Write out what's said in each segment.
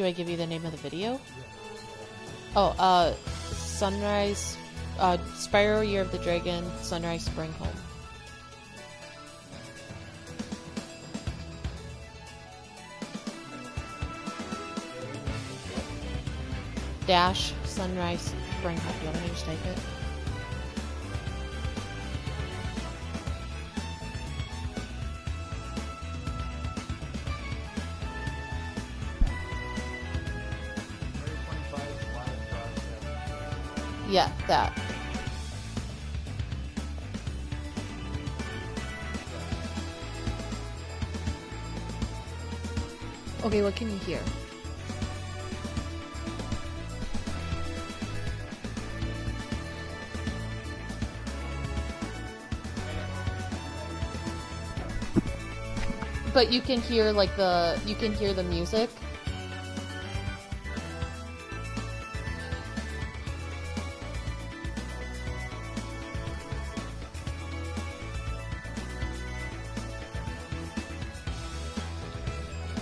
Do I give you the name of the video? Oh, Sunrise, Spyro Year of the Dragon, Sunrise Spring Home. Dash Sunrise Spring Home. Do you want me to just type it? Yeah, that. Okay, what can you hear? But you can hear like you can hear the music.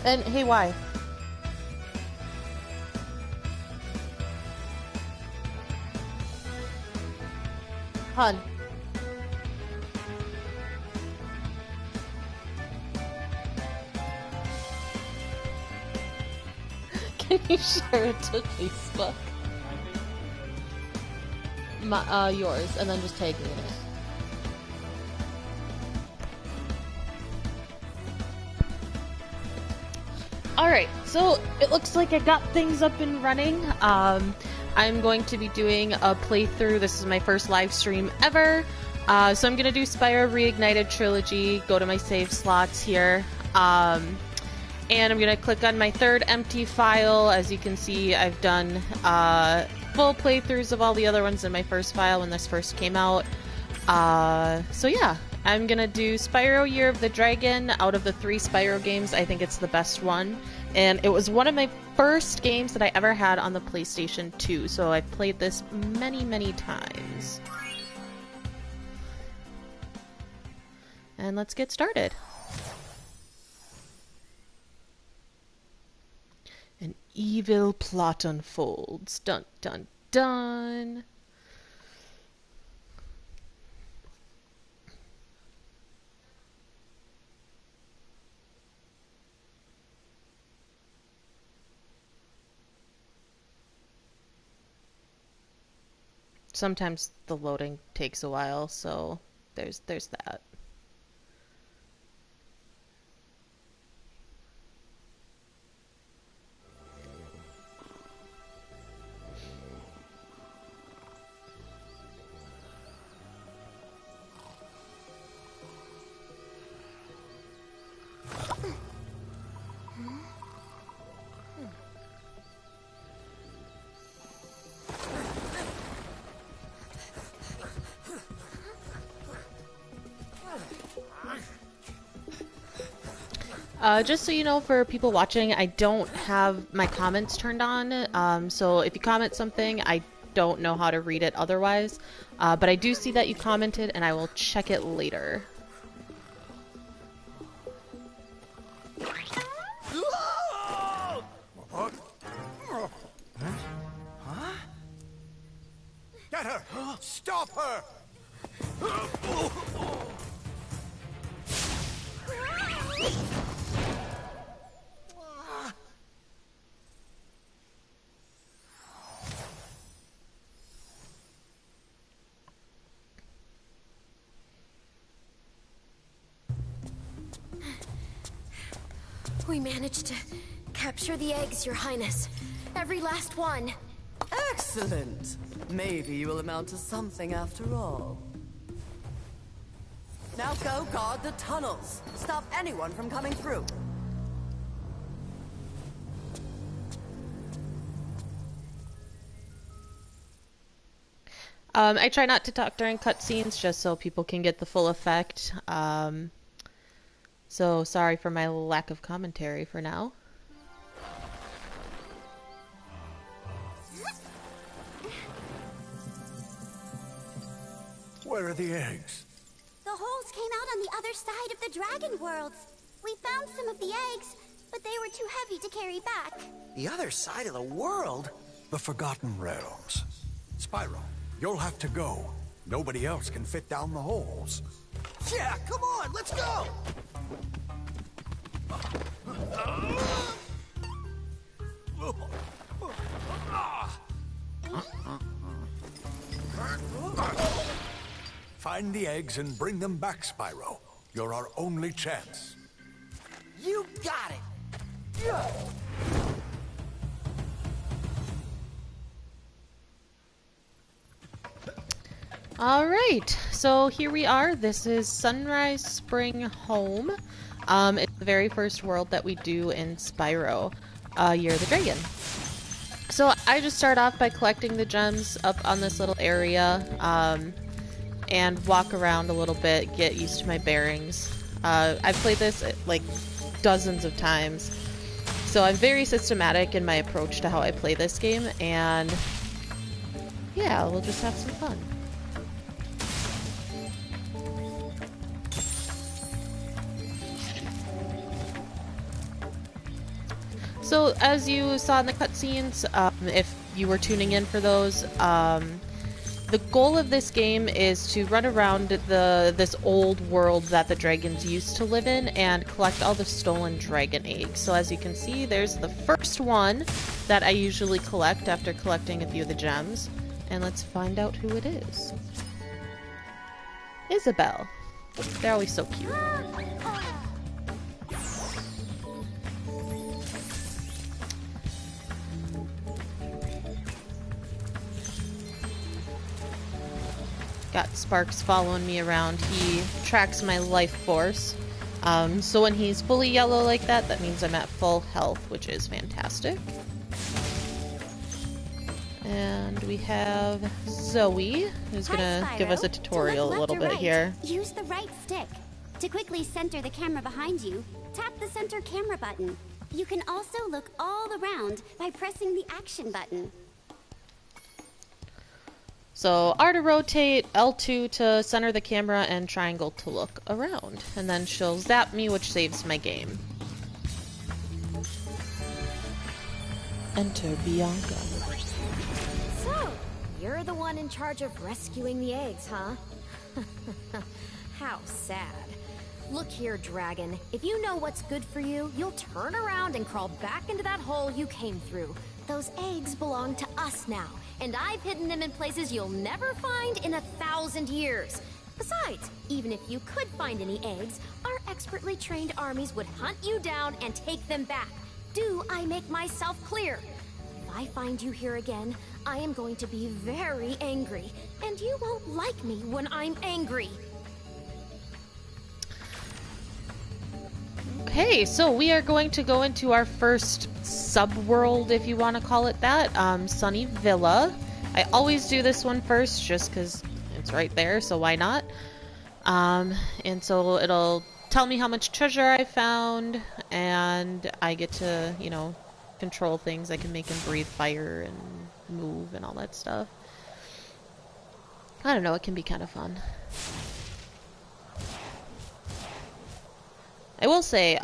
And hey, why? Hun. Can you share it to Facebook? Yours, and then just tag me in it. Alright, so it looks like I got things up and running. I'm going to be doing a playthrough. This is my first live stream ever. So I'm going to do Spyro Reignited Trilogy, go to my save slots here. And I'm going to click on my third empty file. As you can see, I've done full playthroughs of all the other ones in my first file when this first came out. So yeah. I'm gonna do Spyro Year of the Dragon. Out of the 3 Spyro games, I think it's the best one. And it was one of my first games that I ever had on the PlayStation 2, so I've played this many, many times. And let's get started. An evil plot unfolds. Dun dun dun. Sometimes the loading takes a while, so there's that. Just so you know, for people watching, I don't have my comments turned on, so if you comment something, I don't know how to read it otherwise, but I do see that you commented, and I will check it later. Huh? Get her! Stop her! We managed to capture the eggs, Your Highness. Every last one. Excellent. Maybe you will amount to something after all. Now go guard the tunnels. Stop anyone from coming through. I try not to talk during cutscenes just so people can get the full effect. So sorry for my lack of commentary for now. Where are the eggs? The holes came out on the other side of the dragon worlds. We found some of the eggs, but they were too heavy to carry back. The other side of the world? The Forgotten Realms. Spyro, you'll have to go. Nobody else can fit down the holes. Yeah, come on, let's go! Find the eggs and bring them back, Spyro. You're our only chance. You got it! Alright, so here we are. This is Sunrise Spring Home. It's the very first world that we do in Spyro, Year of the Dragon. So I just start off by collecting the gems up on this little area, and walk around a little bit, get used to my bearings. I've played this like dozens of times, so I'm very systematic in my approach to how I play this game, and yeah, we'll just have some fun. So, as you saw in the cutscenes, if you were tuning in for those, the goal of this game is to run around this old world that the dragons used to live in and collect all the stolen dragon eggs. So as you can see, there's the first one that I usually collect after collecting a few of the gems. And let's find out who it is. Isabelle. They're always so cute. Got Sparks following me around. He tracks my life force. So when he's fully yellow like that, that means I'm at full health, which is fantastic. And we have Zoe, who's gonna give us a tutorial a little bit here. Use the right stick. To quickly center the camera behind you, tap the center camera button. You can also look all around by pressing the action button. So R to rotate, L2 to center the camera, and triangle to look around. And then she'll zap me, which saves my game. Enter Bianca. So, you're the one in charge of rescuing the eggs, huh? How sad. Look here, Dragon. If you know what's good for you, you'll turn around and crawl back into that hole you came through. Those eggs belong to us now, and I've hidden them in places you'll never find in 1,000 years. Besides, even if you could find any eggs, our expertly trained armies would hunt you down and take them back. Do I make myself clear? If I find you here again, I am going to be very angry, and you won't like me when I'm angry. Okay, so we are going to go into our first sub-world, if you want to call it that, Sunny Villa. I always do this one first, just because it's right there, so why not? And so it'll tell me how much treasure I found, and I get to, you know, control things. I can make him breathe fire and move and all that stuff. I don't know, it can be kind of fun. I will say,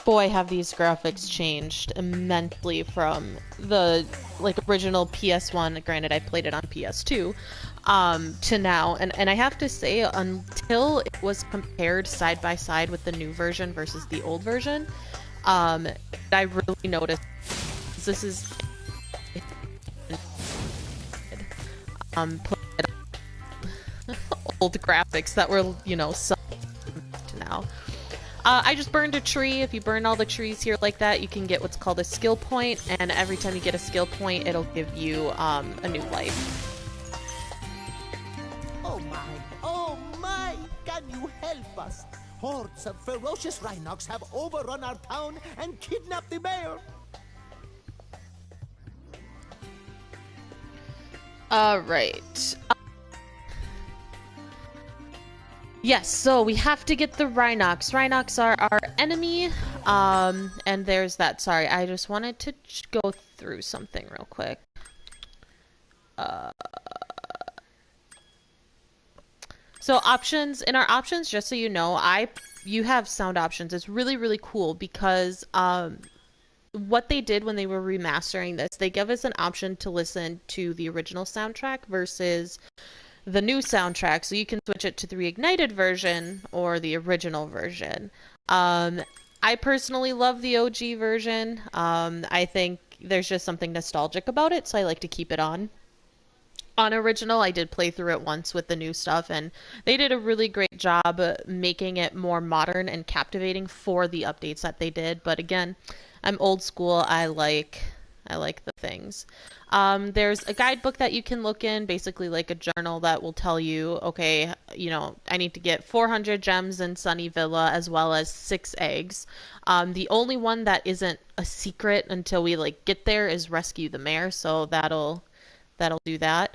boy, have these graphics changed immensely from the, like, original PS1, granted I played it on PS2, to now. And I have to say, until it was compared side by side with the new version versus the old version, I really noticed this is old graphics that were, you know, now. I just burned a tree. If you burn all the trees here like that, you can get what's called a skill point, and every time you get a skill point, it'll give you a new life. Oh my, can you help us? Hordes of ferocious rhinocs have overrun our town and kidnapped the mayor. Alright. Yes, so we have to get the Rhinox. Rhinox are our enemy, and there's that. Sorry, I just wanted to go through something real quick. So options, in our options, just so you know, I you have sound options. It's really, really cool because what they did when they were remastering this, they give us an option to listen to the original soundtrack versus the new soundtrack, so you can switch it to the reignited version or the original version. I personally love the OG version. I think there's just something nostalgic about it, so I like to keep it on. On original, I did play through it once with the new stuff, and they did a really great job making it more modern and captivating for the updates that they did. But again, I'm old school. I like the things. There's a guidebook that you can look in, basically like a journal that will tell you, okay, I need to get 400 gems in Sunny Villa as well as 6 eggs. The only one that isn't a secret until we get there is rescue the mayor, so that'll do that.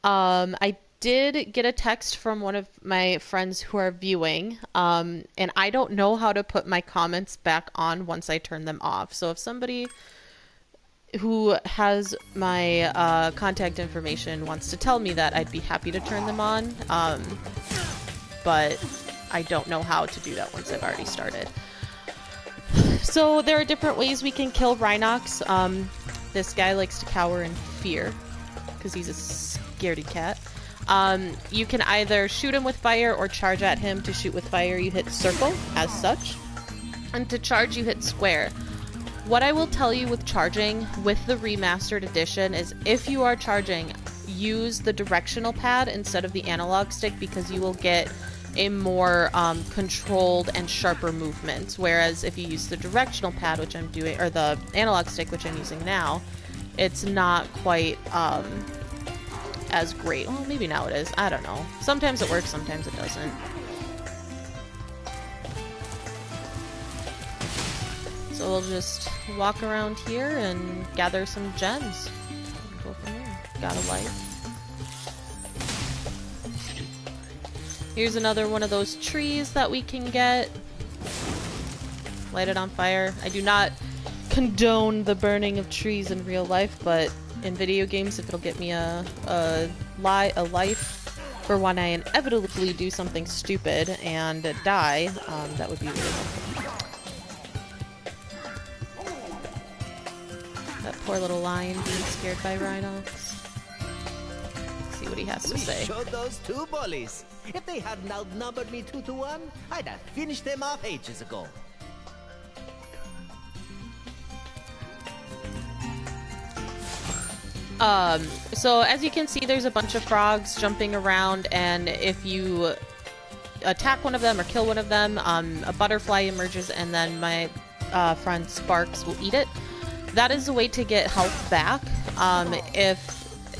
I did get a text from one of my friends who are viewing, and I don't know how to put my comments back on once I turn them off. So if somebody who has my contact information wants to tell me that, I'd be happy to turn them on. But I don't know how to do that once I've already started. So there are different ways we can kill Rhinox. This guy likes to cower in fear because he's a scaredy cat. You can either shoot him with fire or charge at him. To shoot with fire, you hit circle as such. And to charge, you hit square. What I will tell you with charging with the remastered edition is if you are charging, use the directional pad instead of the analog stick because you will get a more controlled and sharper movement. Whereas if you use the directional pad, which I'm doing, or the analog stick, which I'm using now, it's not quite as great. Well, maybe now it is. I don't know. Sometimes it works, sometimes it doesn't. So we'll just walk around here and gather some gems. And go from there. Got a light. Here's another one of those trees that we can get. Light it on fire. I do not condone the burning of trees in real life, but in video games, if it'll get me a life for when I inevitably do something stupid and die, that would be really helpful. That poor little lion being scared by Rhinox. Let's see what he has to say. We showed those two bullies. If they hadn't outnumbered me 2-1, I'd have finished them off ages ago. So as you can see, there's a bunch of frogs jumping around, and if you attack one of them or kill one of them, a butterfly emerges, and then my friend Sparks will eat it. That is a way to get health back if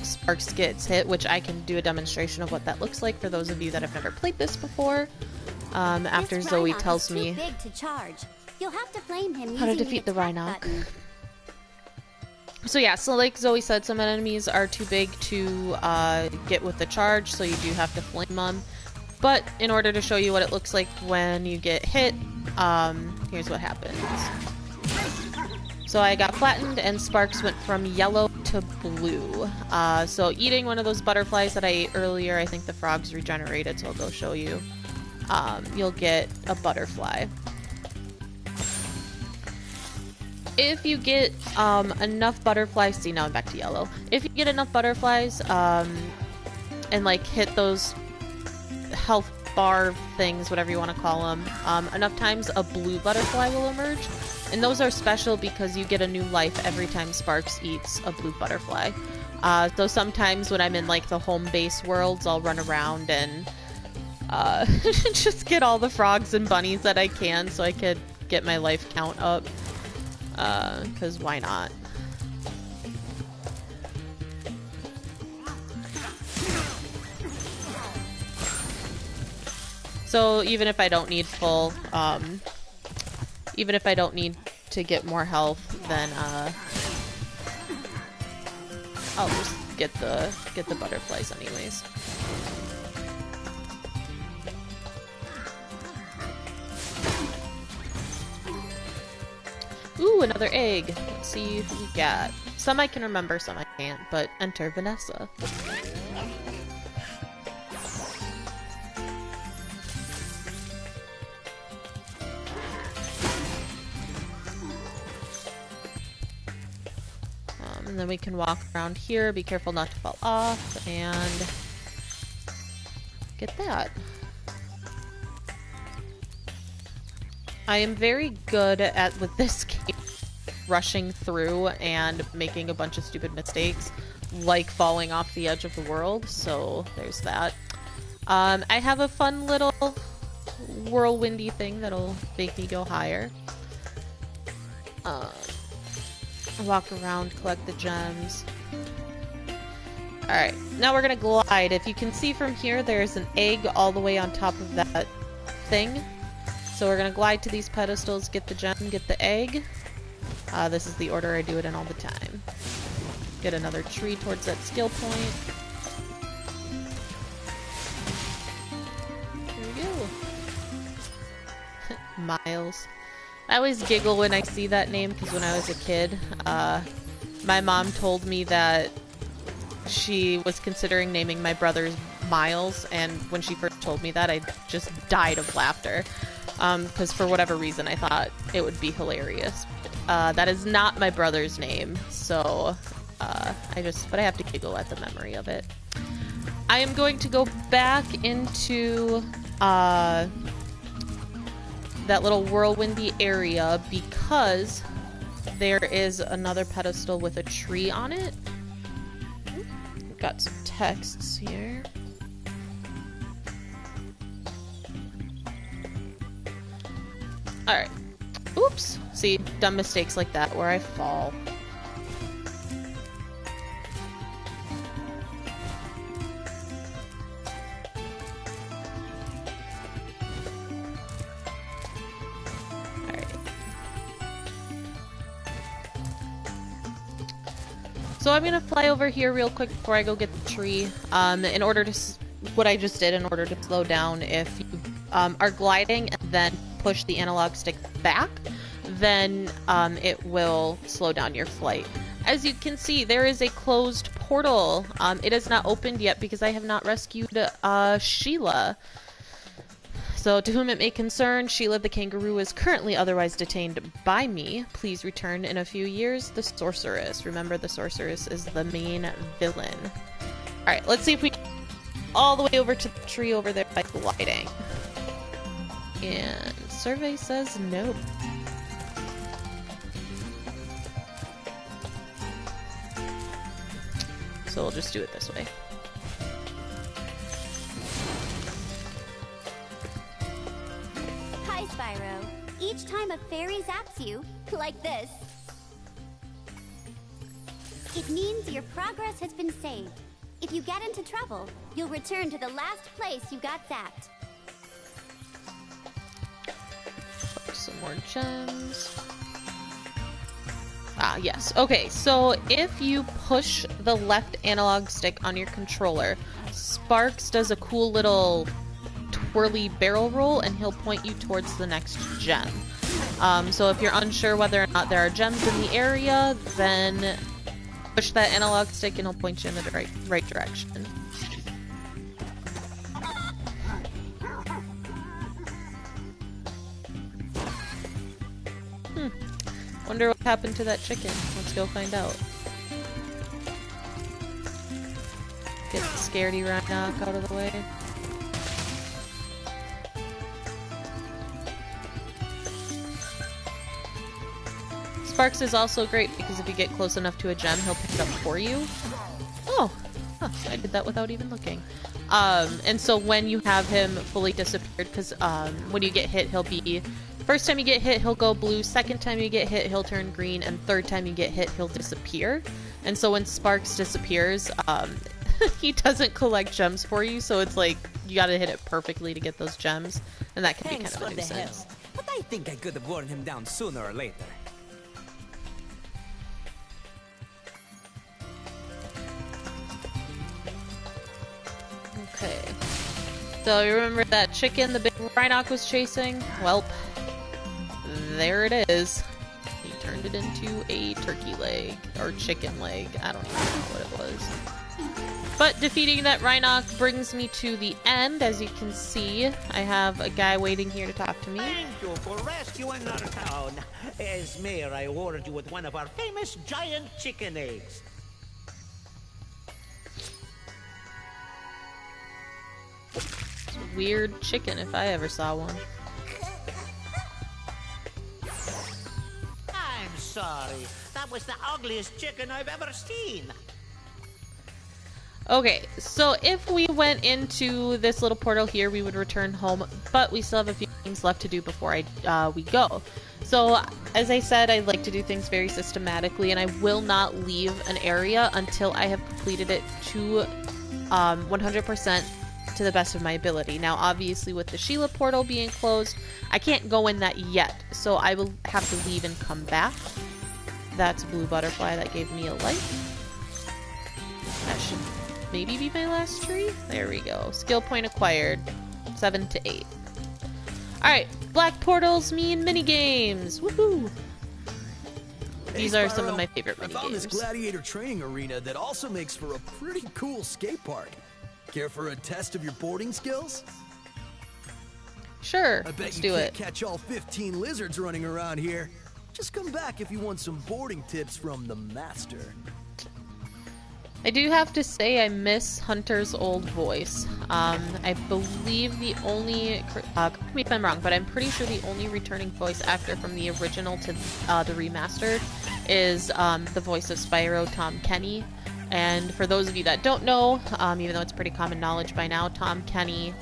Sparks gets hit, which I can do a demonstration of what that looks like for those of you that have never played this before. After Zoe tells me big to charge. You'll have to flame him how to defeat the Rhinox. So yeah, so like Zoe said, some enemies are too big to get with the charge, so you do have to flame them. But in order to show you what it looks like when you get hit, here's what happens. So I got flattened and Sparks went from yellow to blue. So eating one of those butterflies that I ate earlier, I think the frogs regenerated, so I'll go show you. You'll get a butterfly. If you get enough butterflies, see now I'm back to yellow. If you get enough butterflies and like hit those health bar things, whatever you want to call them, enough times a blue butterfly will emerge. And those are special because you get a new life every time Sparks eats a blue butterfly. So sometimes when I'm in like the home base worlds, I'll run around and just get all the frogs and bunnies that I can so I could get my life count up. Because why not? So even if I don't need full, even if I don't need to get more health, then I'll just get the butterflies anyways. Ooh, another egg. Let's see who we got. Some I can remember, some I can't, but enter Vanessa. And then we can walk around here, be careful not to fall off, and get that. I am very good at, with this game, rushing through and making a bunch of stupid mistakes, like falling off the edge of the world, so there's that. I have a fun little whirlwindy thing that'll make me go higher. Walk around, collect the gems. Alright, now we're gonna glide. If you can see from here, there's an egg all the way on top of that thing. So we're gonna glide to these pedestals, get the gem, get the egg. This is the order I do it in all the time. Get another tree towards that skill point. There we go. Miles. I always giggle when I see that name because when I was a kid, my mom told me that she was considering naming my brothers Miles, and when she first told me that, I just died of laughter. Because for whatever reason, I thought it would be hilarious. That is not my brother's name, so but I have to giggle at the memory of it. I am going to go back into that little whirlwindy area because there is another pedestal with a tree on it. We've got some texts here. Alright. Oops. See, dumb mistakes like that where I fall. Alright. So I'm gonna fly over here real quick before I go get the tree. In order to... what I just did in order to slow down, if you are gliding and then push the analog stick back, then it will slow down your flight. As you can see, there is a closed portal. It is not opened yet because I have not rescued Sheila. So, to whom it may concern, Sheila the kangaroo is currently otherwise detained by me. Please return in a few years. The sorceress. Remember, the sorceress is the main villain. Alright, let's see if we can all the way over to the tree over there by gliding. And survey says no. So we'll just do it this way. Hi, Spyro. Each time a fairy zaps you, like this, it means your progress has been saved. If you get into trouble, you'll return to the last place you got zapped. Some more gems. Ah, yes. Okay, so if you push the left analog stick on your controller, Sparks does a cool little twirly barrel roll, and he'll point you towards the next gem. So if you're unsure whether or not there are gems in the area, then push that analog stick and he'll point you in the right direction. Wonder what happened to that chicken. Let's go find out. Get the scaredy Rhinoc out of the way. Sparks is also great because if you get close enough to a gem, he'll pick it up for you. Oh! Huh, I did that without even looking. And so when you have him fully disappeared, because when you get hit, he'll be... First time you get hit, he'll go blue. Second time you get hit, he'll turn green. And third time you get hit, he'll disappear. And so when Sparks disappears, he doesn't collect gems for you. So it's like, you gotta hit it perfectly to get those gems. And that can be kind of a nuisance. But I think I could have worn him down sooner or later. Okay. So you remember that chicken the big Rhinoc was chasing? Welp. There it is. He turned it into a turkey leg. Or chicken leg. I don't even know what it was. But defeating that Rhinoc brings me to the end. As you can see, I have a guy waiting here to talk to me. Thank you for rescuing our town. As mayor, I awarded you with one of our famous giant chicken eggs. It's a weird chicken if I ever saw one. I'm sorry. That was the ugliest chicken I've ever seen. Okay, so if we went into this little portal here, we would return home, but we still have a few things left to do before we go. So, as I said, I like to do things very systematically, and I will not leave an area until I have completed it to 100% to the best of my ability. Now, obviously, with the Sheila portal being closed, I can't go in that yet, so I will have to leave and come back. That's a blue butterfly that gave me a life. That should maybe be my last tree? There we go. Skill point acquired. 7 to 8. Alright, black portals mean minigames! Woohoo! These are some of my favorite minigames. I found this gladiator training arena that also makes for a pretty cool skate park. Care for a test of your boarding skills? Sure, I bet let's you do can't it. catch all 15 lizards running around here. Just come back if you want some boarding tips from the master. I do have to say I miss Hunter's old voice. I believe the only, correct me if I'm wrong, but I'm pretty sure the only returning voice actor from the original to the remastered is the voice of Spyro, Tom Kenny. And for those of you that don't know, even though it's pretty common knowledge by now, Tom Kenny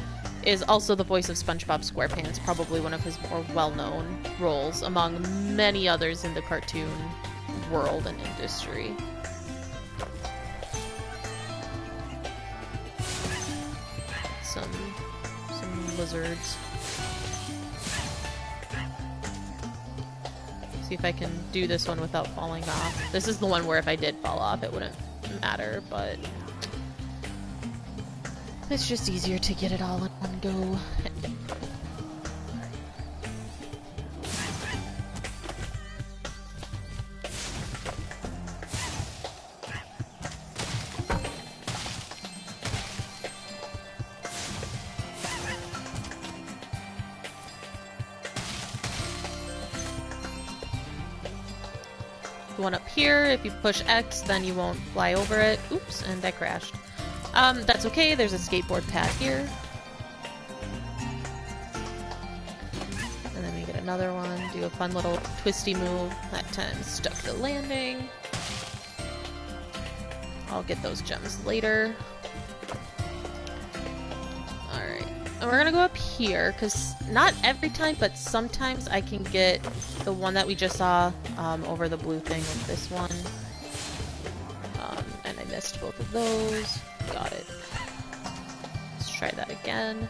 is also the voice of SpongeBob SquarePants, probably one of his more well-known roles among many others in the cartoon world and industry. Some lizards. See if I can do this one without falling off. This is the one where if I did fall off, it wouldn't matter, but it's just easier to get it all in one go. The one up here, if you push X, then you won't fly over it. Oops, and I crashed. That's okay, there's a skateboard pad here. And then we get another one, do a fun little twisty move. That time stuck the landing. I'll get those gems later. Alright, and we're gonna go up here, because not every time, but sometimes I can get the one that we just saw over the blue thing with this one. And I missed both of those. Got it. Let's try that again.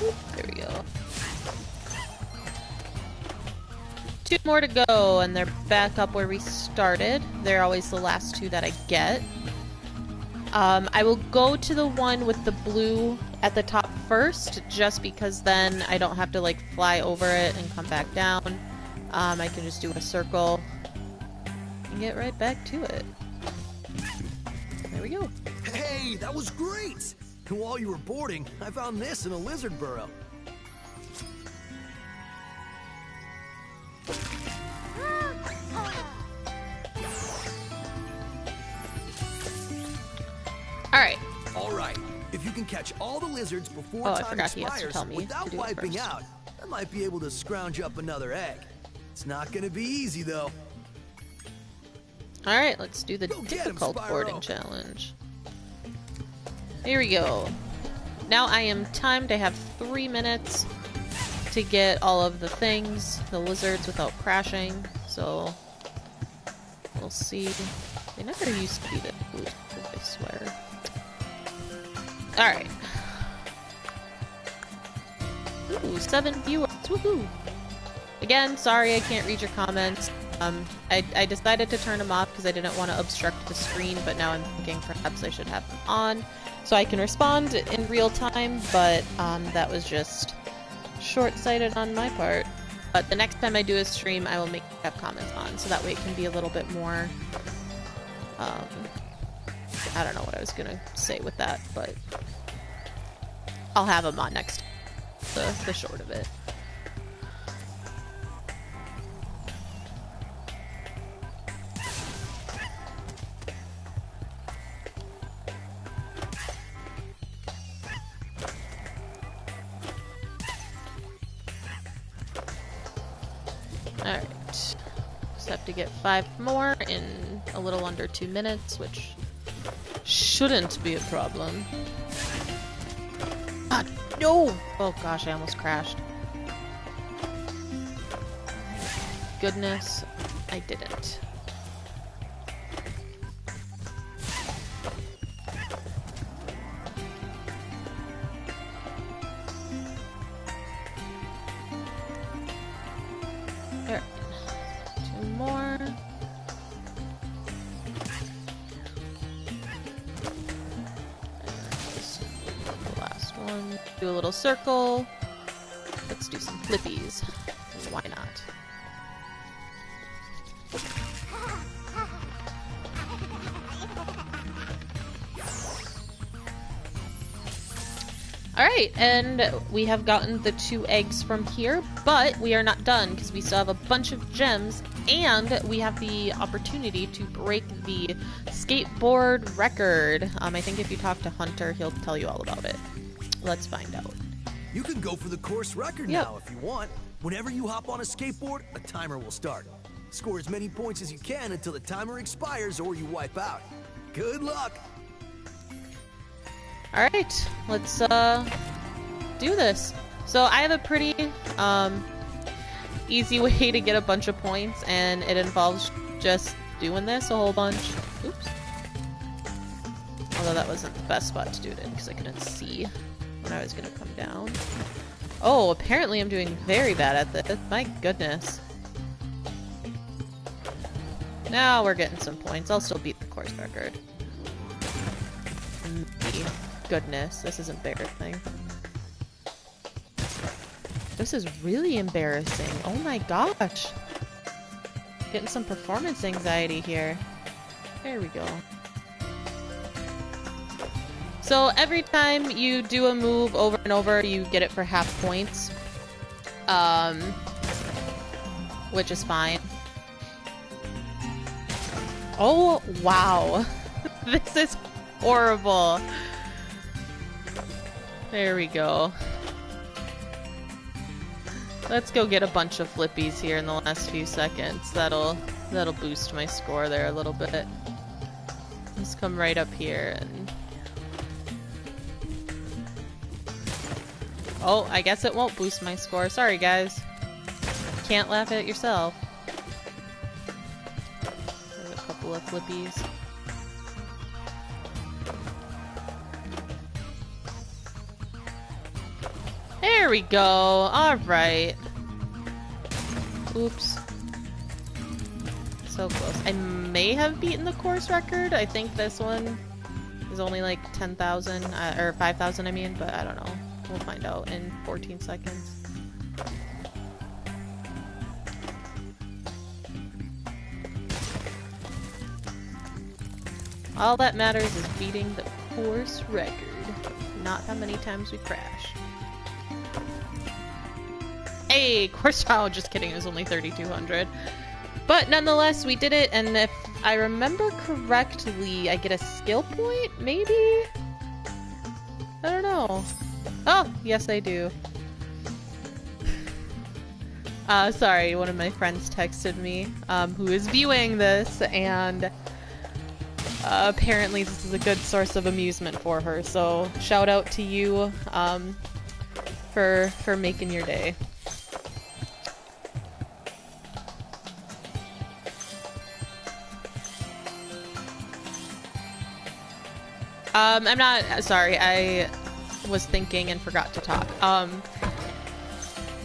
Oop, there we go. 2 more to go, and they're back up where we started. They're always the last 2 that I get. I will go to the one with the blue at the top first, just because then I don't have to like fly over it and come back down. I can just do a circle and get right back to it. There we go. Hey, that was great! And while you were boarding, I found this in a lizard burrow. Alright. Alright, if you can catch all the lizards before I time forgot he has to expires tell me without to do it wiping first. out, I might be able to scrounge up another egg. It's not gonna be easy though. Alright, let's do the Go get 'em, difficult Spyro. boarding challenge. Here we go. Now I am timed. I have 3 minutes to get all of the things, the lizards, without crashing. So, we'll see. They never used to be this good, I swear. Alright. Ooh, 7 viewers. Woohoo! Again, sorry I can't read your comments. I decided to turn them off because I didn't want to obstruct the screen, but now I'm thinking perhaps I should have them on so I can respond in real time, but that was just short-sighted on my part. But the next time I do a stream, I will make have comments on, so that way it can be a little bit more, I don't know what I was gonna say with that, but I'll have them on next, the short of it. Alright, just have to get 5 more in a little under 2 minutes, which shouldn't be a problem. Ah, no! Oh gosh, I almost crashed. Goodness, I didn't. There. 2 more. The last one. Do a little circle. Let's do some flippies. Why not? Alright, and we have gotten the 2 eggs from here, but we are not done because we still have a bunch of gems, and we have the opportunity to break the skateboard record. I think if you talk to Hunter, he'll tell you all about it. Let's find out. You can go for the course record now if you want. Whenever you hop on a skateboard, a timer will start. Score as many points as you can until the timer expires or you wipe out. Good luck! Alright, let's do this. So I have a pretty easy way to get a bunch of points, and it involves just doing this a whole bunch. Oops. Although that wasn't the best spot to do it in because I couldn't see when I was gonna come down. Oh, apparently I'm doing very bad at this. My goodness. Now we're getting some points. I'll still beat the course record. Goodness, this is embarrassing. This is really embarrassing. Oh my gosh. Getting some performance anxiety here. There we go. So every time you do a move over and over, you get it for half points. Which is fine. Oh, wow. This is horrible. There we go. Let's go get a bunch of flippies here in the last few seconds. That'll boost my score there a little bit. Let's come right up here and... Oh, I guess it won't boost my score. Sorry, guys. Can't laugh at yourself. There's a couple of flippies. There we go. Alright. Oops. So close. I may have beaten the course record. I think this one is only like 10,000, or 5,000 I mean, but I don't know. We'll find out in 14 seconds. All that matters is beating the course record, not how many times we crash. Hey, course trial, just kidding, it was only 3,200. But nonetheless, we did it, and if I remember correctly, I get a skill point, maybe? I don't know. Oh, yes I do. Sorry, one of my friends texted me, who is viewing this, and apparently this is a good source of amusement for her, so shout out to you, for making your day. I'm not, sorry, I was thinking and forgot to talk. I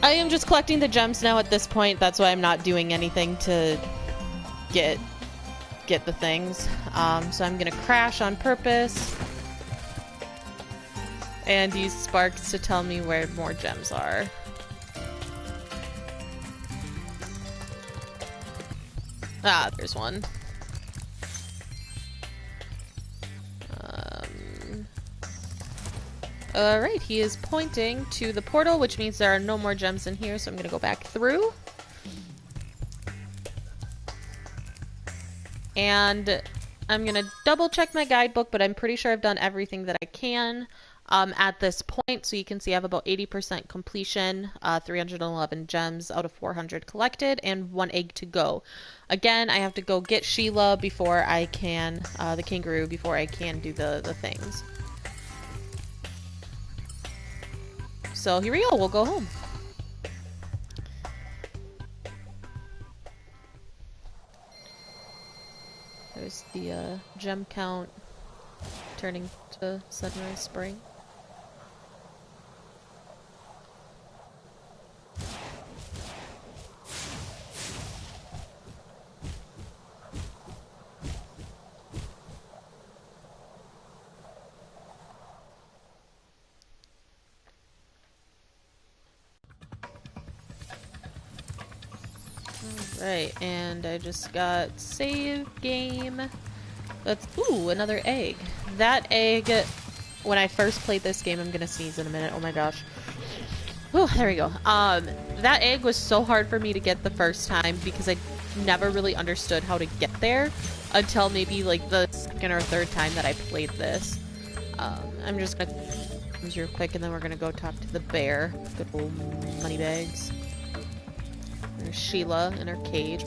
am just collecting the gems now at this point, that's why I'm not doing anything to get the things. So I'm gonna crash on purpose and use sparks to tell me where more gems are. Ah, there's one. Alright, he is pointing to the portal, which means there are no more gems in here, so I'm gonna go back through. And I'm gonna double check my guidebook, but I'm pretty sure I've done everything that I can at this point. So you can see I have about 80% completion, 311 gems out of 400 collected, and 1 egg to go. Again, I have to go get Sheila before I can, the kangaroo, before I can do the things. So here we go, we'll go home. There's the gem count turning to Sunrise Spring. Right, and I just got save game. That's, ooh, another egg. That egg, when I first played this game, I'm gonna sneeze in a minute, oh my gosh. Oh, there we go. That egg was so hard for me to get the first time because I never really understood how to get there until maybe like the second or third time that I played this. I'm just gonna real quick and then we're gonna go talk to the bear. Good old money bags. There's Sheila in her cage.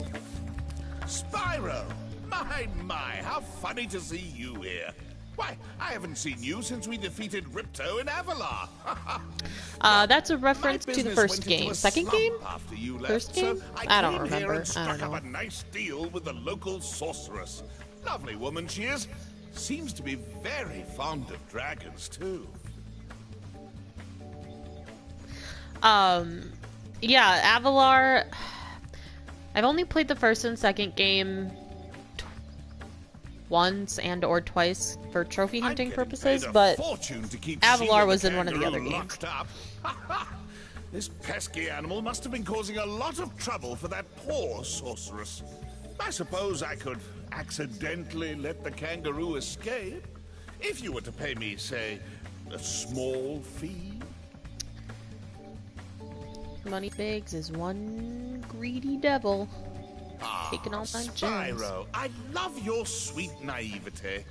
Spyro! My, how funny to see you here. Why, I haven't seen you since we defeated Ripto in Avalar. That's a reference to the first game. Second game? After you left, First game? So I don't came here remember. and struck I don't know. up a nice deal with the local sorceress. Lovely woman she is. Seems to be very fond of dragons, too. Yeah, Avalar. I've only played the first and second game once and or twice for trophy hunting purposes, but Avalar was in one of the other games. This pesky animal must have been causing a lot of trouble for that poor sorceress. I suppose I could accidentally let the kangaroo escape if you were to pay me, say, a small fee. Moneybags is one greedy devil. Taking all my gems. Spyro, I love your sweet naivete.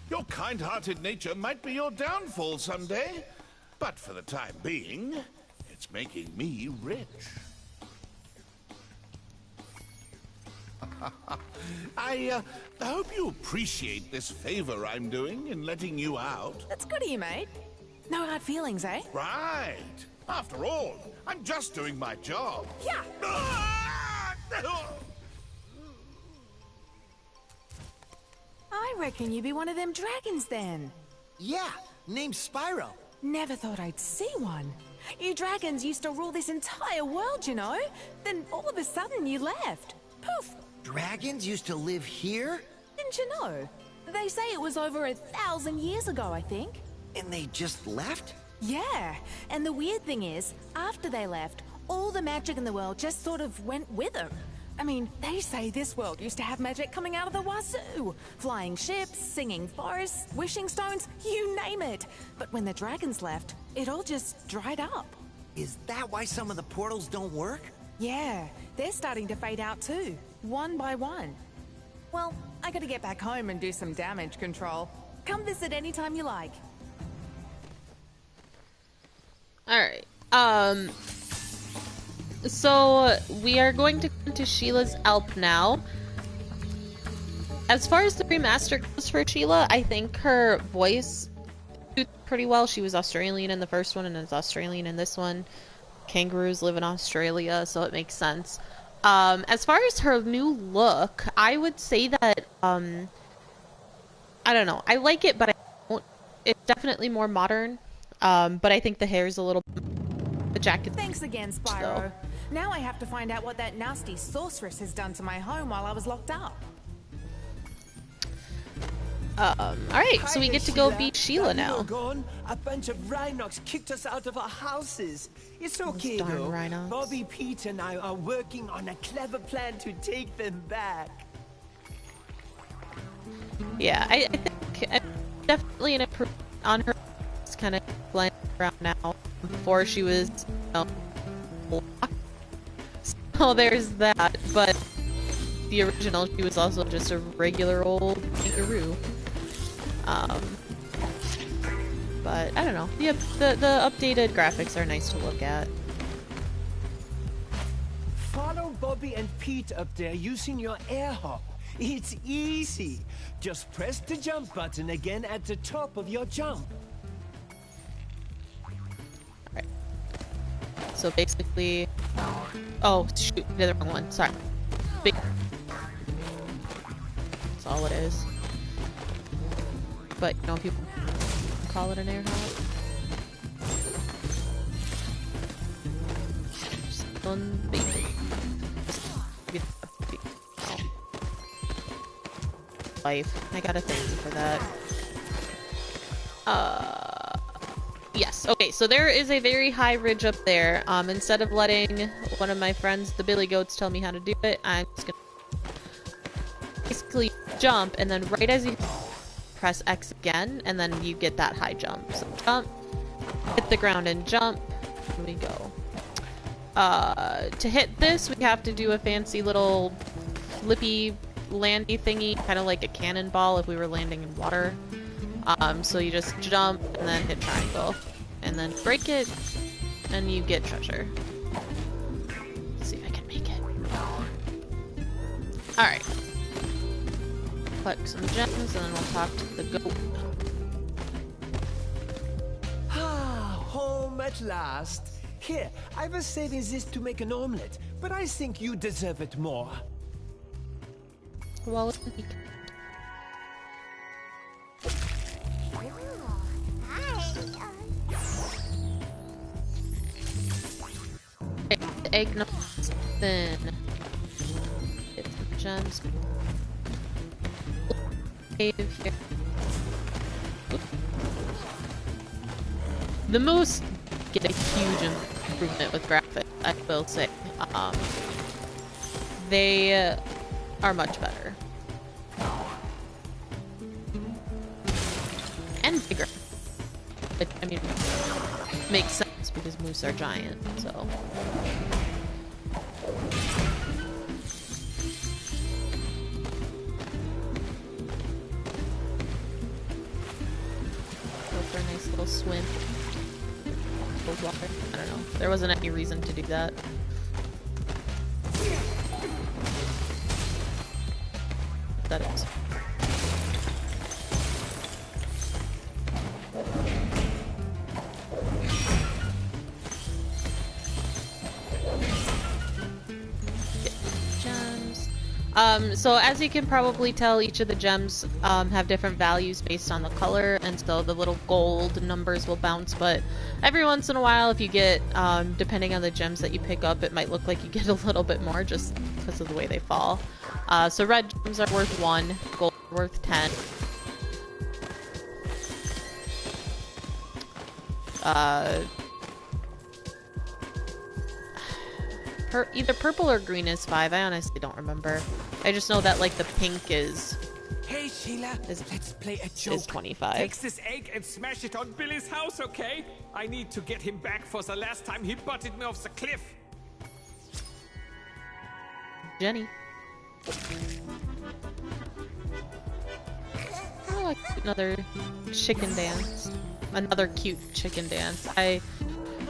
Your kind-hearted nature might be your downfall someday, but for the time being, it's making me rich. I hope you appreciate this favor I'm doing in letting you out. That's good of you, mate. No hard feelings, eh? Right. After all, I'm just doing my job. Yeah. I reckon you be one of them dragons then. Yeah, name's Spyro. Never thought I'd see one. You dragons used to rule this entire world, you know? Then all of a sudden you left. Poof! Dragons used to live here? Didn't you know? They say it was over 1,000 years ago, I think. And they just left? Yeah, and the weird thing is, after they left, all the magic in the world just sort of went with them. I mean, they say this world used to have magic coming out of the wazoo. Flying ships, singing forests, wishing stones, you name it. But when the dragons left, it all just dried up. Is that why some of the portals don't work? Yeah, they're starting to fade out too, one by one. Well, I gotta get back home and do some damage control. Come visit anytime you like. Alright, so we are going to come to Sheila's Alp now. As far as the remaster goes for Sheila, I think her voice suits pretty well. She was Australian in the first one and is Australian in this one. Kangaroos live in Australia, so it makes sense. As far as her new look, I would say that, I don't know, I like it, but I don't. It's definitely more modern. But I think the hair is a little... The jacket... Thanks again, Spyro. Now I have to find out what that nasty sorceress has done to my home while I was locked up. Alright, so we get to go beat Sheila now. Gone, a bunch of Rhinox kicked us out of our houses. It's okay though. Rhinox. Bobby, Pete and I are working on a clever plan to take them back. Yeah, I think definitely an improvement on her. It's kind of flying around now. Before she was, locked. So there's that. But the original, she was also just a regular old kangaroo. But I don't know. The updated graphics are nice to look at. Follow Bobby and Pete up there using your air hop. It's easy. Just press the jump button again at the top of your jump. Alright. So basically... Oh, shoot. I did the wrong one. Sorry. Big... That's all it is. But, you know, people call it an air hop. Just one big... Life. I gotta thank you for that. Yes. Okay, so there is a very high ridge up there. Instead of letting one of my friends, the Billy Goats, tell me how to do it, I'm just gonna basically jump, and then right as you press X again, and then you get that high jump. So jump, hit the ground and jump. Here we go. To hit this, we have to do a fancy little flippy landy thingy, kind of like a cannonball if we were landing in water. So you just jump and then hit triangle, and then break it, and you get treasure. Let's see if I can make it. Alright. Collect some gems, and then we'll talk to the goat. Ah, home at last. Here, I was saving this to make an omelette, but I think you deserve it more. Well, egg nuts, then get some gems. Cave here. Oop. The moose get a huge improvement with graphics, I will say. They are much better. And bigger. But, I mean, makes sense because moose are giant, so. Go for a nice little swim. Cold water. I don't know. There wasn't any reason to do that. That is. Gems. So as you can probably tell, each of the gems have different values based on the color, and so the little gold numbers will bounce, but every once in a while, if you get, depending on the gems that you pick up, it might look like you get a little bit more just because of the way they fall. So red gems are worth 1, gold are worth 10. Either purple or green is 5. I honestly don't remember. I just know that like the pink is. Hey Sheila, let's play a joke. Is 25. Take this egg and smash it on Billy's house, okay? I need to get him back for the last time he butted me off the cliff. Jenny. Oh, another chicken dance. Another cute chicken dance. I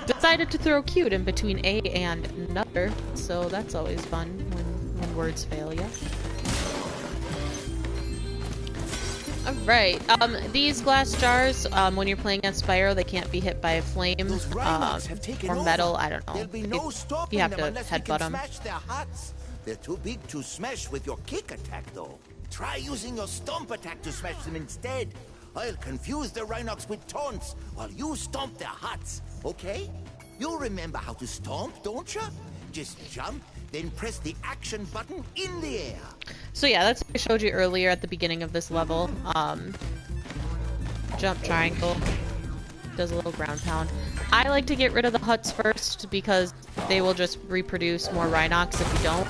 decided to throw cute in between a and another, so that's always fun when words fail you. Alright, these glass jars, when you're playing as Spyro, they can't be hit by a flame, or metal, I don't know. You have to headbutt them. They're too big to smash with your kick attack, though. Try using your stomp attack to smash them instead. I'll confuse the Rhinox with taunts while you stomp their huts, okay? You remember how to stomp, don't you? Just jump, then press the action button in the air. So yeah, that's what I showed you earlier at the beginning of this level. Jump triangle. Does a little ground pound. I like to get rid of the huts first because they will just reproduce more Rhinox if you don't.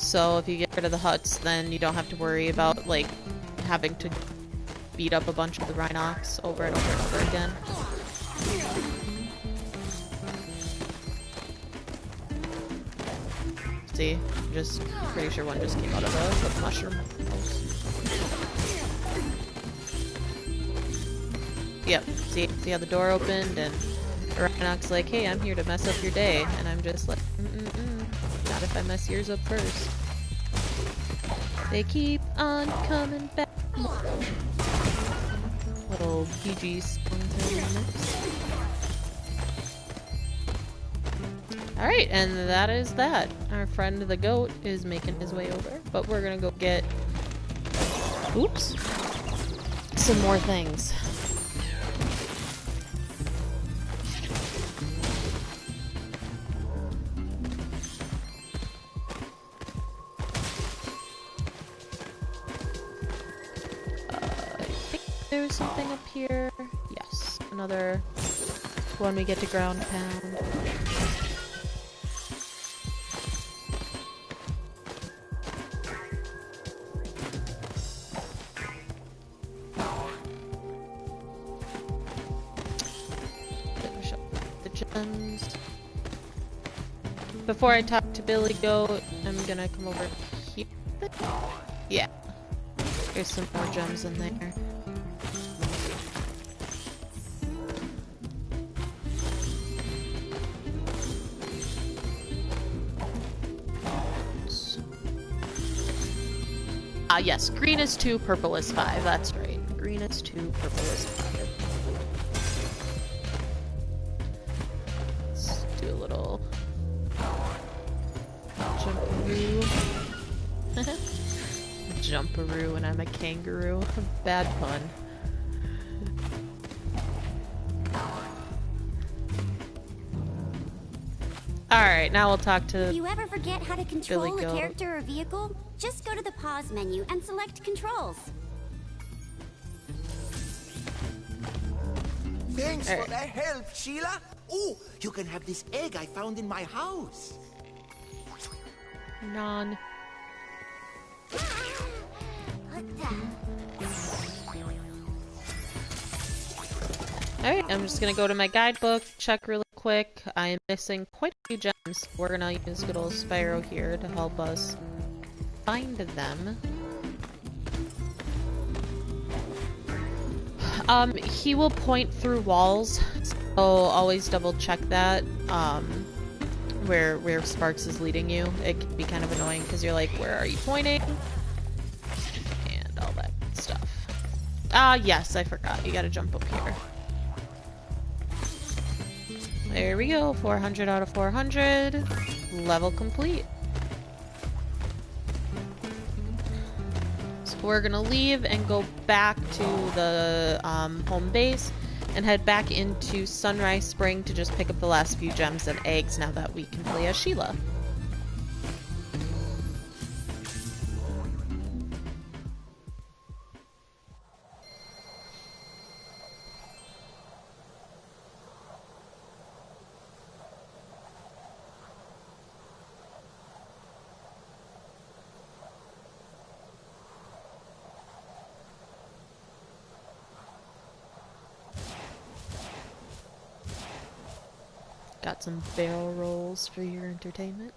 So if you get rid of the huts, then you don't have to worry about, like, having to beat up a bunch of the Rhinox over and over and over again. See, I'm just pretty sure one just came out of the mushroom house. Yep, see how the door opened and the Rhinox like, hey, I'm here to mess up your day, and I'm just like, not if I mess yours up first. They keep on coming back. Little PG mix. Alright, and that is that. Our friend the goat is making his way over, but we're gonna go get... Oops. Some more things. I think there's something up here. Yes, another one we get to ground pound. Before I talk to Billy Goat, I'm gonna come over here. Yeah. There's some more gems in there. Ah, yes. Green is 2, purple is 5. That's right. Green is 2, purple is 5. Let's do a little... Jumperoo and I'm a kangaroo. Bad pun. Alright, now we'll talk to If you ever forget how to control Billy a Goat. character or vehicle, just go to the pause menu and select controls. Thanks for the help, Sheila. Oh, you can have this egg I found in my house. Non. Alright, I'm just gonna go to my guidebook, check really quick. I am missing quite a few gems. We're gonna use good old Spyro here to help us find them. He will point through walls, so always double check that, where Sparks is leading you. It can be kind of annoying because you're like, where are you pointing? And all that stuff. Ah, yes, I forgot. You gotta jump up here. There we go. 400 out of 400. Level complete. So we're gonna leave and go back to the home base and head back into Sunrise Spring to just pick up the last few gems and eggs now that we can play as Sheila. Got some barrel rolls for your entertainment.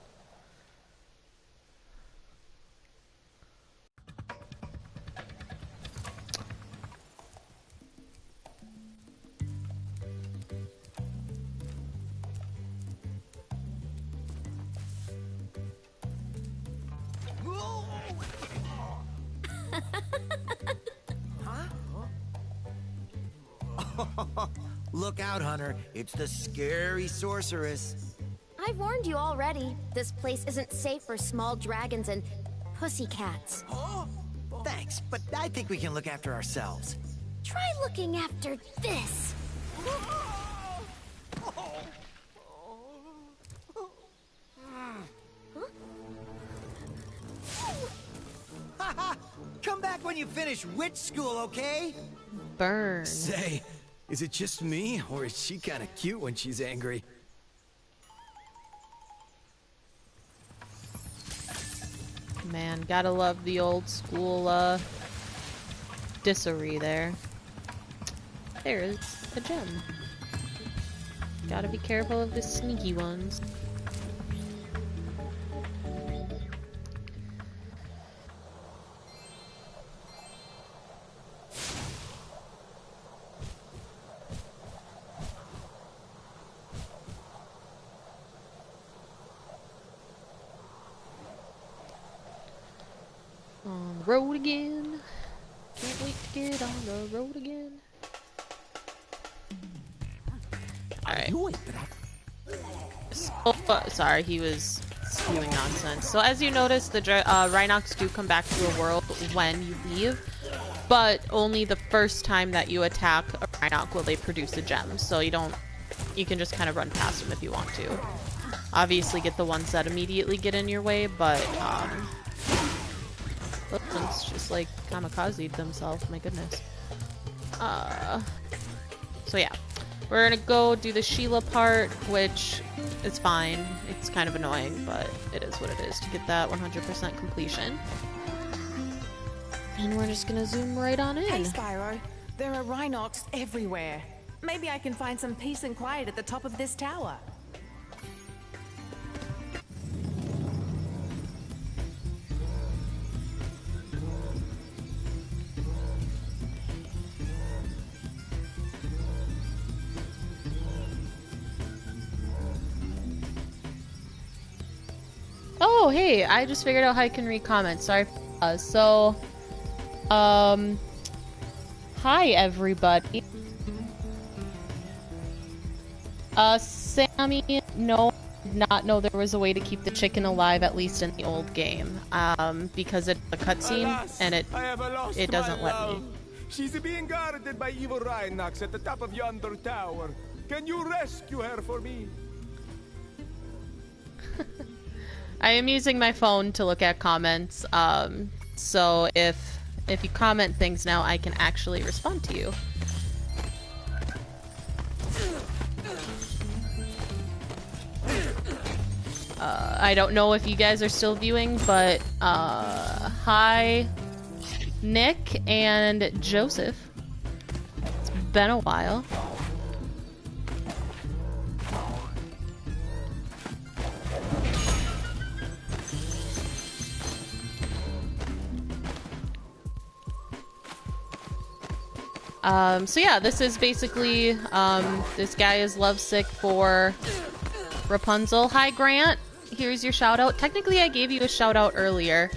Look out, Hunter. It's the scary sorceress. I've warned you already. This place isn't safe for small dragons and pussycats. Oh, thanks, but I think we can look after ourselves. Try looking after this. Haha! Come back when you finish witch school, okay? Burn. Say, is it just me, or is she kind of cute when she's angry? Man, gotta love the old school, disarray there. There's a gem. Gotta be careful of the sneaky ones. On the road again. Can't wait to get on the road again. Alright. Sorry, he was spewing nonsense. So as you notice, the Rhinox do come back to a world when you leave, but only the first time that you attack a Rhinox will they produce a gem. So you can just kind of run past them if you want to. Obviously get the ones that immediately get in your way, but those ones just like kamikazed themselves, my goodness. So yeah. We're gonna go do the Sheila part, which is fine. It's kind of annoying, but it is what it is to get that 100% completion. And we're just gonna zoom right on in. Hey, Spyro. There are Rhinox everywhere. Maybe I can find some peace and quiet at the top of this tower. Oh, hey, I just figured out how I can read comments. Sorry. Hi everybody. Sammy, no, did not know there was a way to keep the chicken alive, at least in the old game. Because it's a cutscene, and it doesn't let me. She's being guarded by evil Rhinox at the top of yonder tower. Can you rescue her for me? I am using my phone to look at comments, so if you comment things now, I can actually respond to you. I don't know if you guys are still viewing, but hi, Nick and Joseph. It's been a while. So yeah, this is basically, this guy is lovesick for Rapunzel. Hi, Grant. Here's your shout out. Technically, I gave you a shout out earlier.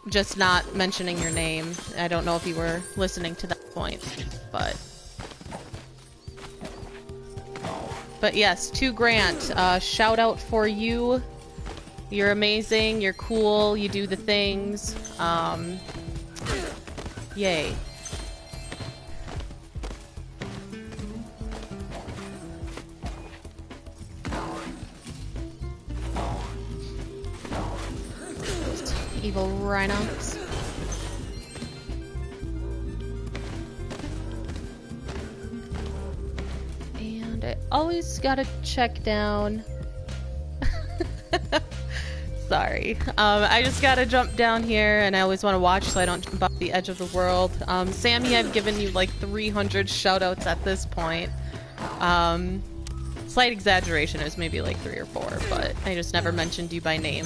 Just not mentioning your name. I don't know if you were listening to that point, but yes, to Grant, shout out for you. You're amazing, you're cool, you do the things. Yay. Evil Rhinox. And I always gotta check down. Sorry. I just gotta jump down here, and I always want to watch so I don't jump off the edge of the world. Sammy, I've given you like 300 shoutouts at this point. Slight exaggeration, it was maybe like 3 or 4, but I just never mentioned you by name.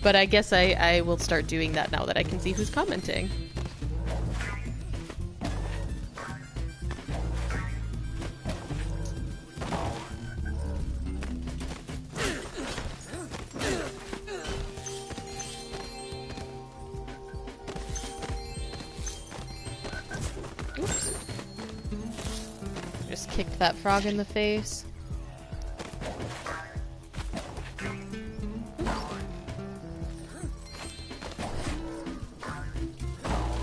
But I guess I will start doing that now that I can see who's commenting. Oops. Just kicked that frog in the face.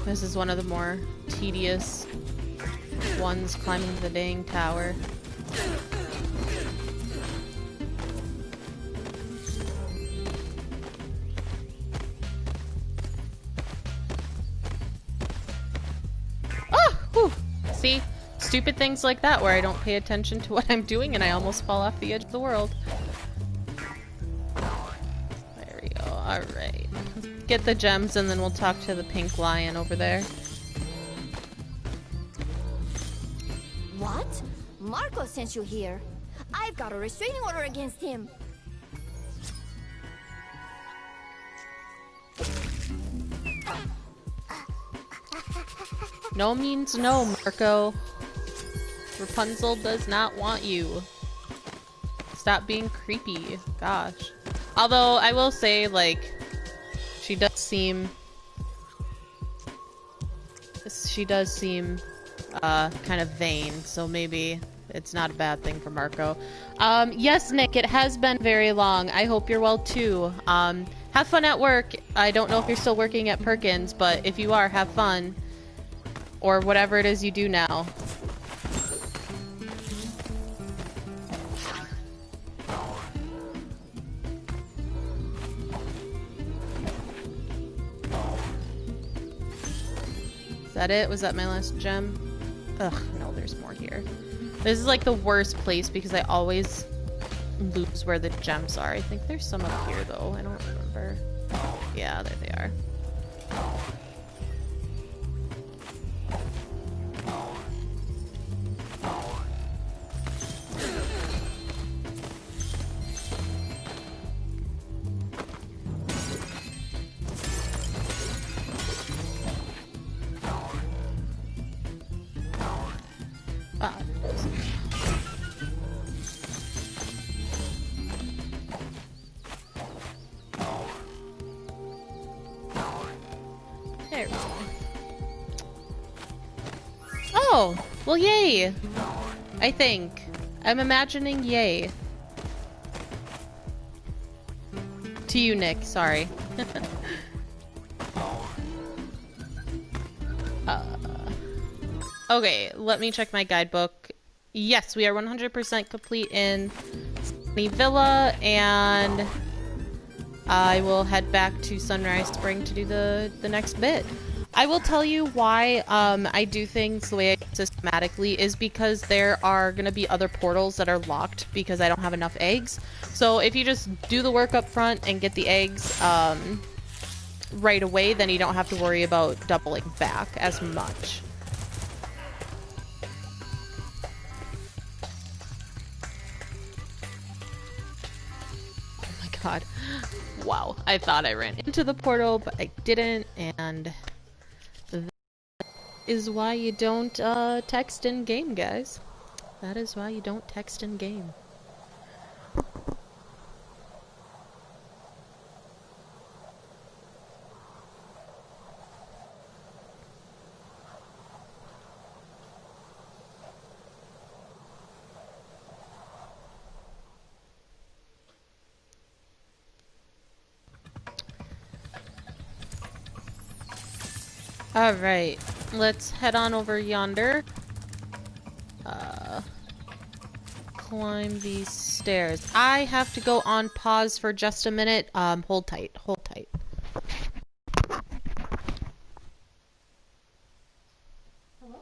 This is one of the more tedious ones, climbing the dang tower. Ah! Whew. See? Stupid things like that where I don't pay attention to what I'm doing and I almost fall off the edge of the world. There we go. Alright. Get the gems and then we'll talk to the pink lion over there. What? Marco sent you here. I've got a restraining order against him. No means no, Marco. Rapunzel does not want you. Stop being creepy. Gosh. Although, I will say, like, she does seem kind of vain, so maybe it's not a bad thing for Marco. Yes, Nick, it has been very long. I hope you're well, too. Have fun at work. I don't know if you're still working at Perkins, but if you are, have fun. Or whatever it is you do now. Is that it? Was that my last gem? Ugh, no, there's more here. This is like the worst place because I always lose where the gems are. I think there's some up here though. I don't remember. Yeah, there they are. There we go. Oh! Well, yay! I think. I'm imagining yay. To you, Nick. Sorry. Okay, let me check my guidebook. Yes, we are 100% complete in Sunny Villa, and I will head back to Sunrise Spring to do the next bit. I will tell you why I do things the way I do systematically is because there are going to be other portals that are locked because I don't have enough eggs. So if you just do the work up front and get the eggs right away, then you don't have to worry about doubling back as much. Oh my god. Wow, I thought I ran into the portal, but I didn't, and that is why you don't text in game, guys. That is why you don't text in game. Alright, let's head on over yonder. Climb these stairs. I have to go on pause for just a minute. Hold tight, hold tight. Hello?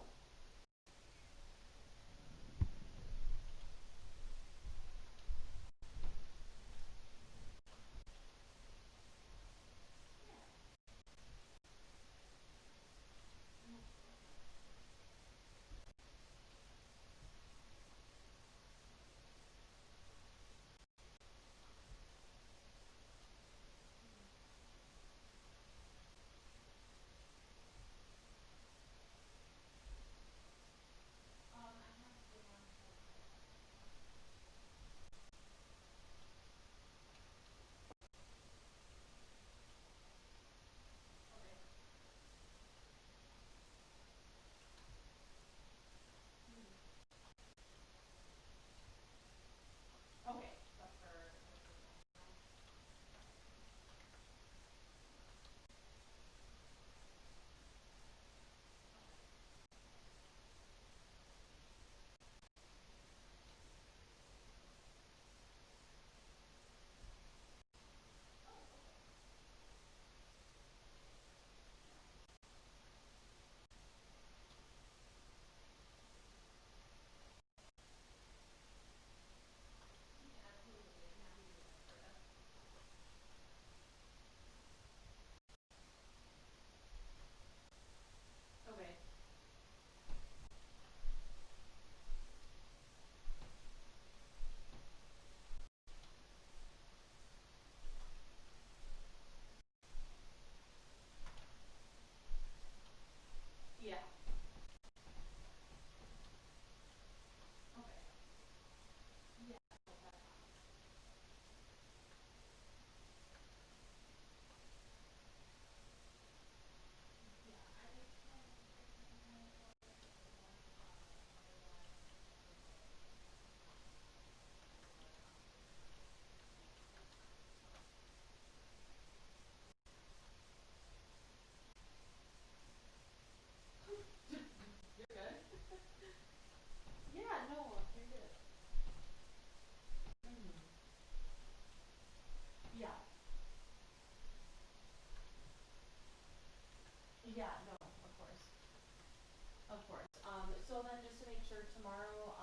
tomorrow,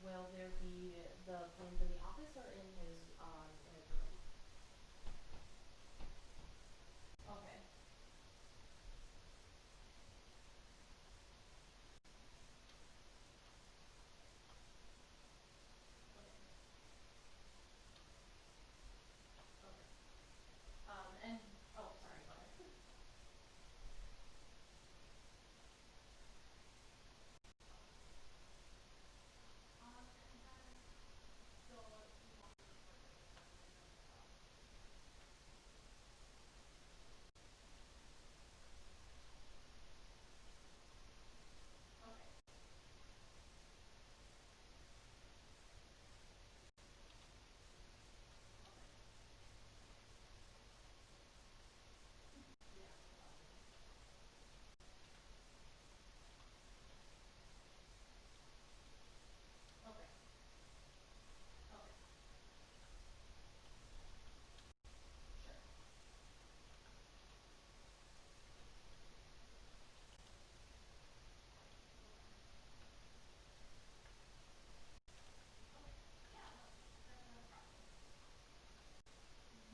will there be the planes in the office or in his room? Okay. And oh, sorry, go ahead.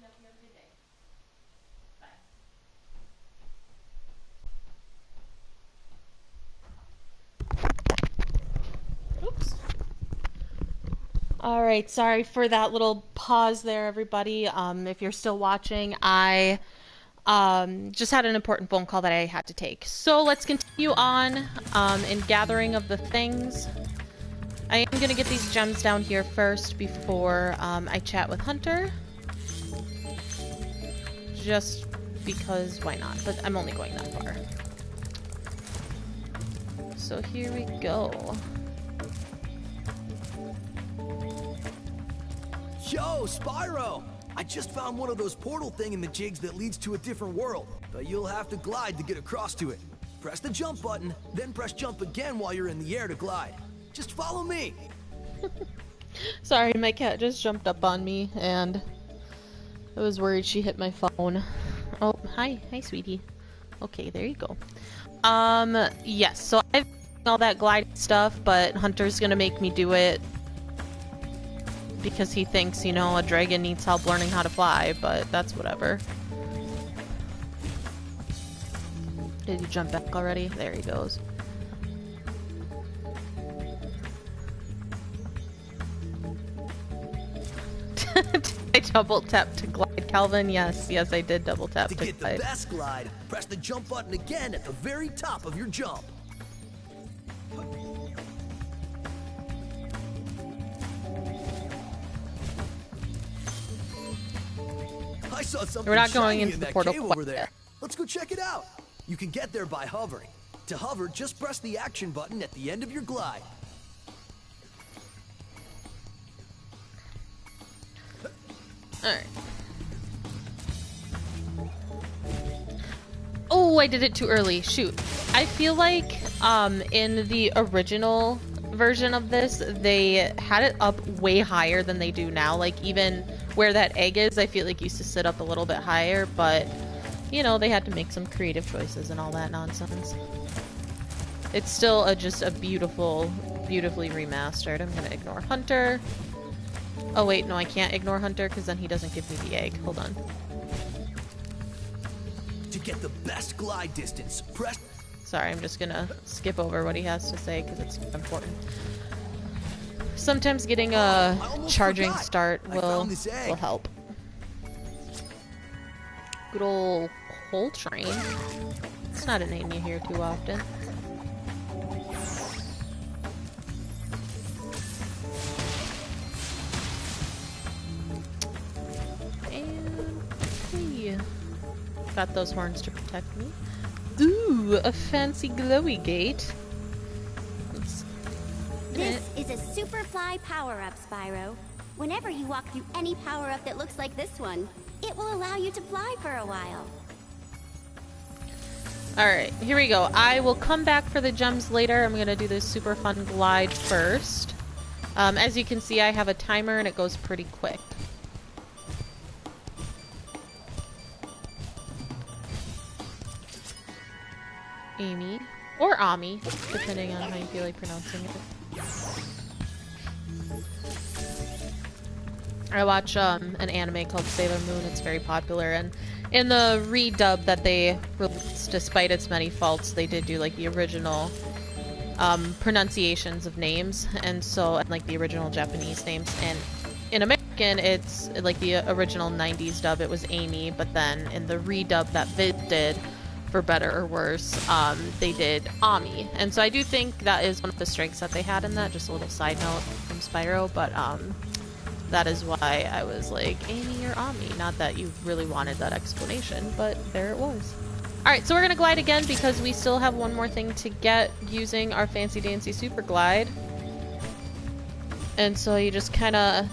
Yep, you have a good day. Bye. Oops. All right, sorry for that little pause there, everybody. If you're still watching, I just had an important phone call that I had to take. So let's continue on in gathering of the things. I am going to get these gems down here first before I chat with Hunter. Just because, why not? But I'm only going that far. So here we go. Yo, Spyro! I just found one of those portal thingamajigs that leads to a different world, but you'll have to glide to get across to it. Press the jump button, then press jump again while you're in the air to glide. Just follow me! Sorry, my cat just jumped up on me, and I was worried she hit my phone. Oh, hi, sweetie. Okay, there you go. Yes, so I've done all that glide stuff, but Hunter's gonna make me do it because he thinks, you know, a dragon needs help learning how to fly, but that's whatever. Did he jump back already? There he goes. I double tap to glide, Calvin. Yes, I did double tap to get glide. The best glide, press the jump button again at the very top of your jump. I saw something. We're not going shiny into in the that portal cave quite over there. yet. Let's go check it out. You can get there by hovering. To hover, just press the action button at the end of your glide. Alright. Oh, I did it too early. Shoot. I feel like in the original version of this, they had it up way higher than they do now. Like, even where that egg is, I feel like used to sit up a little bit higher, but, you know, they had to make some creative choices and all that nonsense. It's still just a beautiful, beautifully remastered. I'm gonna ignore Hunter. Oh wait, no, I can't ignore Hunter because then he doesn't give me the egg. Hold on. To get the best glide distance, press... Sorry, I'm just gonna skip over what he has to say because it's important. Sometimes getting a charging start will help. Good old Coltrane. It's not a name you hear too often. Got those horns to protect me. Ooh, a fancy glowy gate. This is a Superfly power-up, Spyro. Whenever you walk through any power-up that looks like this one, it will allow you to fly for a while. Alright, here we go. I will come back for the gems later. I'm gonna do this super fun glide first. As you can see, I have a timer and it goes pretty quick. Amy, or Ami, depending on how you feel like pronouncing it. I watch an anime called Sailor Moon. It's very popular, and in the redub that they released, despite its many faults, they did do like the original pronunciations of names, and like the original Japanese names. And in American, it's like the original 90s dub, it was Amy, but then in the redub that Viz did, for better or worse, they did Ami. And so I do think that is one of the strengths that they had in that. Just a little side note from Spyro, but that is why I was like, Amy or Ami. Not that you really wanted that explanation, but there it was. Alright, so we're gonna glide again because we still have one more thing to get using our fancy dancy super glide. And so you just kinda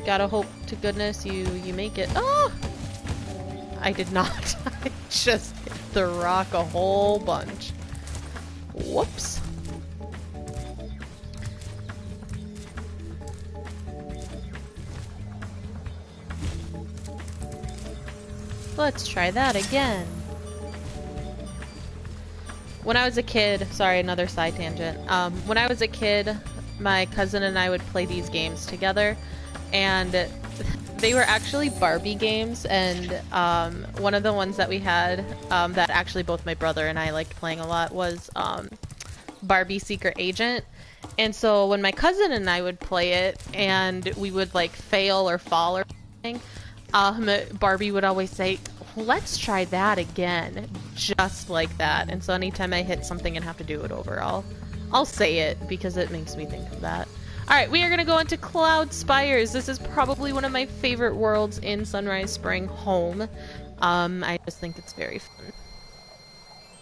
gotta hope to goodness you make it. Oh! I did not. I just hit the rock a whole bunch. Whoops. Let's try that again. When I was a kid, sorry, another side tangent. When I was a kid, my cousin and I would play these games together, and they were actually Barbie games, and one of the ones that we had that actually both my brother and I liked playing a lot was Barbie Secret Agent. And so when my cousin and I would play it and we would like fail or fall or something, Barbie would always say, let's try that again, just like that. And so anytime I hit something and have to do it over, I'll say it because it makes me think of that. Alright, we are going to go into Cloud Spires. This is probably one of my favorite worlds in Sunrise Spring Home. I just think it's very fun.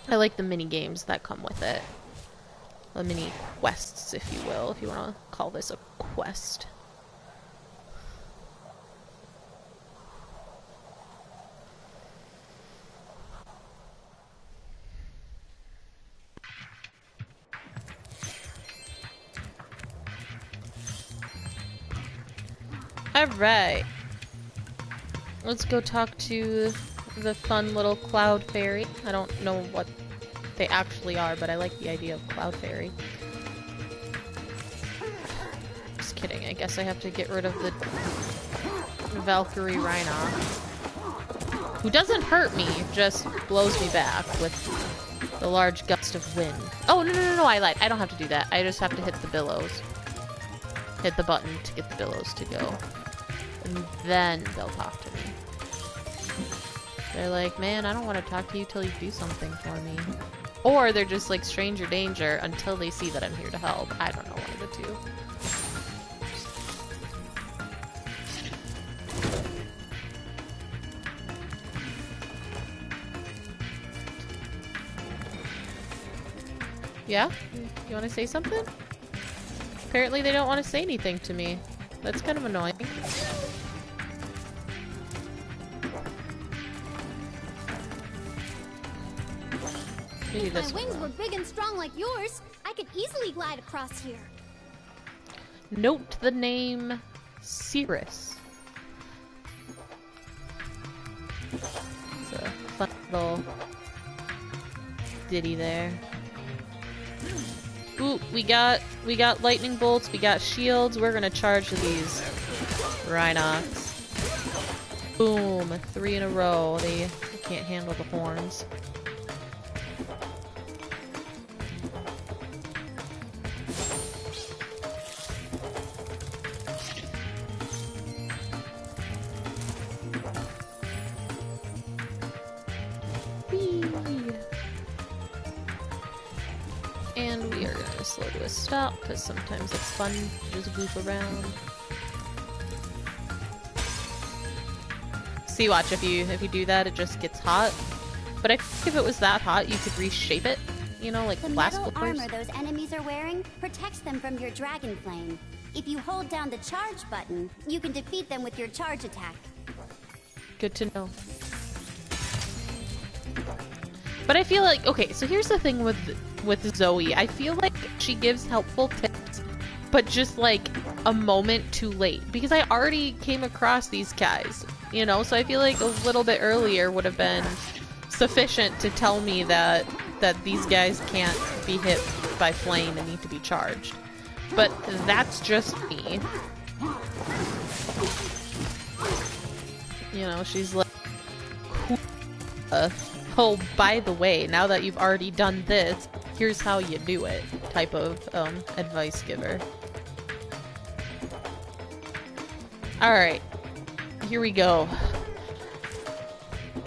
I like the mini games that come with it. The mini quests, if you will, if you want to call this a quest. Alright. Let's go talk to the fun little Cloud Fairy. I don't know what they actually are, but I like the idea of Cloud Fairy. Just kidding. I guess I have to get rid of the Valkyrie Rhinox, who doesn't hurt me, just blows me back with the large gust of wind. Oh, no, I lied. I don't have to do that. I just have to hit the billows. Hit the button to get the billows to go. And then they'll talk to me. They're like, man, I don't want to talk to you till you do something for me. Or they're just like stranger danger until they see that I'm here to help. I don't know, one of the two. Yeah? You want to say something? Apparently they don't want to say anything to me. That's kind of annoying. Maybe If my wings were big and strong like yours, I could easily glide across here. Note the name Cirrus. It's a fun little ditty there. Ooh, we got lightning bolts, we got shields. We're gonna charge these Rhinox. Boom, 3 in a row. They can't handle the horns. And we are gonna slow to a stop because sometimes it's fun to just goof around. See, watch, if you do that, it just gets hot. But I think if it was that hot, you could reshape it. You know, like blast The metal flippers. armor those enemies are wearing protects them from your dragon flame. If you hold down the charge button, you can defeat them with your charge attack. Good to know. But I feel like, okay, so here's the thing with Zoe. I feel like she gives helpful tips, but just like a moment too late. Because I already came across these guys, you know? So I feel like a little bit earlier would have been sufficient to tell me that these guys can't be hit by flame and need to be charged. But that's just me. You know, she's like, cool. Oh, by the way, now that you've already done this, here's how you do it type of advice giver. Alright, here we go.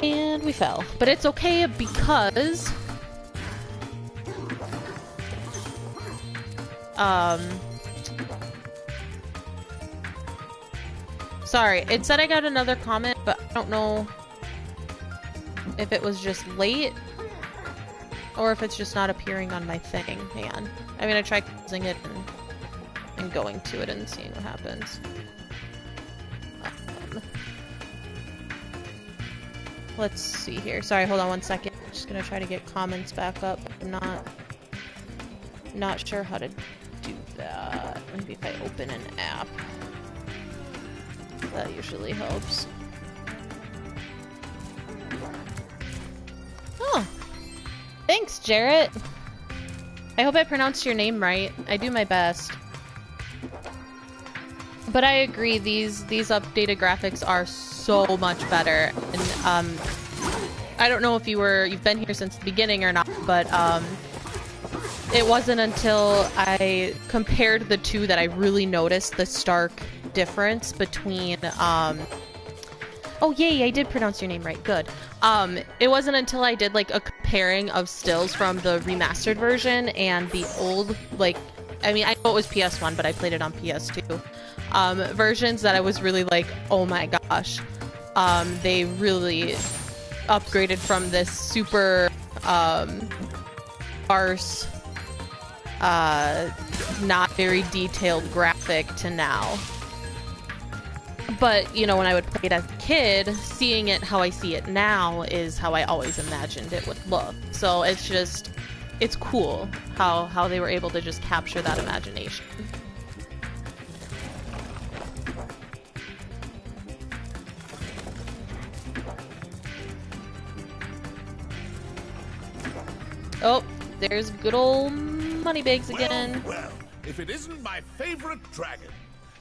And we fell. But it's okay because... Sorry, it said I got another comment, but I don't know if it was just late or if it's just not appearing on my thing. Hang on. I'm gonna try closing it and going to it and seeing what happens. Let's see here. Sorry, hold on one second. I'm just gonna try to get comments back up. I'm not sure how to do that. Maybe if I open an app. That usually helps. Oh! Thanks, Jarrett! I hope I pronounced your name right. I do my best. But I agree, these updated graphics are so much better. And I don't know if you've been here since the beginning or not, but it wasn't until I compared the two that I really noticed the stark difference between oh yay, I did pronounce your name right, good. It wasn't until I did like a comparing of stills from the remastered version and the old, like, I mean, I know it was PS1, but I played it on PS2 versions that I was really like, oh my gosh, they really upgraded from this super sparse, not very detailed graphic to now. But, you know, when I would play it as a kid, seeing it how I see it now is how I always imagined it would look. So it's just, it's cool how they were able to just capture that imagination. Oh, there's good old Moneybags again. Well, if it isn't my favorite dragon.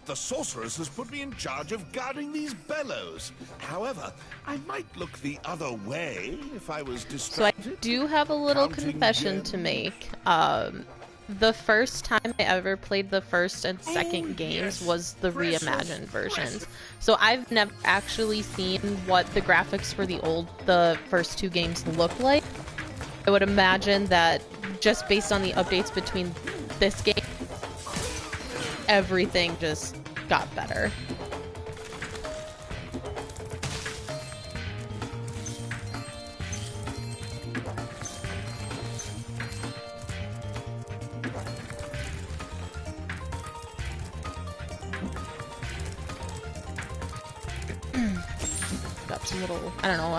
The sorceress has put me in charge of guarding these bellows. However, I might look the other way if I was distracted. So I do have a little confession to make. The first time I ever played the first and second games was the reimagined versions. So I've never actually seen what the graphics for the first two games look like. I would imagine that just based on the updates between this game, everything just got better. Got some little, I don't know,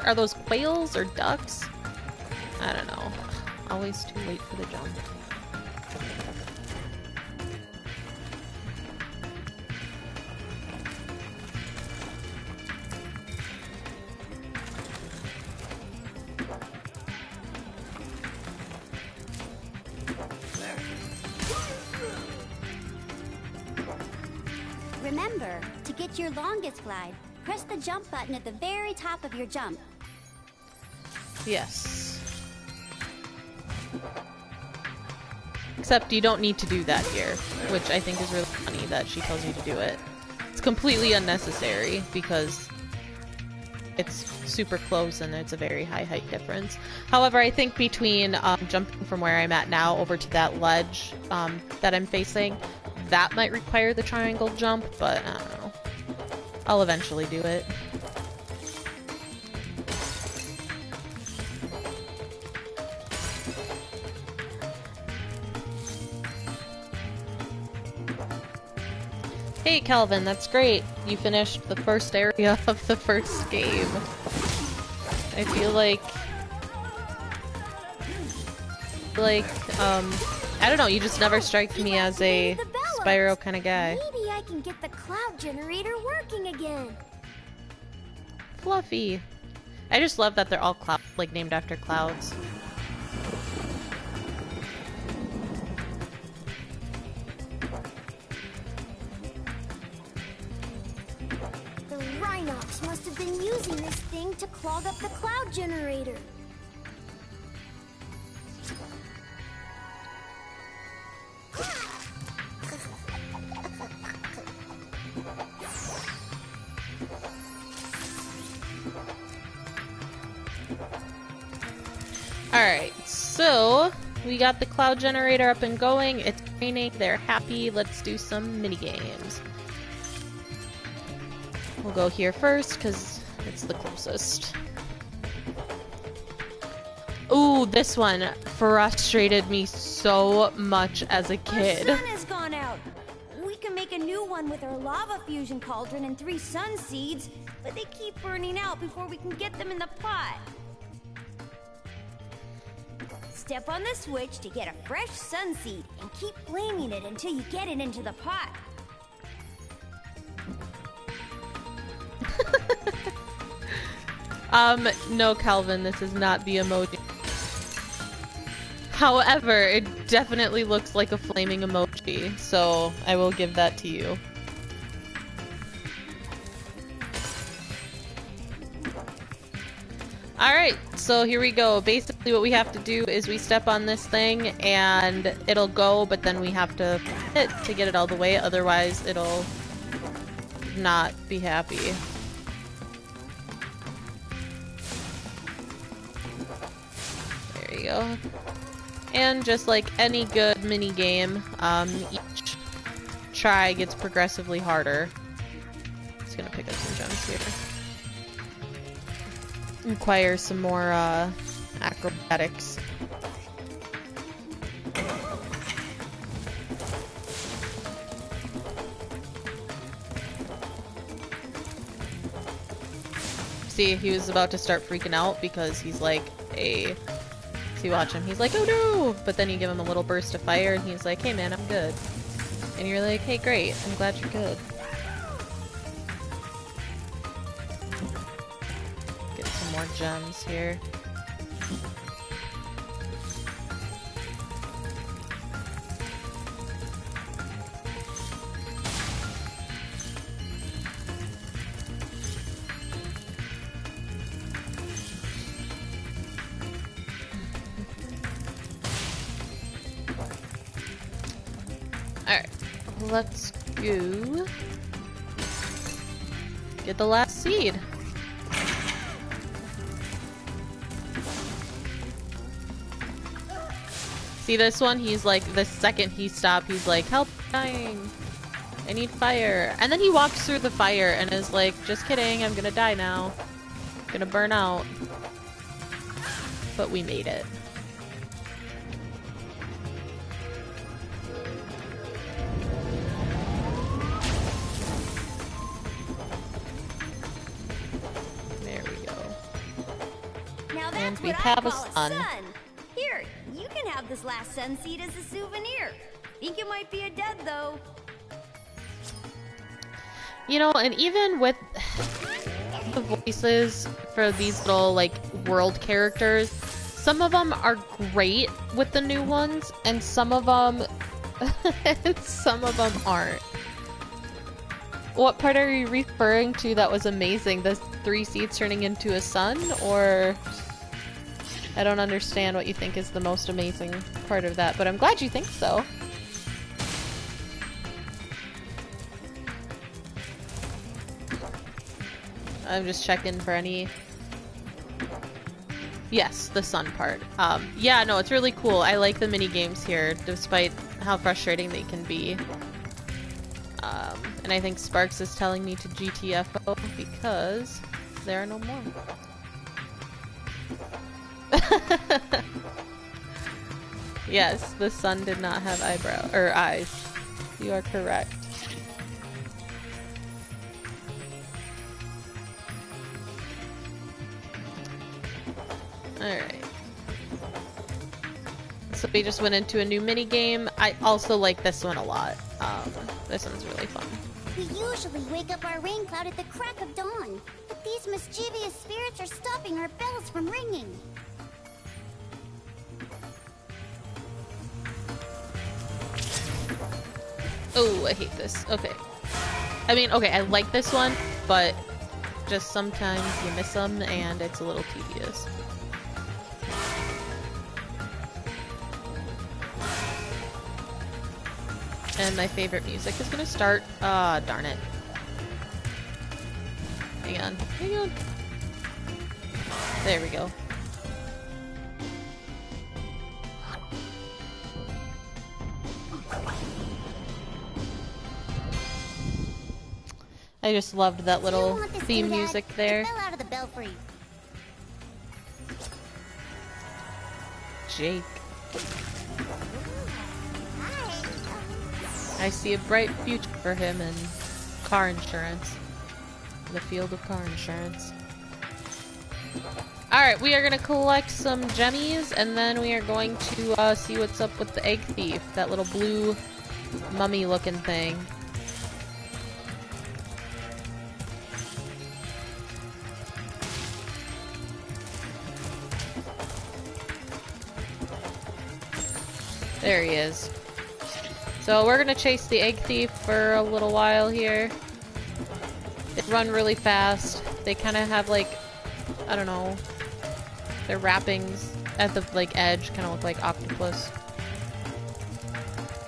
are those quails or ducks? I don't know. Always too late for the jump. Remember, to get your longest glide, press the jump button at the very top of your jump. Yes. Except you don't need to do that here, which I think is really funny that she tells you to do it. It's completely unnecessary because it's super close and it's a very high height difference. However, I think between jumping from where I'm at now over to that ledge that I'm facing, that might require the triangle jump, but I don't know. I'll eventually do it. Hey Calvin, that's great. You finished the first area of the first game. I feel like I don't know, you just never strike me as a Spyro kind of guy. Maybe I can get the cloud generator working again. Fluffy. I just love that they're all like named after clouds. Rhinox must have been using this thing to clog up the cloud generator. Alright, so we got the cloud generator up and going. It's raining. They're happy. Let's do some mini games. We'll go here first because it's the closest. Ooh, this one frustrated me so much as a kid. Our sun has gone out. We can make a new one with our lava fusion cauldron and 3 sun seeds, but they keep burning out before we can get them in the pot. Step on the switch to get a fresh sun seed and keep flaming it until you get it into the pot. No, Calvin, this is not the emoji. However, it definitely looks like a flaming emoji, so I will give that to you. Alright, so here we go. Basically what we have to do is we step on this thing and it'll go, but then we have to hit to get it all the way, otherwise it'll not be happy. There you go. And just like any good mini game, each try gets progressively harder. Just gonna pick up some gems here. Requires some more acrobatics. See, he was about to start freaking out because he's like a... See, watch him. He's like, oh no! But then you give him a little burst of fire and he's like, hey man, I'm good. And you're like, hey great, I'm glad you're good. Get some more gems here. Alright, let's go get the last seed. See this one? He's like, the second he stopped, he's like, help, I'm dying. I need fire. And then he walks through the fire and is like, just kidding, I'm gonna die now. I'm gonna burn out. But we made it. And we have a sun. Here, you can have this last sun seed as a souvenir. Think it might be a dud though. You know, and even with the voices for these little like world characters, some of them are great with the new ones, and some of them aren't. What part are you referring to that was amazing? The 3 seeds turning into a sun, or? I don't understand what you think is the most amazing part of that, but I'm glad you think so. I'm just checking for any... Yes, the sun part. Yeah, no, it's really cool. I like the mini games here, despite how frustrating they can be. And I think Sparks is telling me to GTFO because there are no more. Yes, the sun did not have eyes. You are correct. Alright. So we just went into a new mini game. I also like this one a lot. This one's really fun. We usually wake up our rain cloud at the crack of dawn, but these mischievous spirits are stopping our bells from ringing. Oh, I hate this. Okay. I mean, okay, I like this one, but just sometimes you miss them and it's a little tedious. And my favorite music is gonna start. Ah, darn it. Hang on. Hang on. There we go. I just loved that little theme music there. It fell out of the belfry. Jake. I see a bright future for him in car insurance. The field of car insurance. Alright, we are going to collect some gemmies, and then we are going to see what's up with the egg thief. That little blue mummy-looking thing. There he is. So we're gonna chase the egg thief for a little while here. They run really fast. They kind of have like, I don't know, their wrappings at the like edge kind of look like octopus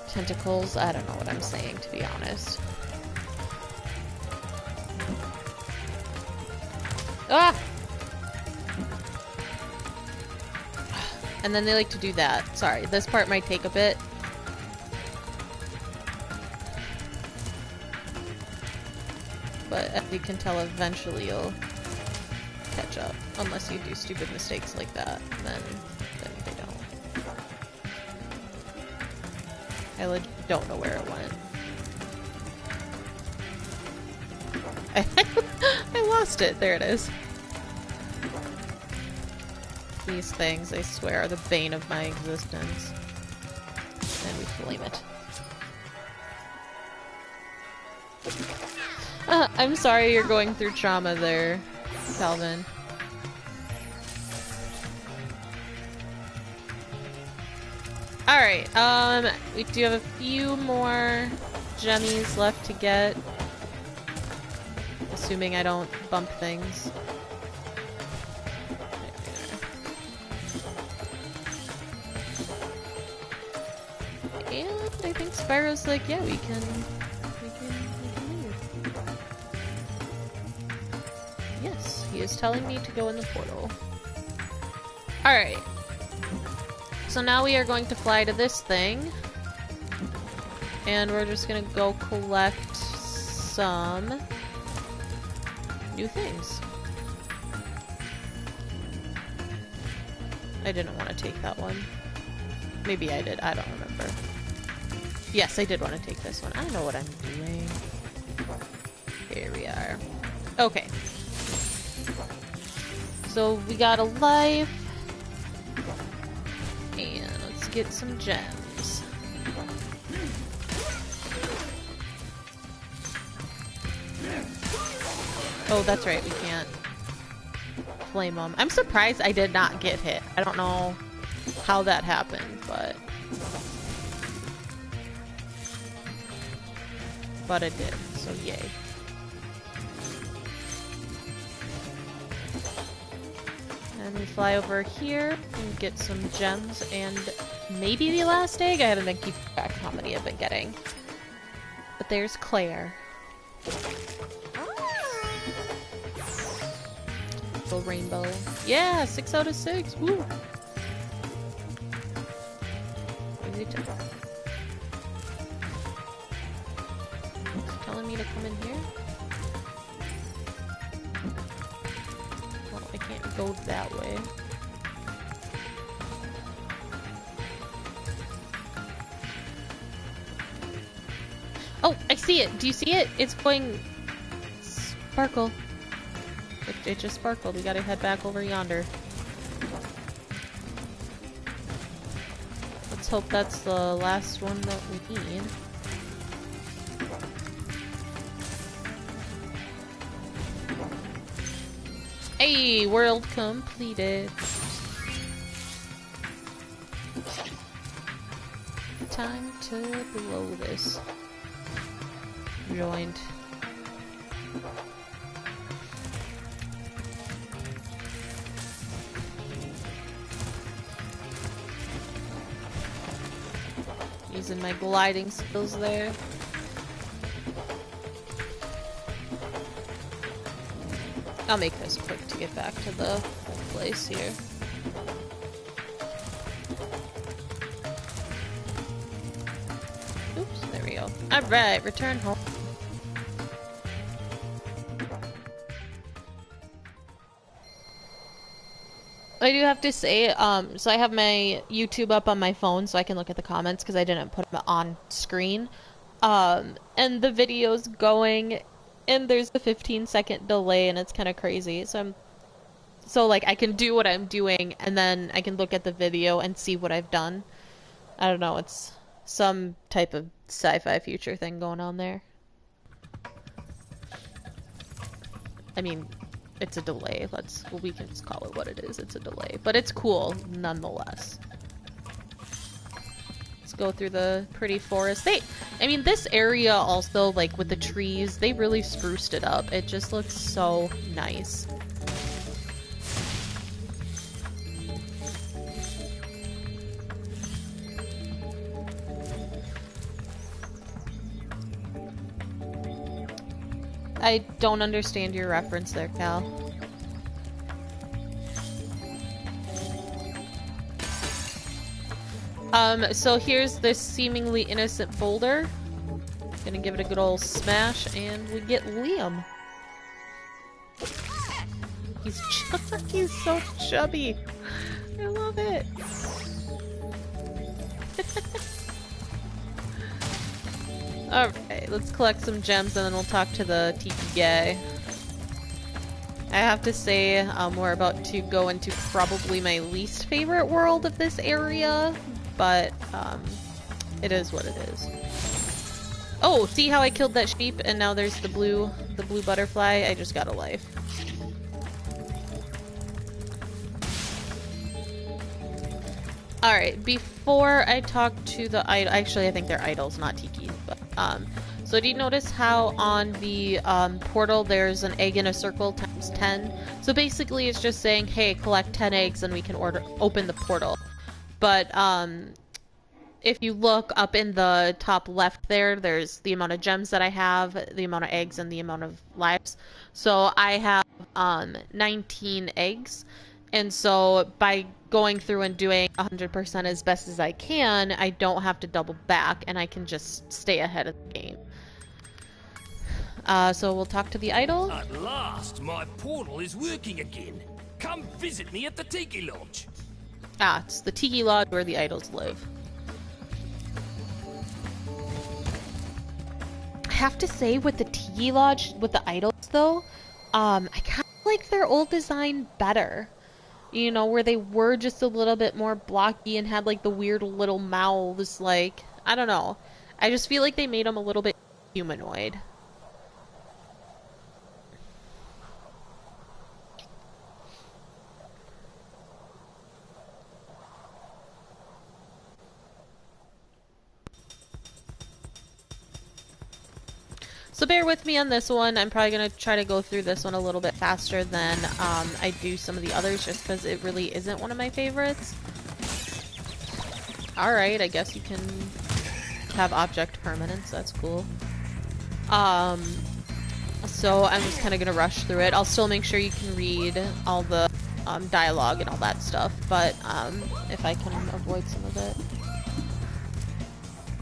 tentacles. I don't know what I'm saying, to be honest. Ah! And then they like to do that. Sorry, this part might take a bit. But as you can tell, eventually you'll catch up. Unless you do stupid mistakes like that, then they don't. I legit don't know where it went. I lost it. There it is. These things, I swear, are the bane of my existence. And we flame it. I'm sorry you're going through trauma there, Calvin. Alright, we do have a few more gemmies left to get. Assuming I don't bump things. And I think Spyro's like, yeah, we can leave. Yes, he is telling me to go in the portal. Alright. So now we are going to fly to this thing. And we're just gonna go collect some new things. I didn't want to take that one. Maybe I did, I don't remember. Yes, I did want to take this one. I don't know what I'm doing. Here we are. Okay. So we got a life. And let's get some gems. Oh, that's right, we can't flame them. I'm surprised I did not get hit. I don't know how that happened, but it did, so yay. And we fly over here and get some gems and maybe the last egg. I haven't been keeping track of how many I've been getting. But there's Claire. Little rainbow. Yeah, 6 out of 6. Woo! It's telling me to come in here? Well, I can't go that way. Oh, I see it! Do you see it? It's going... Sparkle. It just sparkled. We gotta head back over yonder. Let's hope that's the last one that we need. Hey, world completed. Time to blow this joint. in my gliding skills there. I'll make this quick to get back to the place here. Oops, there we go. Alright, return home. I do have to say, so I have my YouTube up on my phone so I can look at the comments because I didn't put them on screen. And the video's going, and there's a 15-second delay, and it's kind of crazy. So like I can do what I'm doing, and then I can look at the video and see what I've done. I don't know, it's some type of sci-fi future thing going on there. I mean, it's a delay. Well, we can just call it what it is. It's a delay, but it's cool nonetheless. Let's go through the pretty forest. I mean, this area also, like with the trees, they really spruced it up. It just looks so nice. I don't understand your reference there, Cal. So here's this seemingly innocent boulder. Gonna give it a good old smash, and we get Liam. He's so chubby. I love it. Alright, let's collect some gems and then we'll talk to the tiki guy. I have to say, we're about to go into probably my least favorite world of this area, but it is what it is. Oh, see how I killed that sheep and now there's the blue butterfly? I just got a life. Alright, before I talk to the idol, actually I think they're idols, not tiki, but so do you notice how on the portal there's an egg in a circle times 10? So basically it's just saying, hey, collect 10 eggs and we can open the portal. But if you look up in the top left there's the amount of gems that I have, the amount of eggs, and the amount of lives. So I have 19 eggs. And so by going through and doing 100% as best as I can, I don't have to double back and I can just stay ahead of the game. So we'll talk to the idol. At last, my portal is working again. Come visit me at the Tiki Lodge. Ah, it's the Tiki Lodge where the idols live. I have to say, with the Tiki Lodge, with the idols though, I kind of like their old design better. You know, where they were just a little bit more blocky and had like the weird little mouths, like, I don't know. I just feel like they made them a little bit humanoid. So bear with me on this one. I'm probably going to try to go through this one a little bit faster than I do some of the others, just because it really isn't one of my favorites. Alright, I guess you can have object permanence. That's cool. So I'm just kind of going to rush through it. I'll still make sure you can read all the dialogue and all that stuff, but if I can avoid some of it.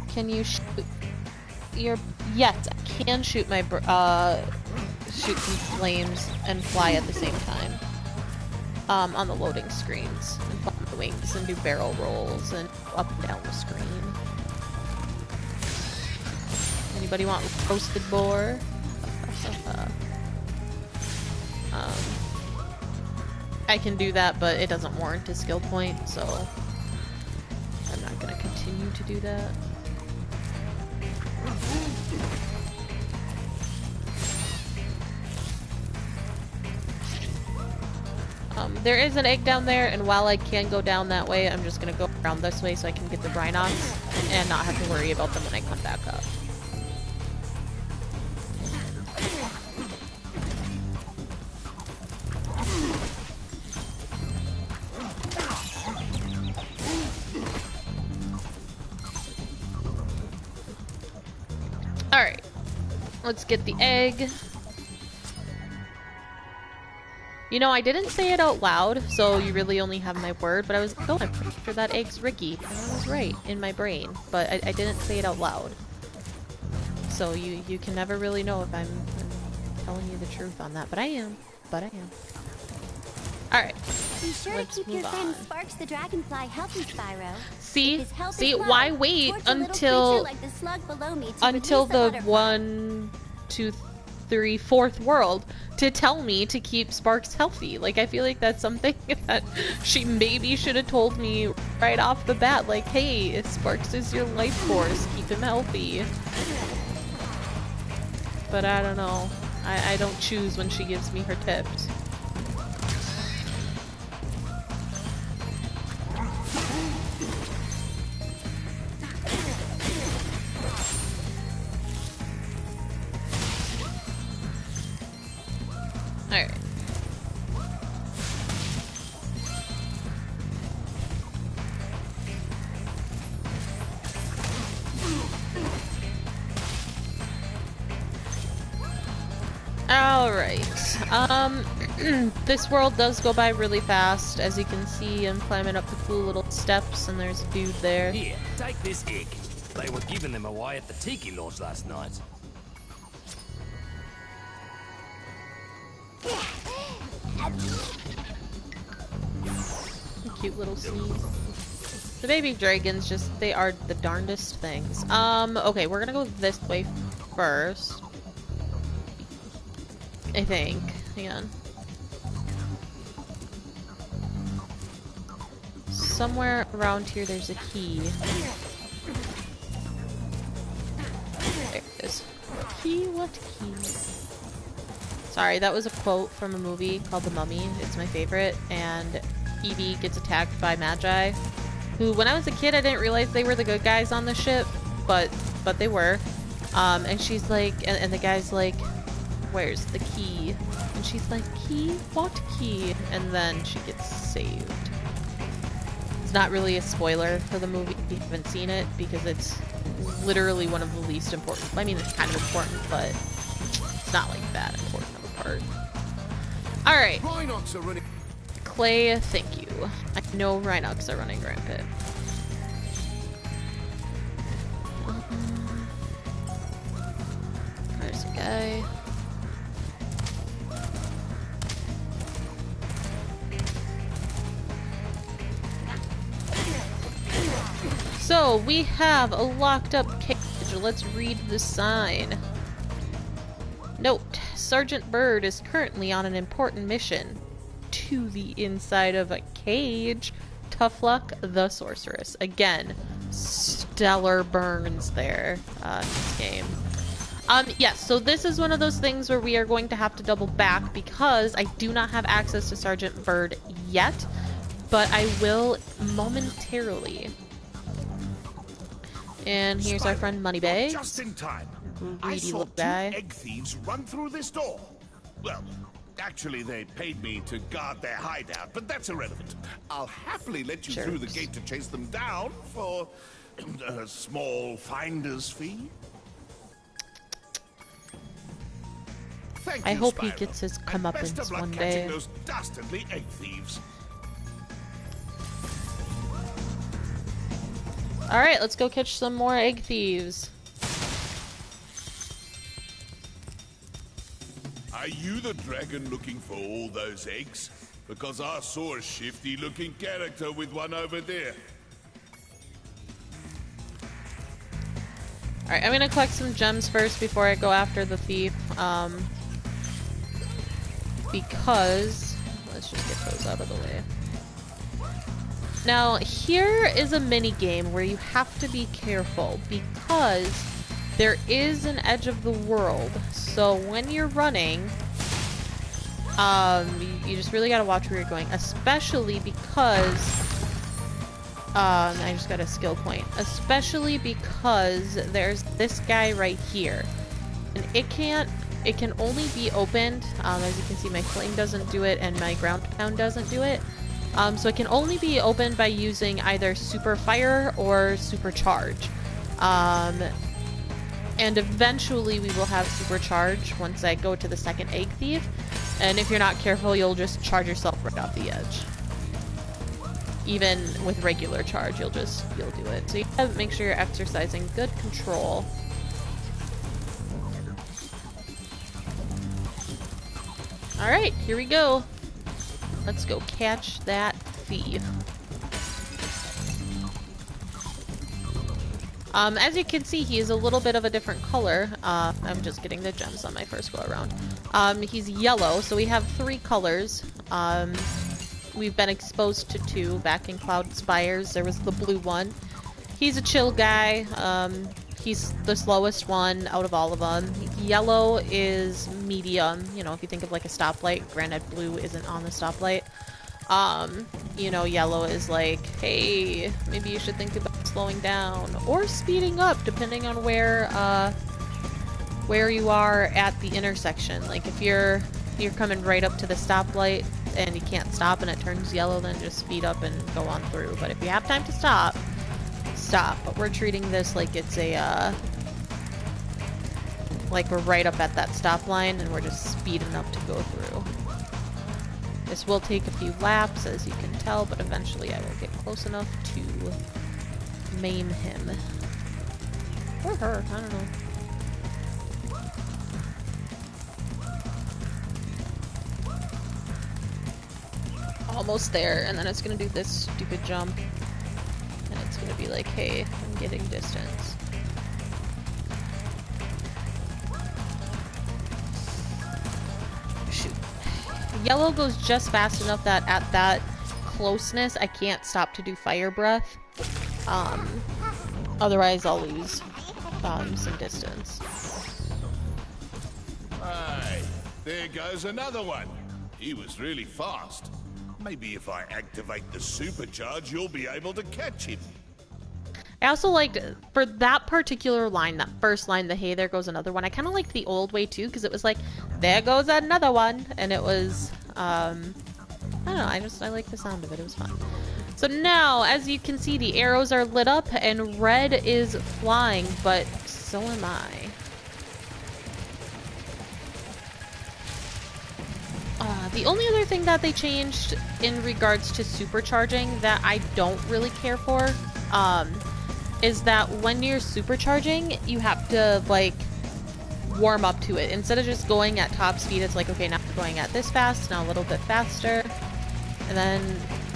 Can you shoot your... Yes, I can shoot my... shoot some flames and fly at the same time. On the loading screens. And fly on the wings and do barrel rolls and up and down the screen. Anybody want roasted boar? I can do that, but it doesn't warrant a skill point, so I'm not going to continue to do that. There is an egg down there, and while I can go down that way, I'm just going to go around this way so I can get the Rhinox and not have to worry about them when I come back up. Let's get the egg. You know, I didn't say it out loud, so you really only have my word, but I was like, oh, I'm pretty sure that egg's Ricky. And I was right in my brain, but I didn't say it out loud. So you can never really know if I'm telling you the truth on that, but I am. Alright. Be sure to keep your friend Sparks the Dragonfly healthy, Spyro. See? Low, why wait until like the slug below me until the 1, 2, 3, 4th world to tell me to keep Sparks healthy? Like, I feel like that's something that she maybe should have told me right off the bat. Like, hey, Sparks is your life force. Keep him healthy. But I don't know. I don't choose when she gives me her tips. Alright. Alright. This world does go by really fast. As you can see, I'm climbing up the cool little steps and there's a dude there. Here, take this egg. They were giving them away at the Tiki Lodge last night. Cute little sneeze. The baby dragons they are the darndest things. Okay, we're gonna go this way first. I think. Hang on. Somewhere around here there's a key. There it is. Key? What key? Sorry, that was a quote from a movie called The Mummy. It's my favorite. And Evie gets attacked by Magi, who, when I was a kid, I didn't realize they were the good guys on the ship, but they were. And she's like, and the guy's like, where's the key? And she's like, key? What key? And then she gets saved. It's not really a spoiler for the movie if you haven't seen it, because it's literally one of the least important. I mean, it's kind of important, but it's not like that important of a part. Alright. Clay, thank you. I know Rhinox are running rampant. There's a guy. So, we have a locked up cage. Let's read the sign. Note, Sergeant Bird is currently on an important mission. To the inside of a cage. Tough luck, the sorceress. Again, stellar burns there in this game. Yes, so this is one of those things where we are going to have to double back because I do not have access to Sergeant Bird yet, but I will momentarily. And here's our friend Moneybag. Just in time. I saw two guy. egg thieves run through this door. Well, actually, they paid me to guard their hideout, but that's irrelevant. I'll happily let you through the gate to chase them down for a small finder's fee. Thank I you, hope he Spyro. gets his And best comeuppance of luck one catching day. those dastardly egg thieves. Alright, let's go catch some more egg thieves. Are you the dragon looking for all those eggs? Because I saw a shifty-looking character with one over there. Alright, I'm gonna collect some gems first before I go after the thief. Because... let's just get those out of the way. Now, here is a mini game where you have to be careful because there is an edge of the world. So when you're running, you just really gotta watch where you're going, especially because I just got a skill point. Especially because there's this guy right here, and it can only be opened. As you can see, my flame doesn't do it, and my ground pound doesn't do it. So it can only be opened by using either super fire or super charge. And eventually we will have supercharge once I go to the second egg thief. And if you're not careful, you'll just charge yourself right off the edge. Even with regular charge, you'll do it. So you have to make sure you're exercising good control. Alright, here we go. Let's go catch that thief. As you can see, he is a little bit of a different color. I'm just getting the gems on my first go around. He's yellow, so we have 3 colors. We've been exposed to 2 back in Cloud Spires. There was the blue one. He's a chill guy. He's the slowest one out of all of them. Yellow is medium. You know, if you think of like a stoplight, granted blue isn't on the stoplight. You know, yellow is like, hey, maybe you should think about slowing down or speeding up, depending on where you are at the intersection. Like if you're coming right up to the stoplight and you can't stop and it turns yellow, then just speed up and go on through. But if you have time to stop, stop. But we're treating this like it's a like we're right up at that stop line and we're just speeding up to go through. This will take a few laps, as you can tell, but eventually I will get close enough to maim him. Or her, I don't know. Almost there, and then it's gonna do this stupid jump. And it's gonna be like, hey, I'm getting distance. Shoot. Yellow goes just fast enough that at that closeness I can't stop to do fire breath. Otherwise I'll lose some distance. Hey, there goes another one. He was really fast. Maybe if I activate the supercharge, you'll be able to catch him. I also liked, for that particular line, that first line, the hey, there goes another one, I kind of liked the old way too, because it was like, there goes another one, and it was, I don't know, I like the sound of it, it was fun. So now, as you can see, the arrows are lit up, and red is flying, but so am I. The only other thing that they changed in regards to supercharging that I don't really care for, is that when you're supercharging, you have to, like, warm up to it. Instead of just going at top speed, it's like, okay, now we're going at this fast, now a little bit faster, and then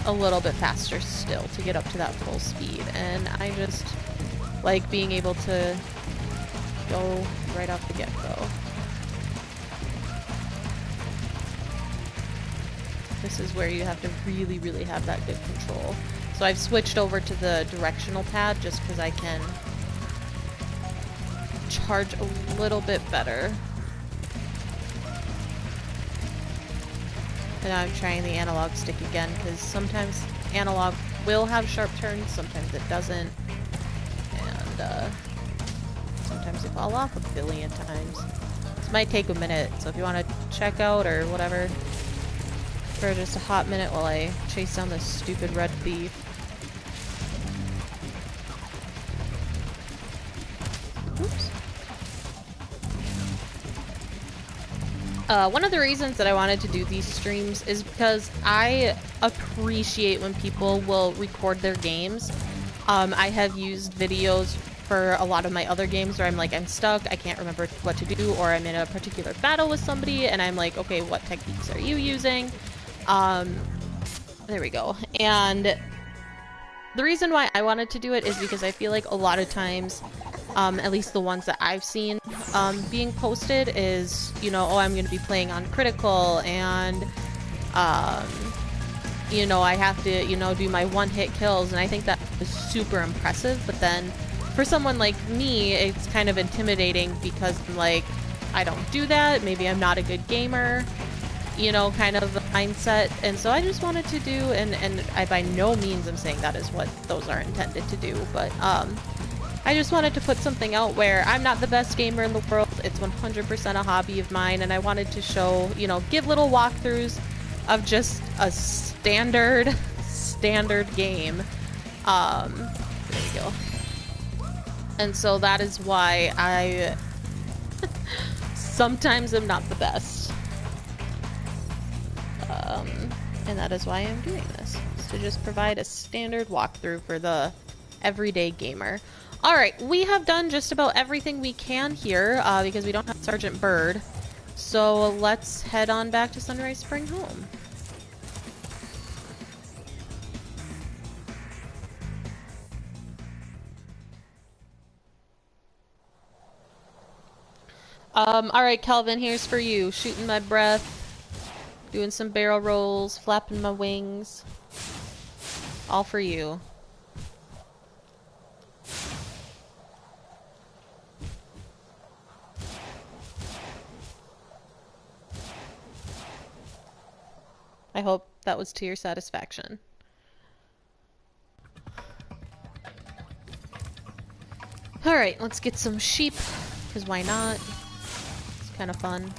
a little bit faster still to get up to that full speed. And I just like being able to go right off the get-go. This is where you have to really, really have that good control. So I've switched over to the directional pad just because I can charge a little bit better. And I'm trying the analog stick again because sometimes analog will have sharp turns, sometimes it doesn't. And sometimes they fall off a billion times. This might take a minute, so if you want to check out or whatever for just a hot minute while I chase down this stupid red thief. Oops. One of the reasons that I wanted to do these streams is because I appreciate when people will record their games. I have used videos for a lot of my other games where I'm like, I'm stuck, I can't remember what to do, or I'm in a particular battle with somebody and I'm like, okay, what techniques are you using? There we go. And the reason why I wanted to do it is because I feel like a lot of times, at least the ones that I've seen being posted is, you know, oh, I'm going to be playing on critical and, you know, I have to, you know, do my one-hit kills, and I think that is super impressive, but then for someone like me, it's kind of intimidating because, like, I don't do that, maybe I'm not a good gamer, you know, kind of the mindset, and so I just wanted to do, and I by no means am saying that is what those are intended to do, but, I just wanted to put something out where I'm not the best gamer in the world, it's 100% a hobby of mine, and I wanted to show, you know, give little walkthroughs of just a standard game. There we go. And so that is why I sometimes am not the best. And that is why I'm doing this. Is to just provide a standard walkthrough for the everyday gamer. Alright, we have done just about everything we can here, because we don't have Sergeant Bird. So let's head on back to Sunrise Spring Home. Alright, Kelvin, here's for you. Shooting my breath, doing some barrel rolls, flapping my wings. All for you. I hope that was to your satisfaction. Alright, let's get some sheep, because why not? It's kind of fun,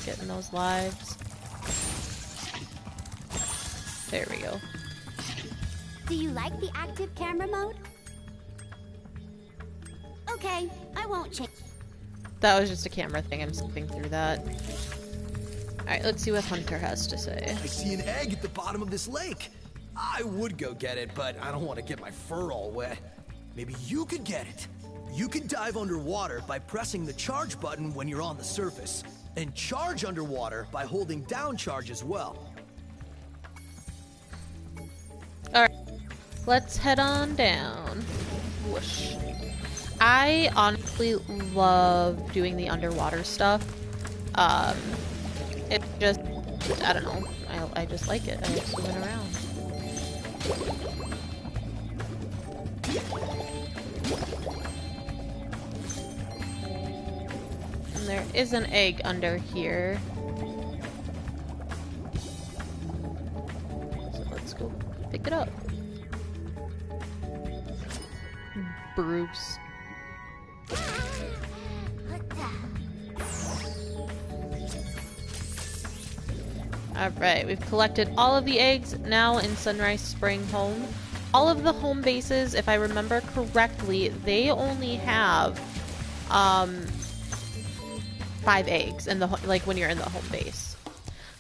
getting those lives. There we go. Do you like the active camera mode? Okay, I won't change. That was just a camera thing, I'm skipping through that. Alright, let's see what Hunter has to say. I see an egg at the bottom of this lake. I would go get it, but I don't want to get my fur all wet. Maybe you could get it. You can dive underwater by pressing the charge button when you're on the surface, and charge underwater by holding down charge as well. Alright, let's head on down. Whoosh. I honestly love doing the underwater stuff. It just, I don't know, I just like it. I like swimming around. And there is an egg under here. So let's go pick it up. Bruce. Alright, we've collected all of the eggs now in Sunrise Spring Home. All of the home bases, if I remember correctly, they only have 5 eggs in the like when you're in the home base.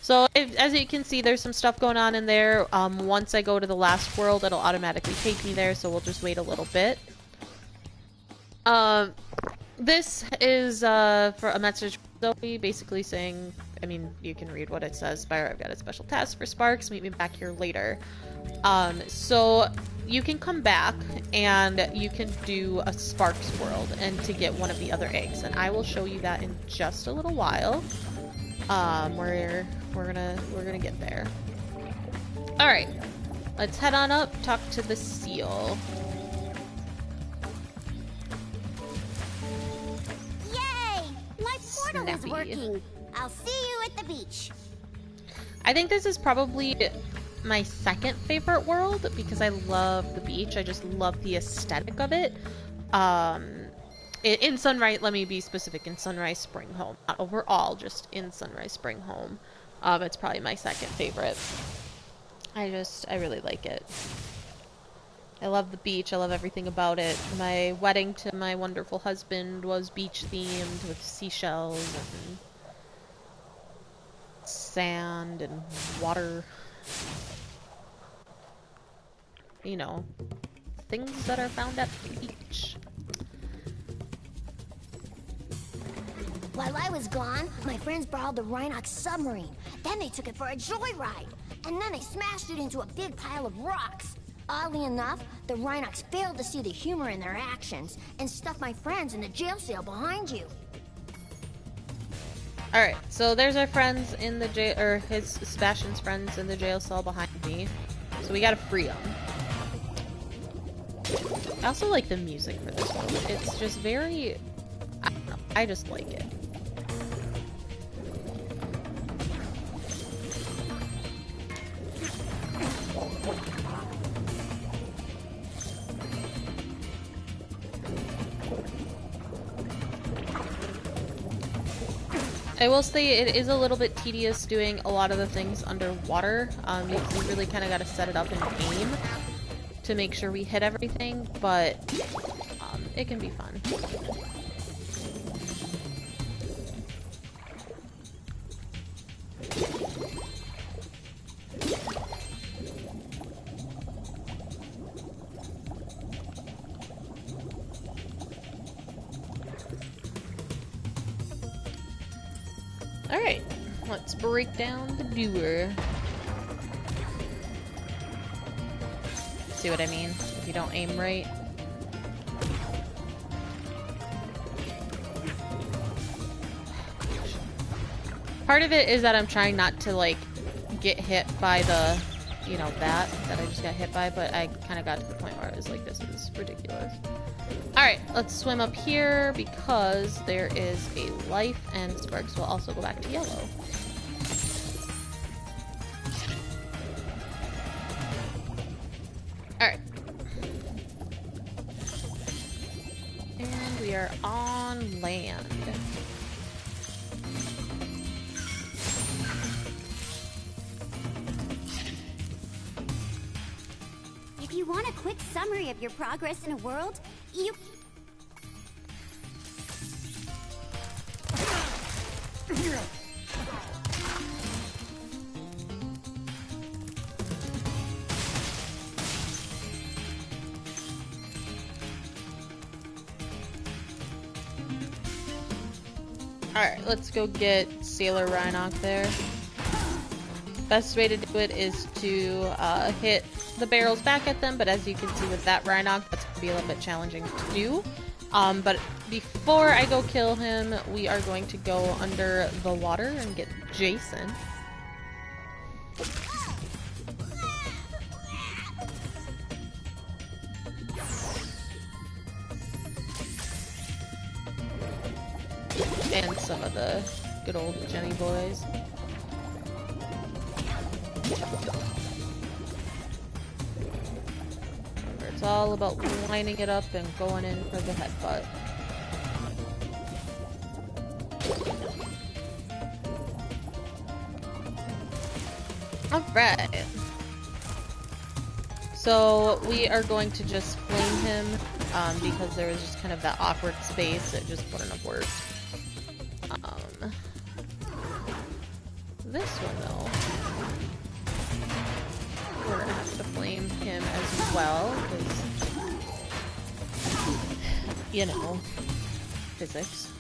So as you can see, there's some stuff going on in there. Once I go to the last world, it'll automatically take me there, so we'll just wait a little bit. This is for a message from Zoe, basically saying, I mean, you can read what it says. Spyro, I've got a special task for Sparks. Meet me back here later. So you can come back and you can do a Sparks world and to get one of the other eggs, and I will show you that in just a little while. We're gonna get there. All right, let's head on up. Talk to the seal. Yay! My portal Snappy. is working. I'll see you at the beach. I think this is probably my second favorite world because I love the beach. I just love the aesthetic of it. In Sunrise, let me be specific, in Sunrise Spring Home. Not overall, just in Sunrise Spring Home. It's probably my second favorite. I really like it. I love the beach. I love everything about it. My wedding to my wonderful husband was beach themed with seashells and sand and water. You know, things that are found at the beach. While I was gone, my friends borrowed the Rhinox submarine. Then they took it for a joyride. And then they smashed it into a big pile of rocks. Oddly enough, the Rhinox failed to see the humor in their actions and stuffed my friends in the jail cell behind you. Alright, so there's our friends in the jail, or Sebastian's friends in the jail cell behind me. So we gotta free them. I also like the music for this one. It's just very, I don't know, I just like it. I will say it is a little bit tedious doing a lot of the things underwater. We really kind of got to set it up and aim to make sure we hit everything, but it can be fun. Alright, let's break down the door. See what I mean? If you don't aim right. Part of it is that I'm trying not to, like, get hit by the, you know, that I just got hit by, but I kind of got to the point where I was like, this is ridiculous. Alright, let's swim up here because there is a life, and sparks will also go back to yellow. Alright. And we are on land. If you want a quick summary of your progress in a world, you... Alright, let's go get Sailor Rhinoc there. Best way to do it is to hit the barrels back at them, but as you can see with that Rhinoc, that's going to be a little bit challenging to do. But before I go kill him, we are going to go under the water and get Jason. And some of the good old Jenny boys. It's all about lining it up and going in for the headbutt. Alright. So we are going to just flame him because there was just kind of that awkward space. It just wouldn't have worked. This one though, we're gonna have to flame him as well, because, you know, physics.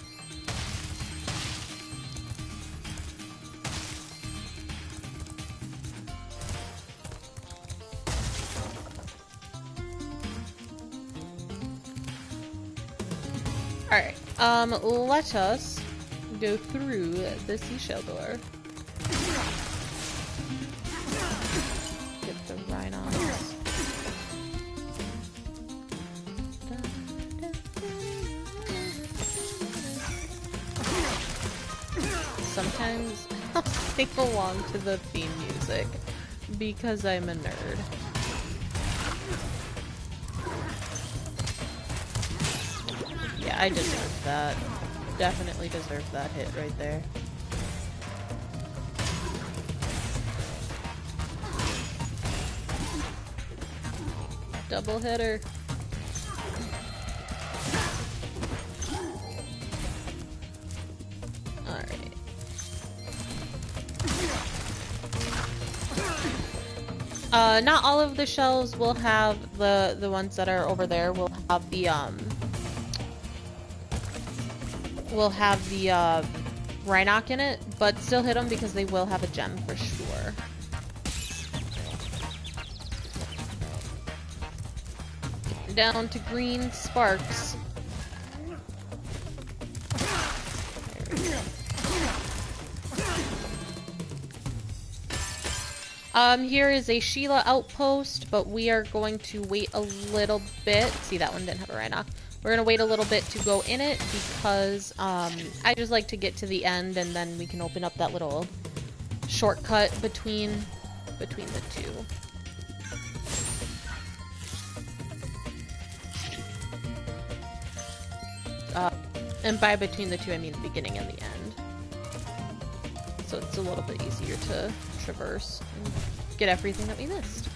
Alright, let us go through the seashell door. Get the rhinos. Sometimes I'll sing along to the theme music because I'm a nerd. Yeah, I deserve that. Definitely deserve that hit right there. Double hitter. Alright. Not all of the shells will have the ones that are over there will have the Rhinoc in it, but still hit them because they will have a gem for sure. Down to green sparks. Here is a Sheila outpost, but we are going to wait a little bit. See, that one didn't have a Rhinoc. We're gonna wait a little bit to go in it because I just like to get to the end and then we can open up that little shortcut between the two. And by between the two, I mean the beginning and the end. So it's a little bit easier to traverse and get everything that we missed.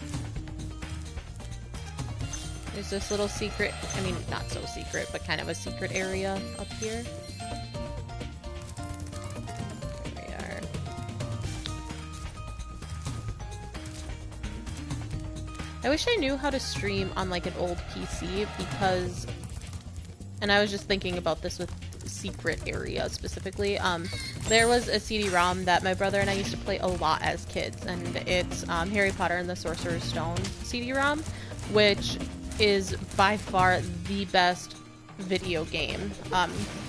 There's this little secret, I mean, not so secret, but kind of a secret area up here. There we are. I wish I knew how to stream on like an old PC because, and I was just thinking about this with secret area specifically. There was a CD-ROM that my brother and I used to play a lot as kids, and it's Harry Potter and the Sorcerer's Stone CD-ROM, which is by far the best video game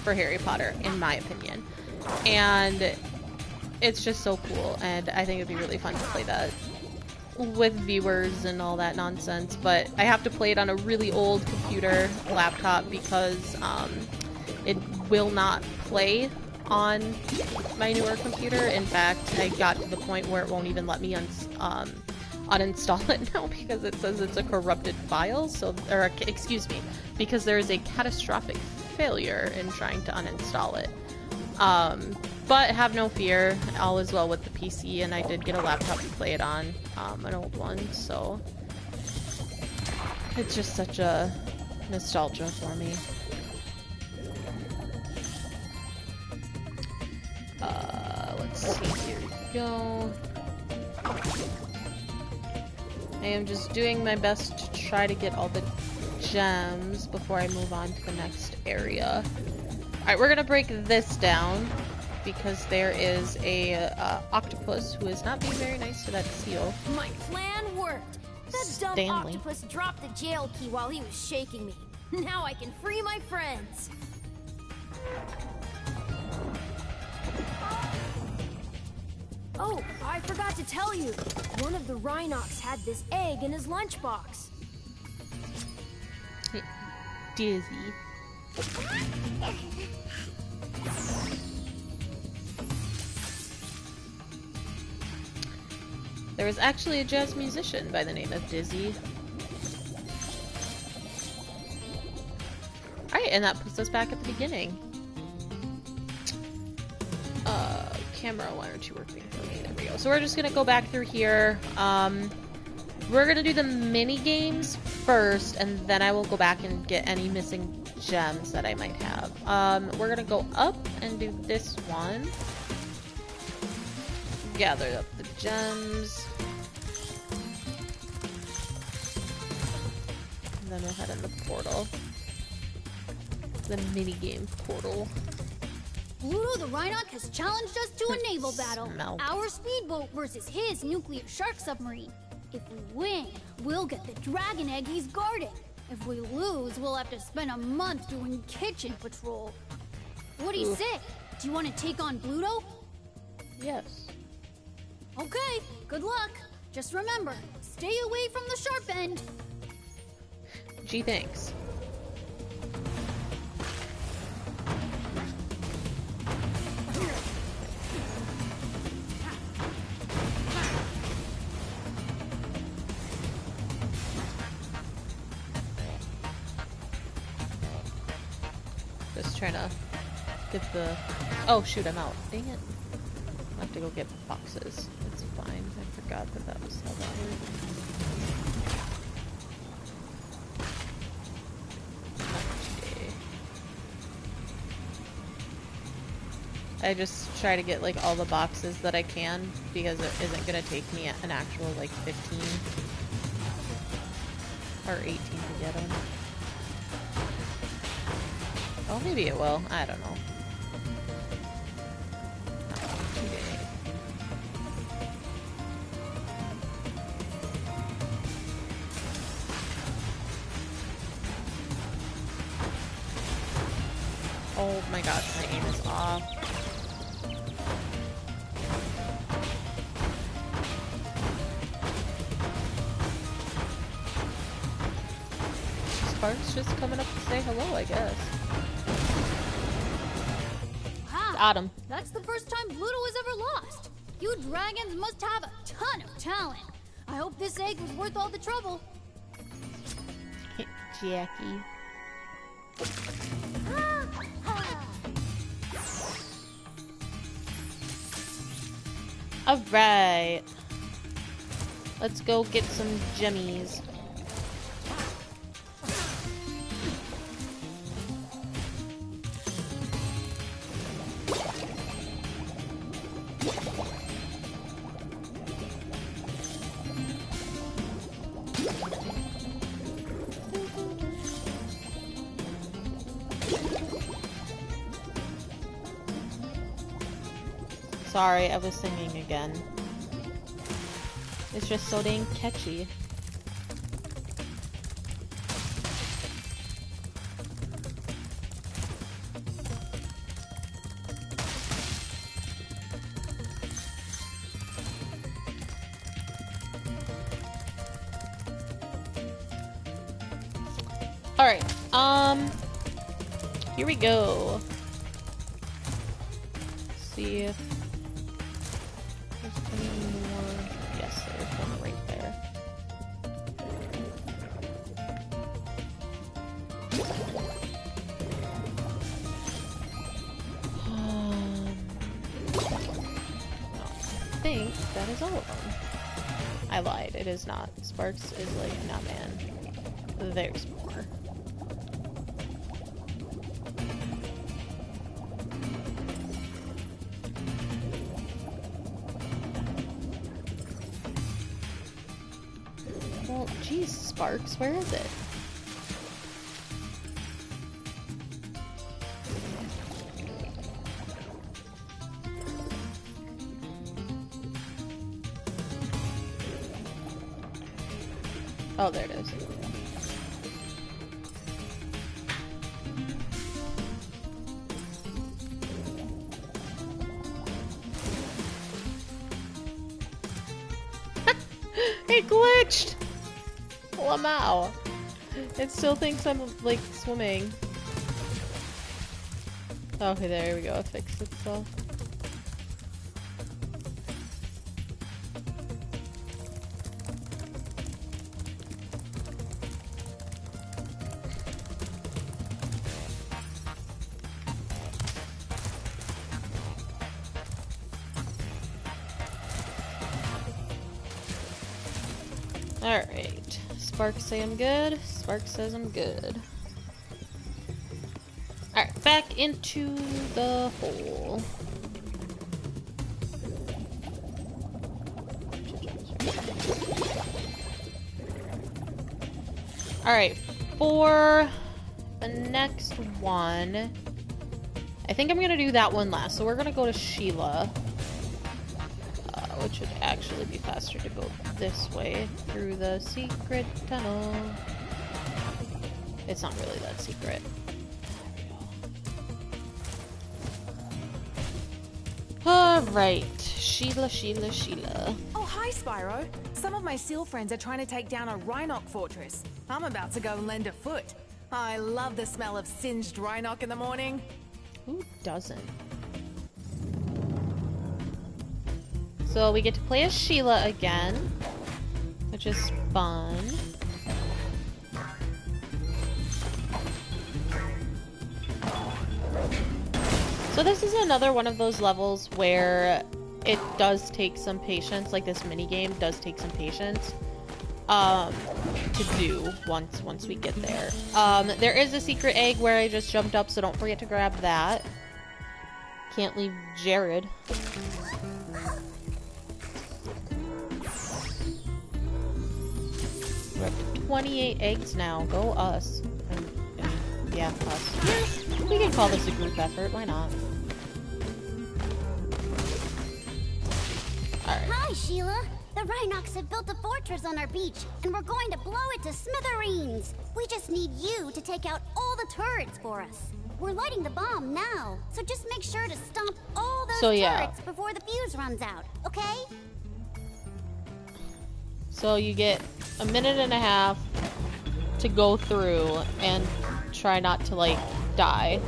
for Harry Potter, in my opinion. And it's just so cool, and I think it'd be really fun to play that with viewers and all that nonsense. But I have to play it on a really old computer laptop because it will not play on my newer computer. In fact, I got to the point where it won't even let me uninstall it now because it says it's a corrupted file. So, or excuse me, because there is a catastrophic failure in trying to uninstall it. But have no fear, all is well with the PC, and I did get a laptop to play it on, an old one, so it's just such a nostalgia for me. Let's see, here we go. I am just doing my best to try to get all the gems before I move on to the next area. Alright, we're gonna break this down because there is a octopus who is not being very nice to that seal. My plan worked. That dumb Stanley. octopus dropped the jail key while he was shaking me. Now I can free my friends. Oh, I forgot to tell you. One of the Rhinocs had this egg in his lunchbox. Dizzy. There was actually a jazz musician by the name of Dizzy. Alright, and that puts us back at the beginning. Camera, why aren't you working for me? There we go. So we're just gonna go back through here. We're gonna do the mini games first, and then I will go back and get any missing gems that I might have. We're gonna go up and do this one. Gather up the gems. And then we'll head in the portal. The mini game portal. Pluto the Rhinoc has challenged us to a naval battle. Smell. Our speedboat versus his nuclear shark submarine. If we win, we'll get the dragon egg he's guarding. If we lose, we'll have to spend a month doing kitchen patrol. What do you say? Do you want to take on Pluto? Yes. Okay, good luck. Just remember, stay away from the sharp end. Gee, thanks. Just trying to get the... Oh shoot, I'm out. Dang it. I have to go get boxes. It's fine. I forgot that that was how that worked. Okay. I just try to get like all the boxes that I can because it isn't gonna take me an actual like 15 or 18 to get them. Oh, maybe it will. I don't know. Oh my gosh, my aim is off. Spark's just coming up to say hello, I guess. Wow, Got him. That's the first time Pluto has ever lost. You dragons must have a ton of talent. I hope this egg was worth all the trouble. Jackie. Alright. Let's go get some jemmies. Sorry, I was singing again. It's just so dang catchy. Alright, here we go. Let's see if there's any more. Yes, there's one right there. No, I think that is all of them. I lied, it is not. Sparks is like, nah man. There's more. Well, geez, Sparks, where is it? Oh, there it is. It glitched! Lamau! It still thinks I'm, like, swimming. Okay, there we go. It fixed itself. Alright. Sparks say I'm good. Sparks says I'm good. Alright, back into the hole. Alright, for the next one, I think I'm gonna do that one last. So we're gonna go to Sheila. Which would actually be faster to go this way through the secret tunnel. It's not really that secret. Alright, Sheila. Oh, hi, Spyro. Some of my seal friends are trying to take down a Rhinoc fortress. I'm about to go lend a foot. I love the smell of singed Rhinoc in the morning. Who doesn't? So we get to play as Sheila again, which is fun. So this is another one of those levels where it does take some patience, like this minigame does take some patience to do once we get there. There is a secret egg where I just jumped up, so don't forget to grab that. Can't leave Jared. We're up to 28 eggs now. Go us. Yeah, us. We can call this a group effort. Why not? Alright. Hi, Sheila. The Rhinocs have built a fortress on our beach, and we're going to blow it to smithereens. We just need you to take out all the turrets for us. We're lighting the bomb now, so just make sure to stomp all those turrets before the fuse runs out, okay? So you get a minute and a half to go through and try not to, like, die.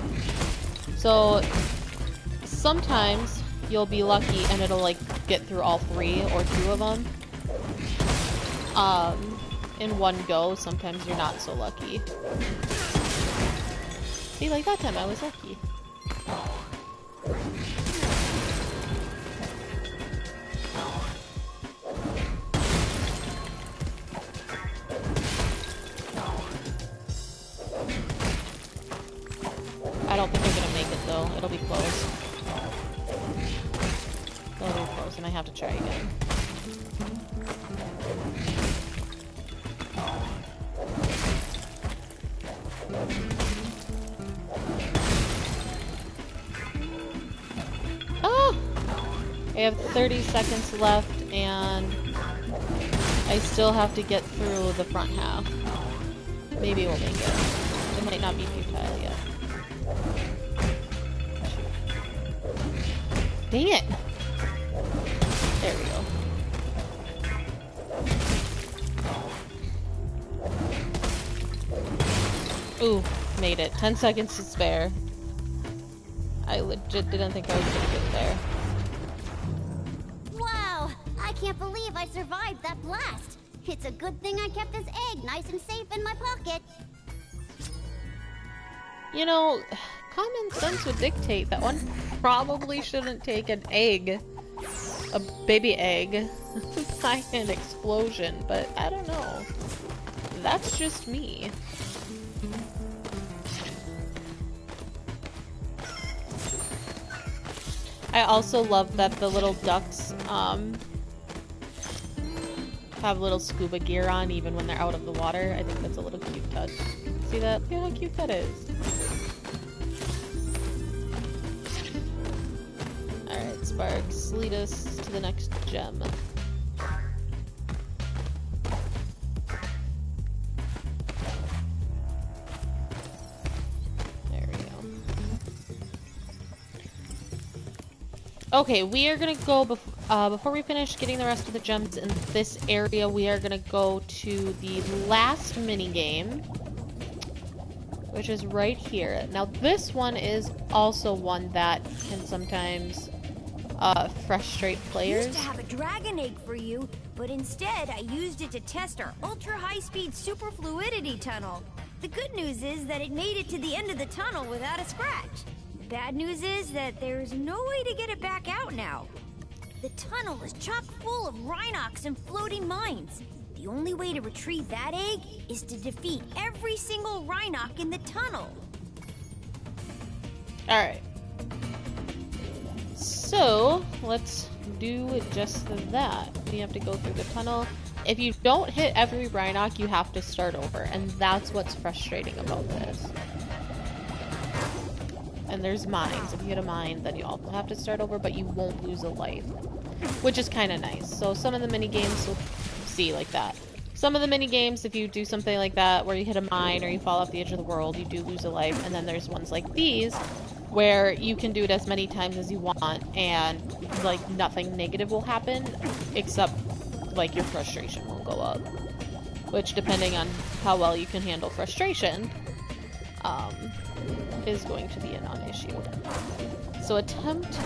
So sometimes you'll be lucky and it'll, like, get through all 3 or 2 of them in one go. Sometimes you're not so lucky. See, like that time I was lucky. I don't think I'm gonna make it though. It'll be close. It'll be close, and I have to try again. Oh! I have 30 seconds left, and I still have to get through the front half. Maybe we'll make it. It might not be futile yet. Dang it! There we go. Ooh, made it. 10 seconds to spare. I legit didn't think I was gonna get there. Wow! I can't believe I survived that blast. It's a good thing I kept this egg nice and safe in my pocket. You know, common sense would dictate that one probably shouldn't take an egg, a baby egg, by an explosion, but I don't know. That's just me. I also love that the little ducks have little scuba gear on even when they're out of the water. I think that's a little cute touch. See that? Look at how cute that is. Alright, Sparks, lead us to the next gem. There we go. Okay, we are gonna go before we finish getting the rest of the gems in this area, we are gonna go to the last mini game, which is right here. Now this one is also one that can sometimes frustrate players. Used to have a dragon egg for you, but instead I used it to test our ultra high-speed super fluidity tunnel. The good news is that it made it to the end of the tunnel without a scratch. The bad news is that there's no way to get it back out now. The tunnel is chock full of Rhinox and floating mines. The only way to retrieve that egg is to defeat every single Rhinox in the tunnel. Alright. So, let's do just that. We have to go through the tunnel. If you don't hit every Rhinox, you have to start over, and that's what's frustrating about this. And there's mines. If you hit a mine, then you also have to start over, but you won't lose a life. Which is kind of nice. So some of the mini games will see like that. Some of the mini games, if you do something like that, where you hit a mine or you fall off the edge of the world, you do lose a life. And then there's ones like these, where you can do it as many times as you want, and like nothing negative will happen, except like your frustration will go up. Which, depending on how well you can handle frustration, is going to be a non-issue. So attempt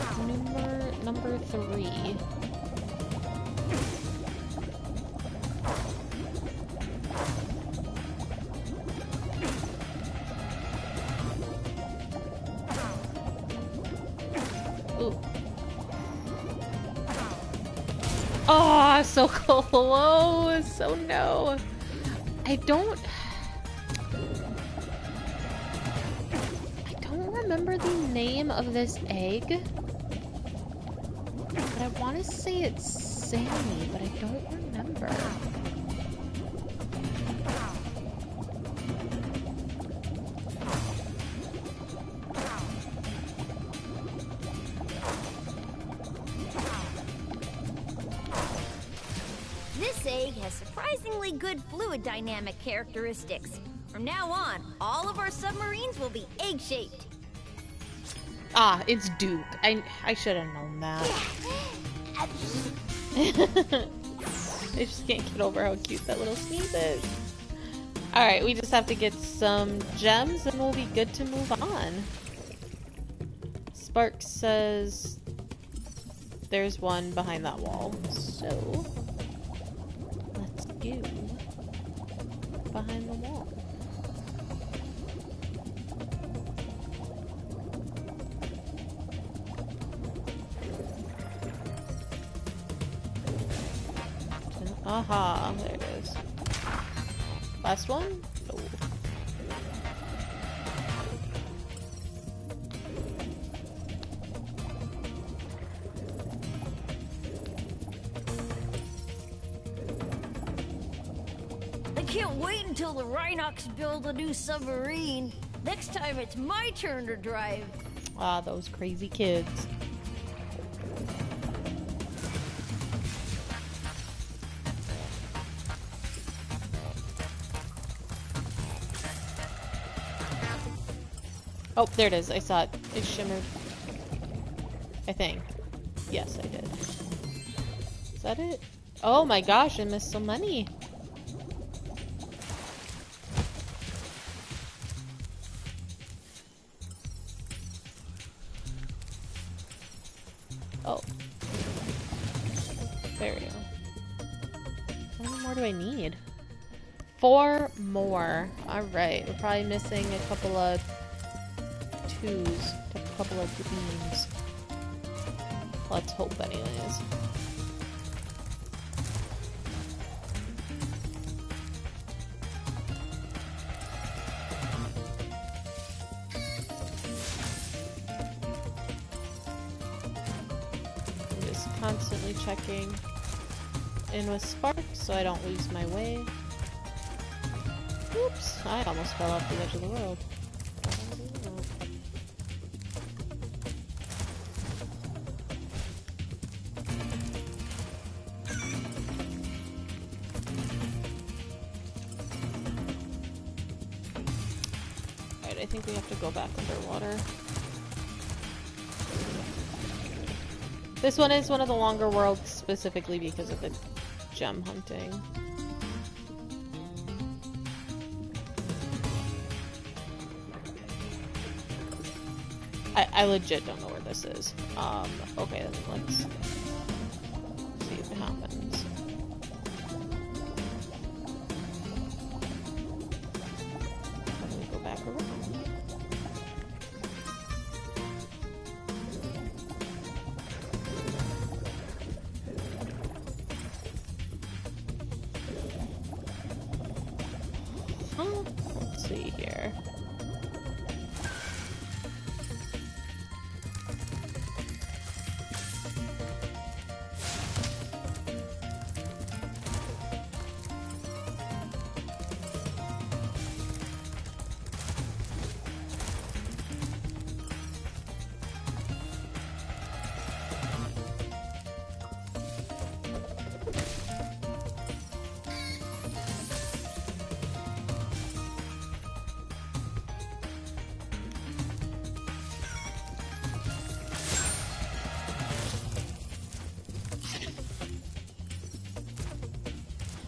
number 3. Ooh. Oh, so close! Oh no! I don't remember the name of this egg, but I want to say it's Sammy, but I don't remember. This egg has surprisingly good fluid dynamic characteristics. From now on, all of our submarines will be egg-shaped. Ah, it's Duke. I should have known that. I just can't get over how cute that little sneeze is. Alright, we just have to get some gems and we'll be good to move on. Sparks says there's one behind that wall. So, let's go behind the wall. Aha, there it is. Last one? No. I can't wait until the Rhinox build a new submarine. Next time it's my turn to drive. Ah, those crazy kids. Oh, there it is. I saw it. It shimmered. I think. Yes, I did. Is that it? Oh my gosh, I missed so many. Oh. There we go. How many more do I need? 4 more. Alright, we're probably missing a couple of 2s. A couple of greens. Let's hope anyways. I'm just constantly checking in with sparks so I don't lose my way. Oops, I almost fell off the edge of the world. Alright, I think we have to go back underwater. This one is one of the longer worlds specifically because of the gem hunting. I legit don't know where this is. Okay, then let's see if it happens. How do we go back around? Let's see here.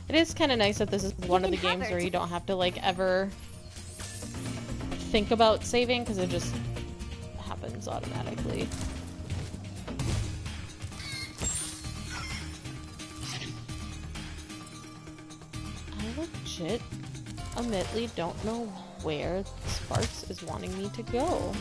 It is kind of nice that this is one of the games where you don't have to like ever think about saving because it just happens automatically. I legit, admittedly, don't know where Sparks is wanting me to go.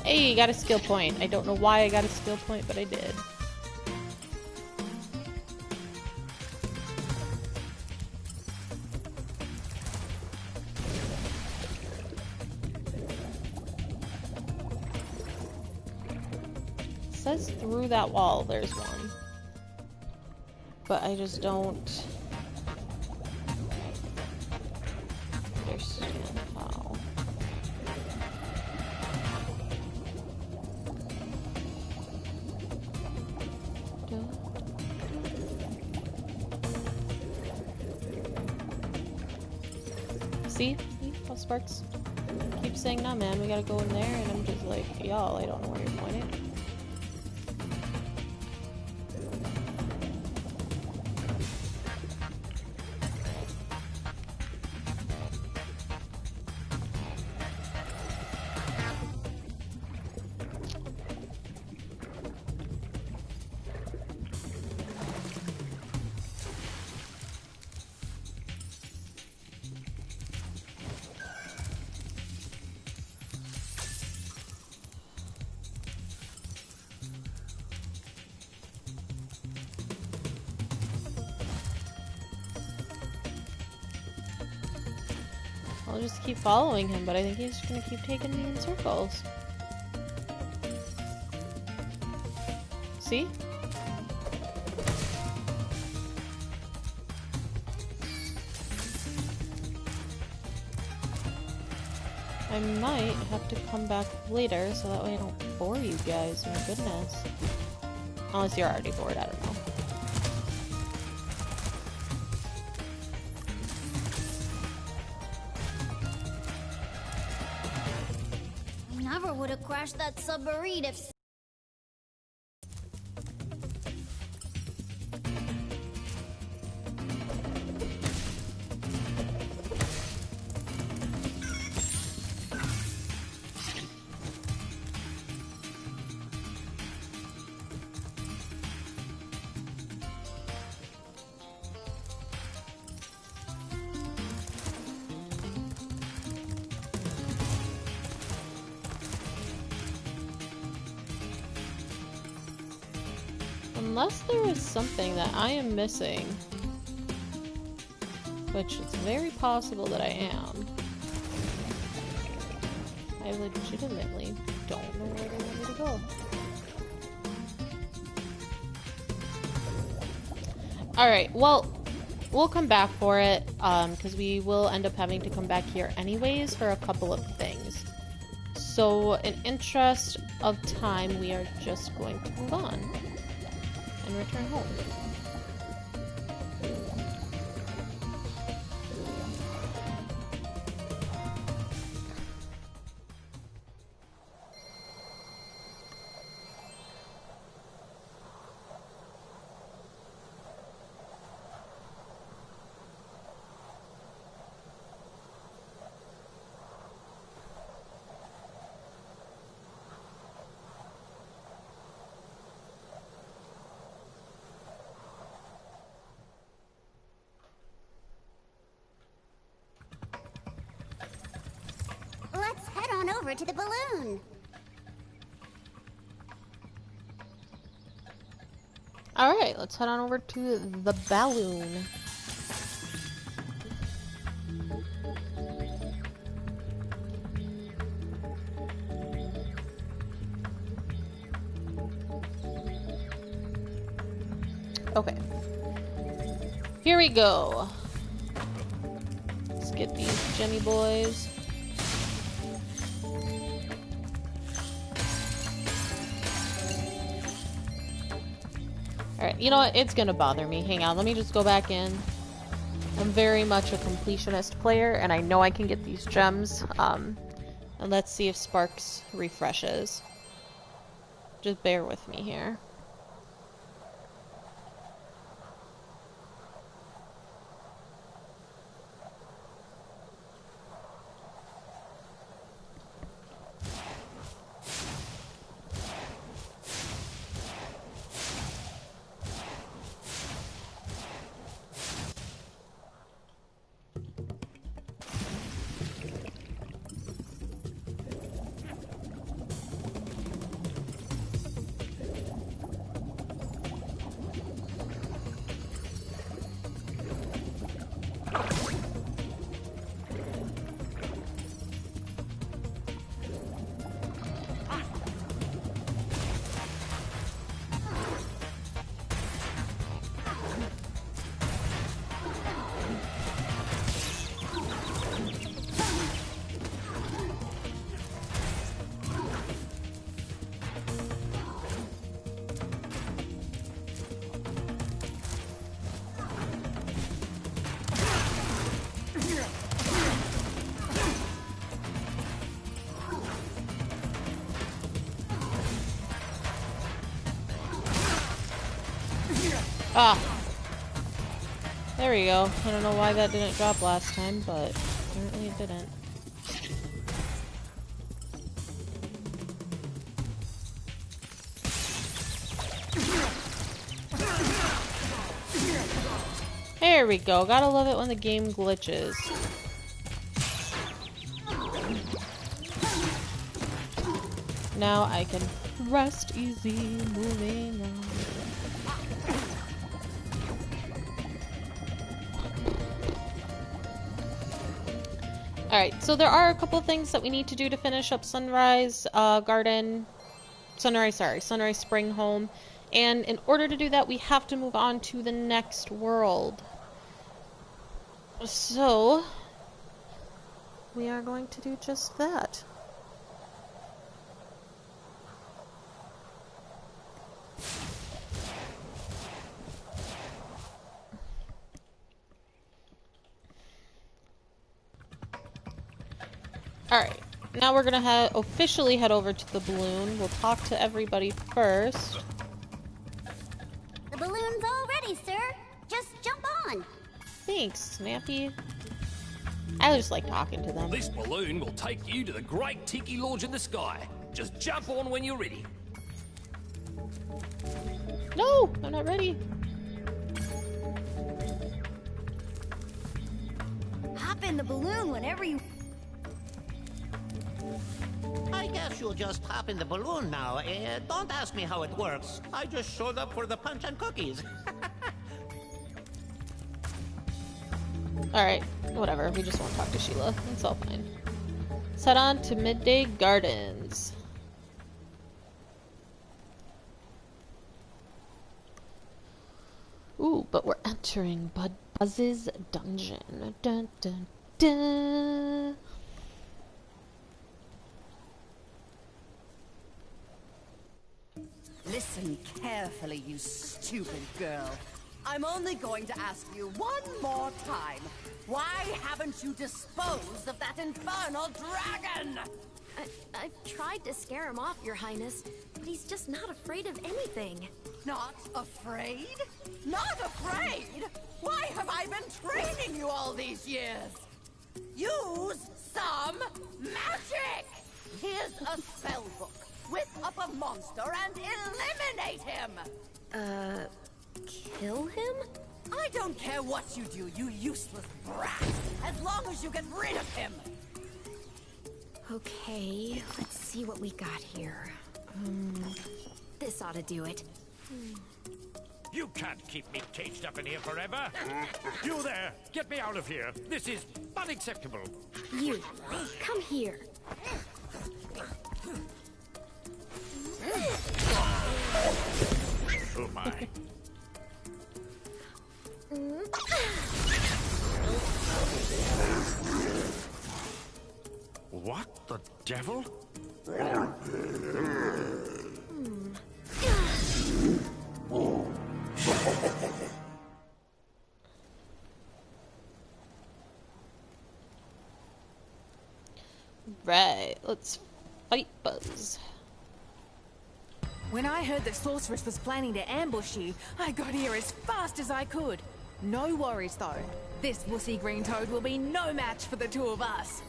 Hey, got a skill point. I don't know why I got a skill point, but I did. It says through that wall there's one. But I just don't understand how. See? How Sparks keeps saying, nah man, we gotta go in there, and I'm just like, y'all, I don't know where you're pointing. I'll just keep following him, but I think he's gonna keep taking me in circles. See? I might have to come back later so that way I don't bore you guys. My goodness. Unless you're already bored, I don't know. I never would have crashed that submarine if... Unless there is something that I am missing, which it's very possible that I am. I legitimately don't know where they want me to go. Alright, well, we'll come back for it, because we will end up having to come back here anyways for a couple of things. So, in interest of time, we are just going to move on and return home. Let's head on over to the balloon. Alright, let's head on over to the balloon. Okay. Here we go. Let's get these Jemmy boys. Alright, you know what? It's gonna bother me. Hang on, let me just go back in. I'm very much a completionist player, and I know I can get these gems. And let's see if Sparks refreshes. Just bear with me here. Ah! There we go. I don't know why that didn't drop last time, but apparently it didn't. There we go. Gotta love it when the game glitches. Now I can rest easy, moving on. Alright, so there are a couple things that we need to do to finish up Sunrise Sunrise Spring Home. And in order to do that, we have to move on to the next world. So, we are going to do just that. Alright, now we're gonna officially head over to the balloon. We'll talk to everybody first. The balloon's all ready, sir. Just jump on. Thanks, Snappy. I just like talking to them. This balloon will take you to the great Tiki Lodge in the sky. Just jump on when you're ready. No, I'm not ready. Hop in the balloon whenever you... I guess you'll just hop in the balloon now. Don't ask me how it works. I just showed up for the punch and cookies. Alright, whatever. We just won't talk to Sheila. It's all fine. Let's head on to Midday Gardens. Ooh, but we're entering Bud Buzz's dungeon. Dun, dun, dun. Listen carefully, you stupid girl. I'm only going to ask you one more time. Why haven't you disposed of that infernal dragon? I've tried to scare him off, Your Highness, but he's just not afraid of anything. Not afraid? Not afraid? Why have I been training you all these years? Use some magic! Here's a spell book. Whip up a monster and eliminate him! Kill him? I don't care what you do, you useless brat, as long as you get rid of him! Okay, let's see what we got here. This ought to do it. You can't keep me caged up in here forever. You there, get me out of here. This is unacceptable. You, come here. Oh my. What the devil? Right, let's fight Buzz. When I heard that Sorceress was planning to ambush you, I got here as fast as I could. No worries though. This wussy green toad will be no match for the two of us.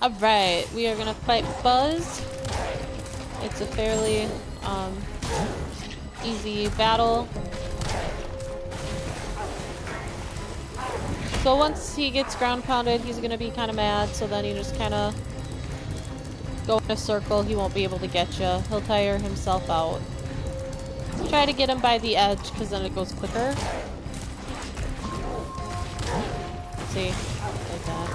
Alright, we are gonna fight Buzz. It's a fairly easy battle. So once he gets ground pounded, he's gonna be kind of mad, so then you just kind of go in a circle. He won't be able to get you. He'll tire himself out. Try to get him by the edge, because then it goes quicker. See? Like that.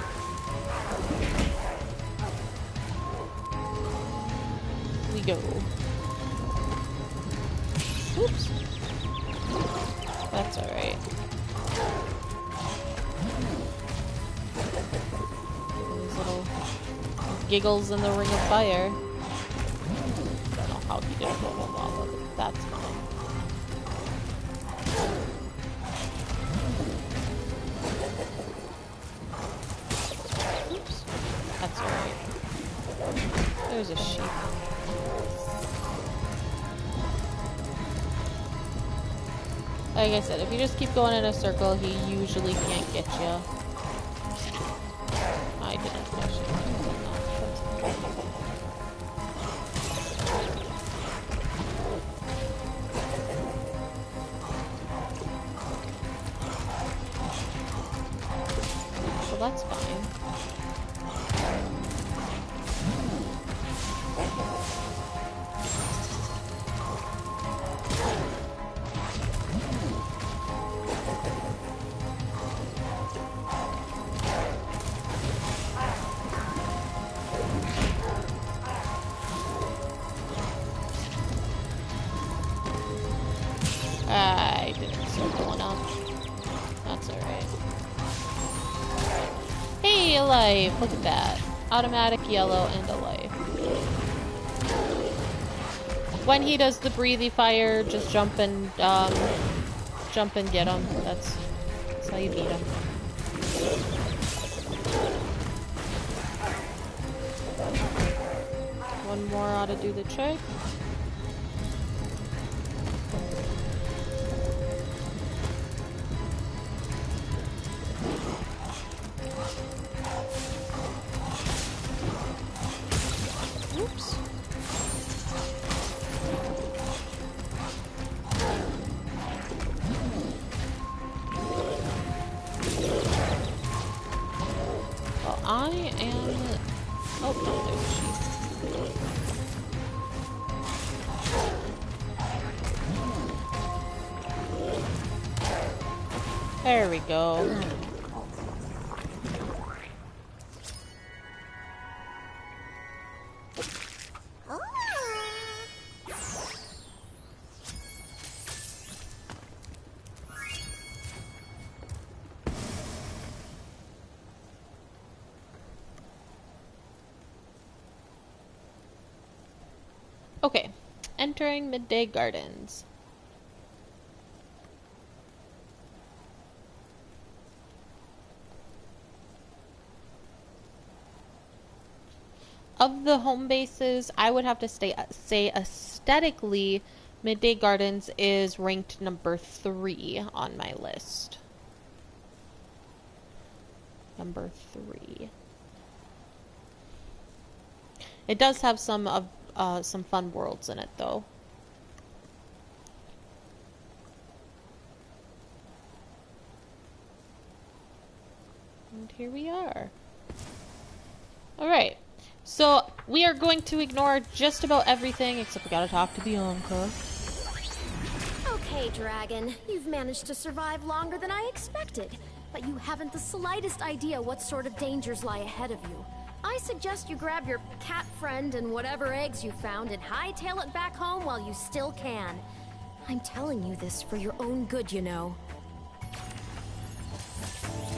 We go. Oops. That's alright. These little giggles in the ring of fire. I don't know how he did it for a while, but that's fine. Oops. That's alright. There's a sheep. Like I said, if you just keep going in a circle, he usually can't get you. I didn't actually. So that's fine. I didn't start going up. That's alright. Hey, Hey, a life. Look at that. Automatic yellow and a life. When he does the breathy fire, just jump and get him. That's how you beat him. One more ought to do the trick. Oops. Well, I am... Oh, no, there's a sheep. There we go. Okay, entering Midday Gardens. Of the home bases, I would have to say aesthetically, Midday Gardens is ranked number 3 on my list. Number 3. It does have some fun worlds in it, though. And here we are. Alright. So, we are going to ignore just about everything, except we gotta talk to Bianca. Okay, Dragon. You've managed to survive longer than I expected. But you haven't the slightest idea what sort of dangers lie ahead of you. I suggest you grab your cat friend and whatever eggs you found and hightail it back home while you still can. I'm telling you this for your own good, you know.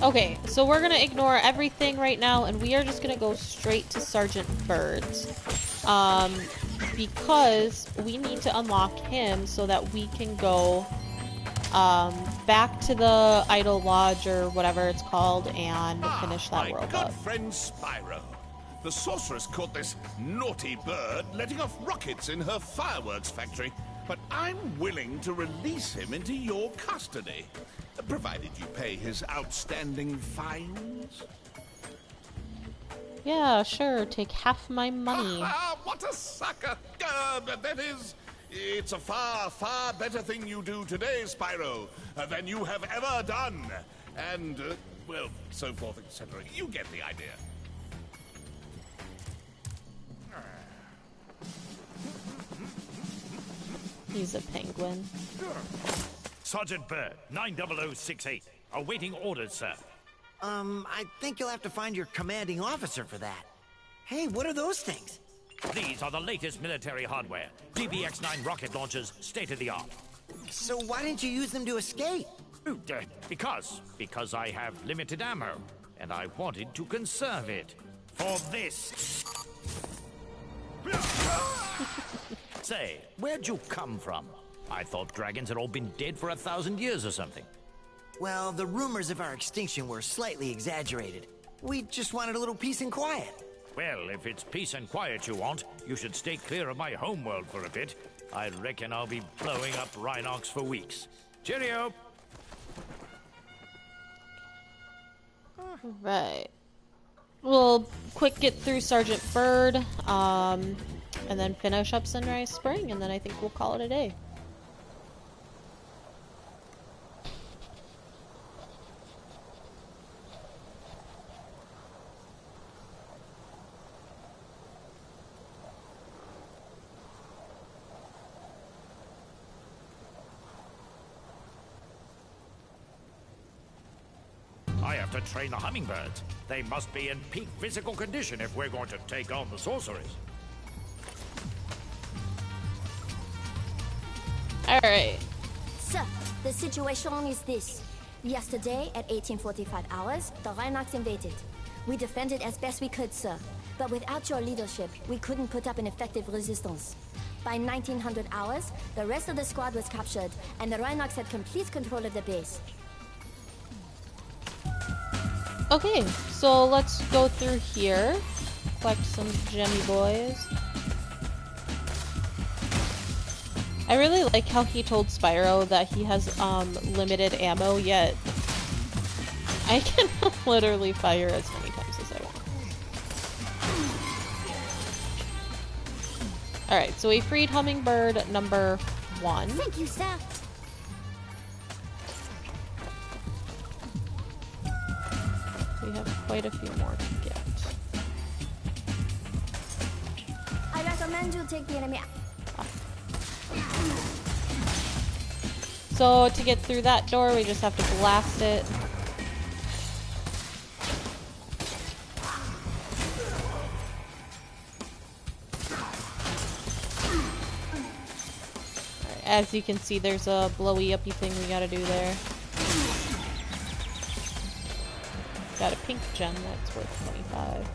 Okay, so we're gonna ignore everything right now, and we are just gonna go straight to Sergeant Bird's. Because we need to unlock him so that we can go back to the Idle Lodge or whatever it's called and finish that world My up. good friend Spyro. The sorceress caught this naughty bird letting off rockets in her fireworks factory, but I'm willing to release him into your custody, provided you pay his outstanding fines. Yeah, sure, take half my money. What a sucker! That is, it's a far, far better thing you do today, Spyro, than you have ever done. And, well, so forth, etc. You get the idea. He's a penguin. Sergeant Bird, 90068. Awaiting orders, sir. I think you'll have to find your commanding officer for that. Hey, what are those things? These are the latest military hardware. DBX-9 rocket launchers, state-of-the-art. So why didn't you use them to escape? Because I have limited ammo, and I wanted to conserve it. For this. Say, where'd you come from? I thought dragons had all been dead for 1,000 years or something. Well, the rumors of our extinction were slightly exaggerated. We just wanted a little peace and quiet. Well, if it's peace and quiet you want, you should stay clear of my homeworld for a bit. I reckon I'll be blowing up Rhinox for weeks. Cheerio! Right. We'll quick get through Sergeant Bird, and then finish up Sunrise Spring, and then I think we'll call it a day. I have to train the hummingbirds. They must be in peak physical condition if we're going to take on the sorcerers. Alright. So, the situation is this. Yesterday, at 1845 hours, the Rhinox invaded. We defended as best we could, sir. But without your leadership, we couldn't put up an effective resistance. By 1900 hours, the rest of the squad was captured, and the Rhinox had complete control of the base. Okay, so let's go through here. Collect some gemmy boys. I really like how he told Spyro that he has limited ammo, yet I can literally fire as many times as I want. Alright, so we freed Hummingbird number 1. Thank you, sir. We have quite a few more to get. I recommend you take the enemy. So to get through that door, we just have to blast it. Alright, as you can see, there's a blowy uppy thing we gotta do there. Got a pink gem that's worth 25.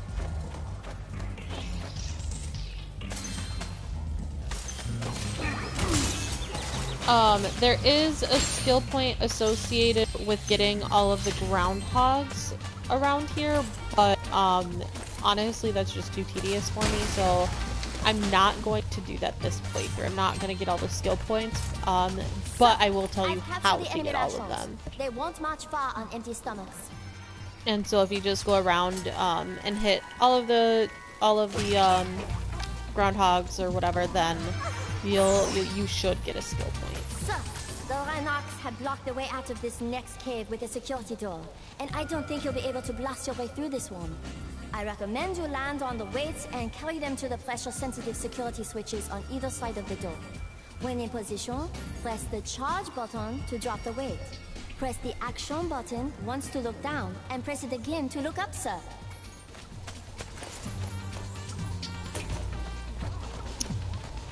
There is a skill point associated with getting all of the groundhogs around here, but honestly that's just too tedious for me, so I'm not going to do that this playthrough. I'm not going to get all the skill points, but I will tell you how to get all of them. They won't march far on empty stomachs. And so if you just go around and hit all of the groundhogs or whatever, then you should get a skill point. Sir, the Rhinox have blocked the way out of this next cave with a security door, and I don't think you'll be able to blast your way through this one. I recommend you land on the weights and carry them to the pressure-sensitive security switches on either side of the door. When in position, press the charge button to drop the weight. Press the action button once to look down, and press it again to look up, sir.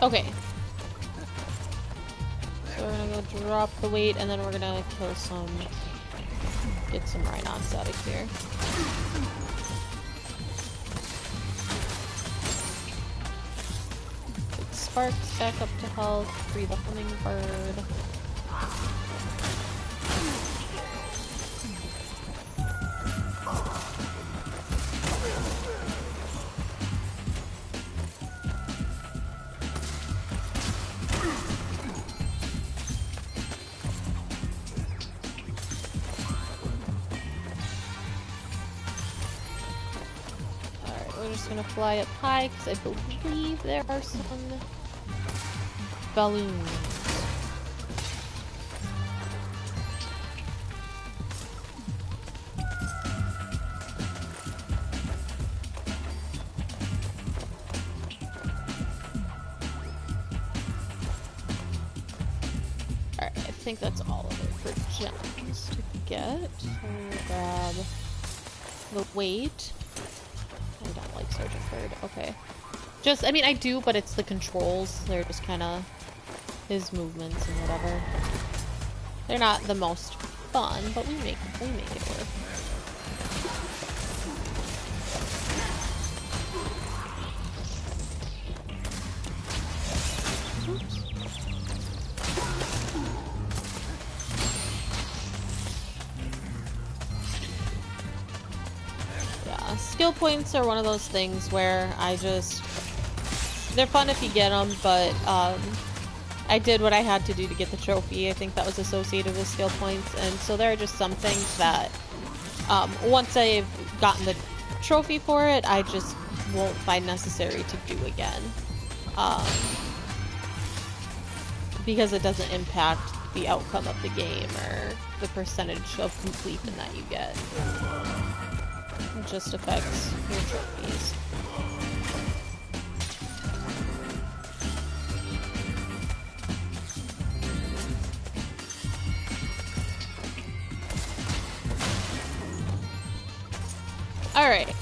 Okay. So we're gonna go drop the weight, and then we're gonna get some Rhinox out of here. Put Sparks back up to health, free the Hummingbird. We're just gonna fly up high because I believe there are some balloons. Alright, I think that's all of it for gems to get. So we'll grab the weight. I don't like Sergeant Bird. Okay. I mean, I do, but it's the controls. They're just kind of his movements and whatever. They're not the most fun, but we make it work. Oops. Skill points are one of those things where they're fun if you get them, but I did what I had to do to get the trophy. I think that was associated with skill points, and so there are just some things that once I've gotten the trophy for it, I just won't find necessary to do again. Because it doesn't impact the outcome of the game or the percentage of completion that you get. It just affects your trophies. Alright,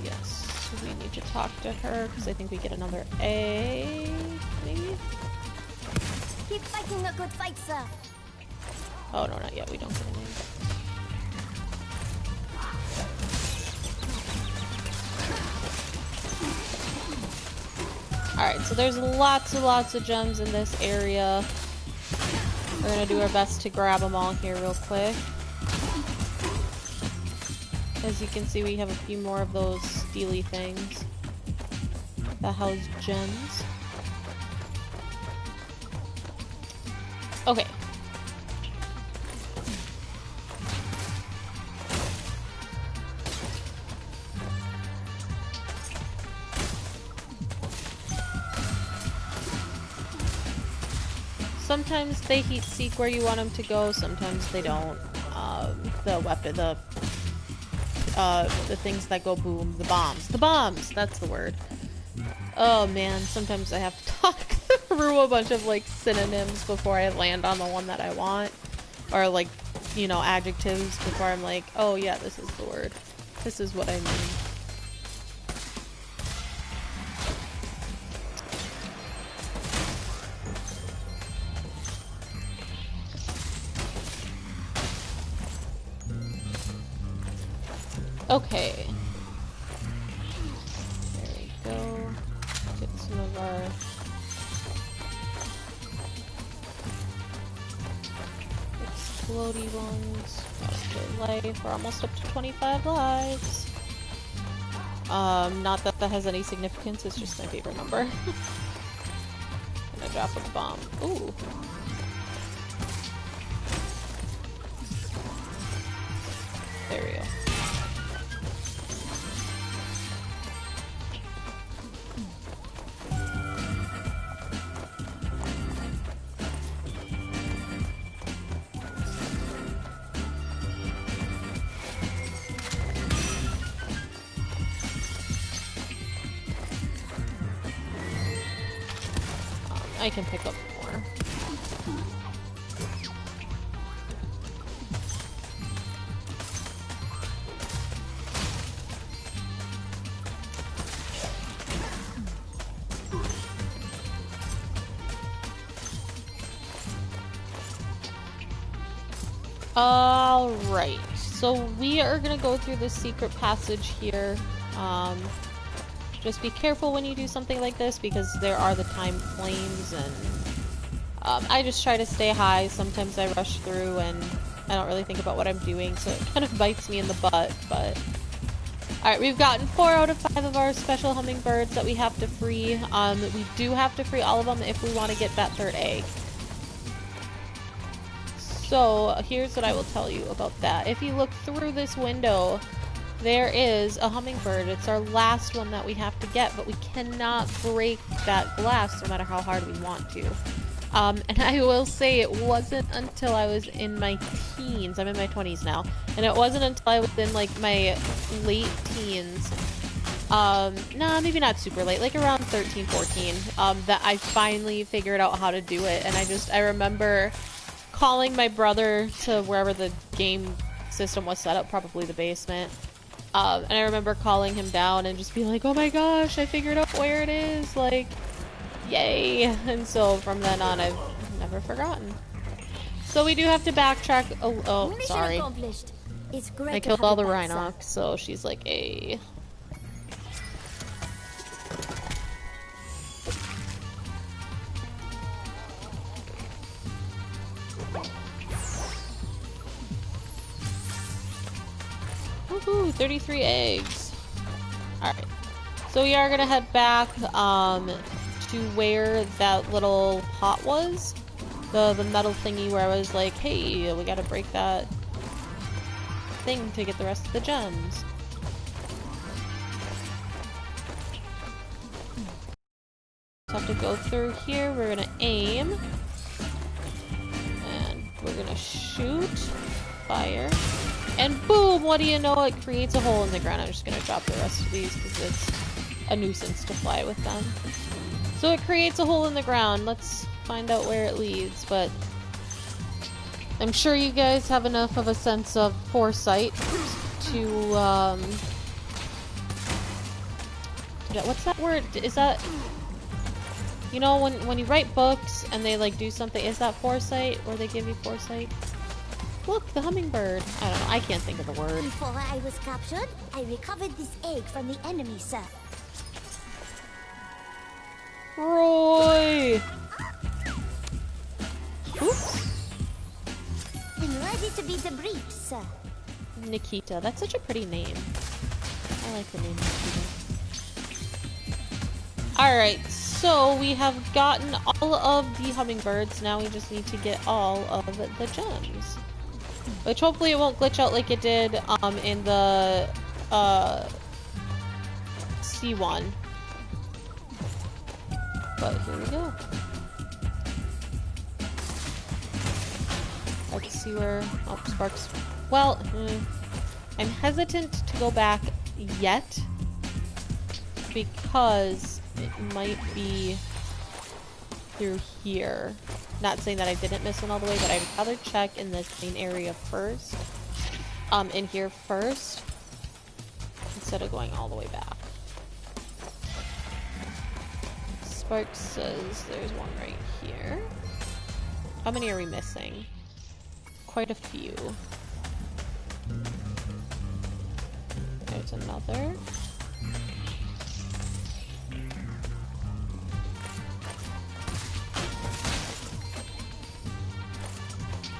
yes, we need to talk to her, because I think we get another A, maybe? Keep fighting a good fight, sir. Oh no, not yet. We don't get a name. Alright, so there's lots and lots of gems in this area. We're gonna do our best to grab them all here real quick. As you can see, we have a few more of those steely things that house gems. Okay. Sometimes they seek where you want them to go, sometimes they don't. The weapon, the things that go boom, the bombs, that's the word. Oh man, sometimes I have to talk through a bunch of like synonyms before I land on the one that I want. Or like, you know, adjectives before I'm like, oh yeah, this is the word. This is what I mean. Okay. There we go. Get some of our explodey ones. Got a good life. We're almost up to 25 lives. Not that that has any significance, it's just my favorite number. Gonna drop a bomb. Ooh. There we go. I can pick up more. Alright, so we are gonna go through this secret passage here. Just be careful when you do something like this because there are the timed flames, and I just try to stay high. Sometimes I rush through and I don't really think about what I'm doing, so it kind of bites me in the butt, but... Alright, we've gotten 4 out of 5 of our special hummingbirds that we have to free. We do have to free all of them if we want to get that 3rd egg. So, here's what I will tell you about that. If you look through this window, there is a hummingbird. It's our last one that we have to get, but we cannot break that glass no matter how hard we want to. And I will say it wasn't until I was in my teens, I'm in my 20s now, and it wasn't until I was in like my late teens, nah, maybe not super late, like around 13, 14, that I finally figured out how to do it. And I remember calling my brother to wherever the game system was set up, probably the basement. And I remember calling him down and just being like, oh my gosh, I figured out where it is, like, yay. And so from then on, I've never forgotten. So we do have to backtrack. Oh, sorry. It's great I killed all the Rhinox, so she's like, a. Woohoo, 33 eggs. Alright. So we are gonna head back to where that little pot was. The metal thingy where I was like, hey, we gotta break that thing to get the rest of the gems. So have to go through here, we're gonna aim. And we're gonna shoot. Fire. And boom, what do you know, it creates a hole in the ground. I'm just gonna drop the rest of these because it's a nuisance to fly with them. So it creates a hole in the ground. Let's find out where it leads, but I'm sure you guys have enough of a sense of foresight to, what's that word? Is that... You know, when you write books and they like do something, is that foresight? Or they give you foresight? Look, the hummingbird. I don't know, I can't think of the word. Before I was captured, I recovered this egg from the enemy, sir. Roy! Oops. I'm ready to be debriefed, sir. Nikita. That's such a pretty name. I like the name Nikita. Alright, so we have gotten all of the hummingbirds. Now we just need to get all of the gems. Which hopefully it won't glitch out like it did in the C1. But here we go. Let's see where... Oh, Sparks. Well, I'm hesitant to go back yet because it might be through here. Not saying that I didn't miss one all the way, but I'd rather check in this main area first. In here first, instead of going all the way back. Sparks says there's one right here. How many are we missing? Quite a few. There's another.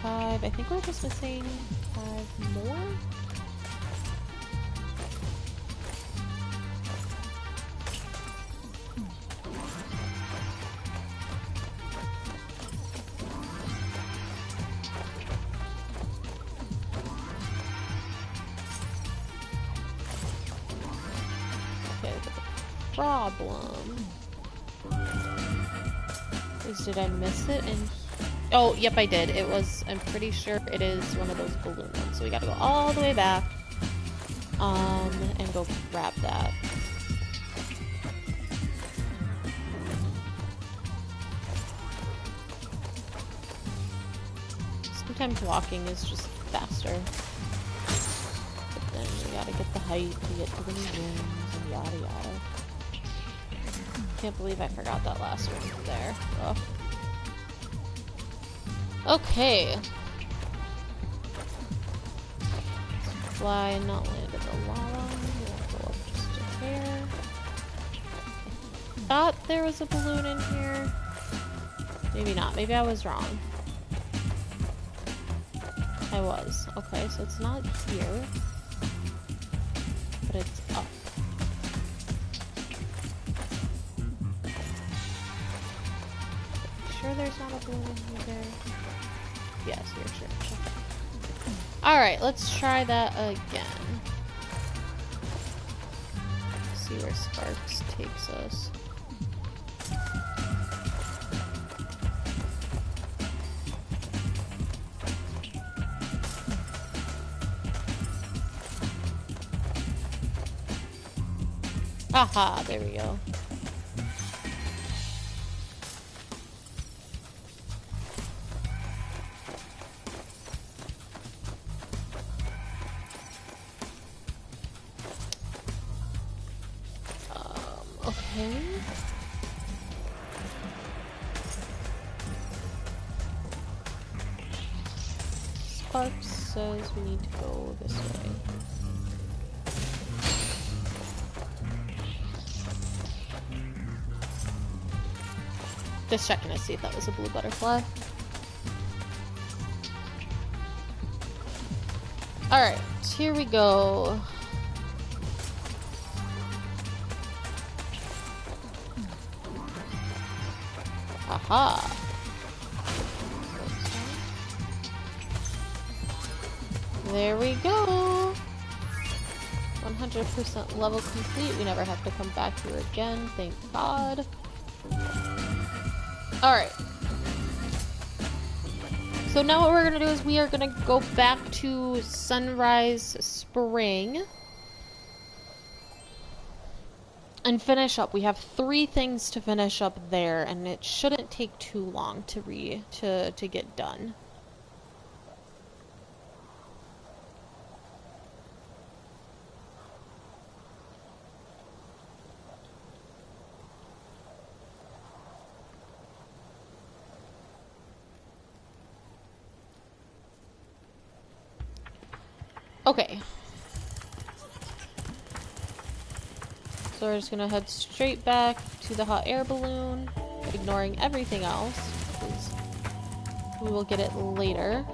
Five. I think we're just missing 5 more. Okay, the problem is, did I miss it in... Oh, yep, I did. It was, I'm pretty sure it is one of those balloon ones. So we gotta go all the way back, and go grab that. Sometimes walking is just faster. But then you gotta get the height to get to the new rooms and yada yada. Can't believe I forgot that last one there. Ugh. Okay. Fly and not land in the lava. We'll go up just a hair. I thought there was a balloon in here. Maybe not. Maybe I was wrong. I was. Okay, so it's not here. But it's up. Sure there's not a balloon in here? Yes, you're sure. Okay. Alright, let's try that again. See where Sparks takes us. Aha, there we go. Okay. Sparks says we need to go this way. Just checking to see if that was a blue butterfly. Alright, here we go. Aha! There we go! 100% level complete. We never have to come back here again, thank God. Alright. So now what we're gonna do is we are gonna go back to Sunrise Spring and finish up. We have 3 things to finish up there, and it shouldn't take too long to get done. Okay. So we're just gonna head straight back to the hot air balloon, ignoring everything else, because we will get it later.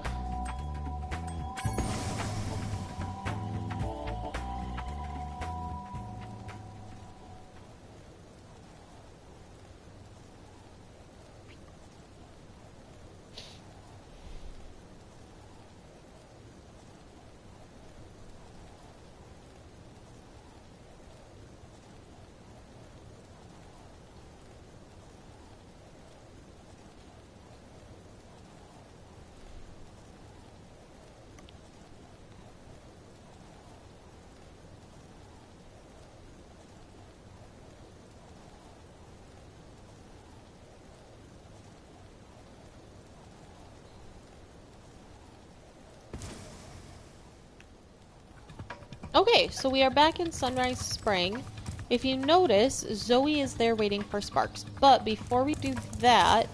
Okay, so we are back in Sunrise Spring. If you notice, Zoe is there waiting for Sparks. But before we do that,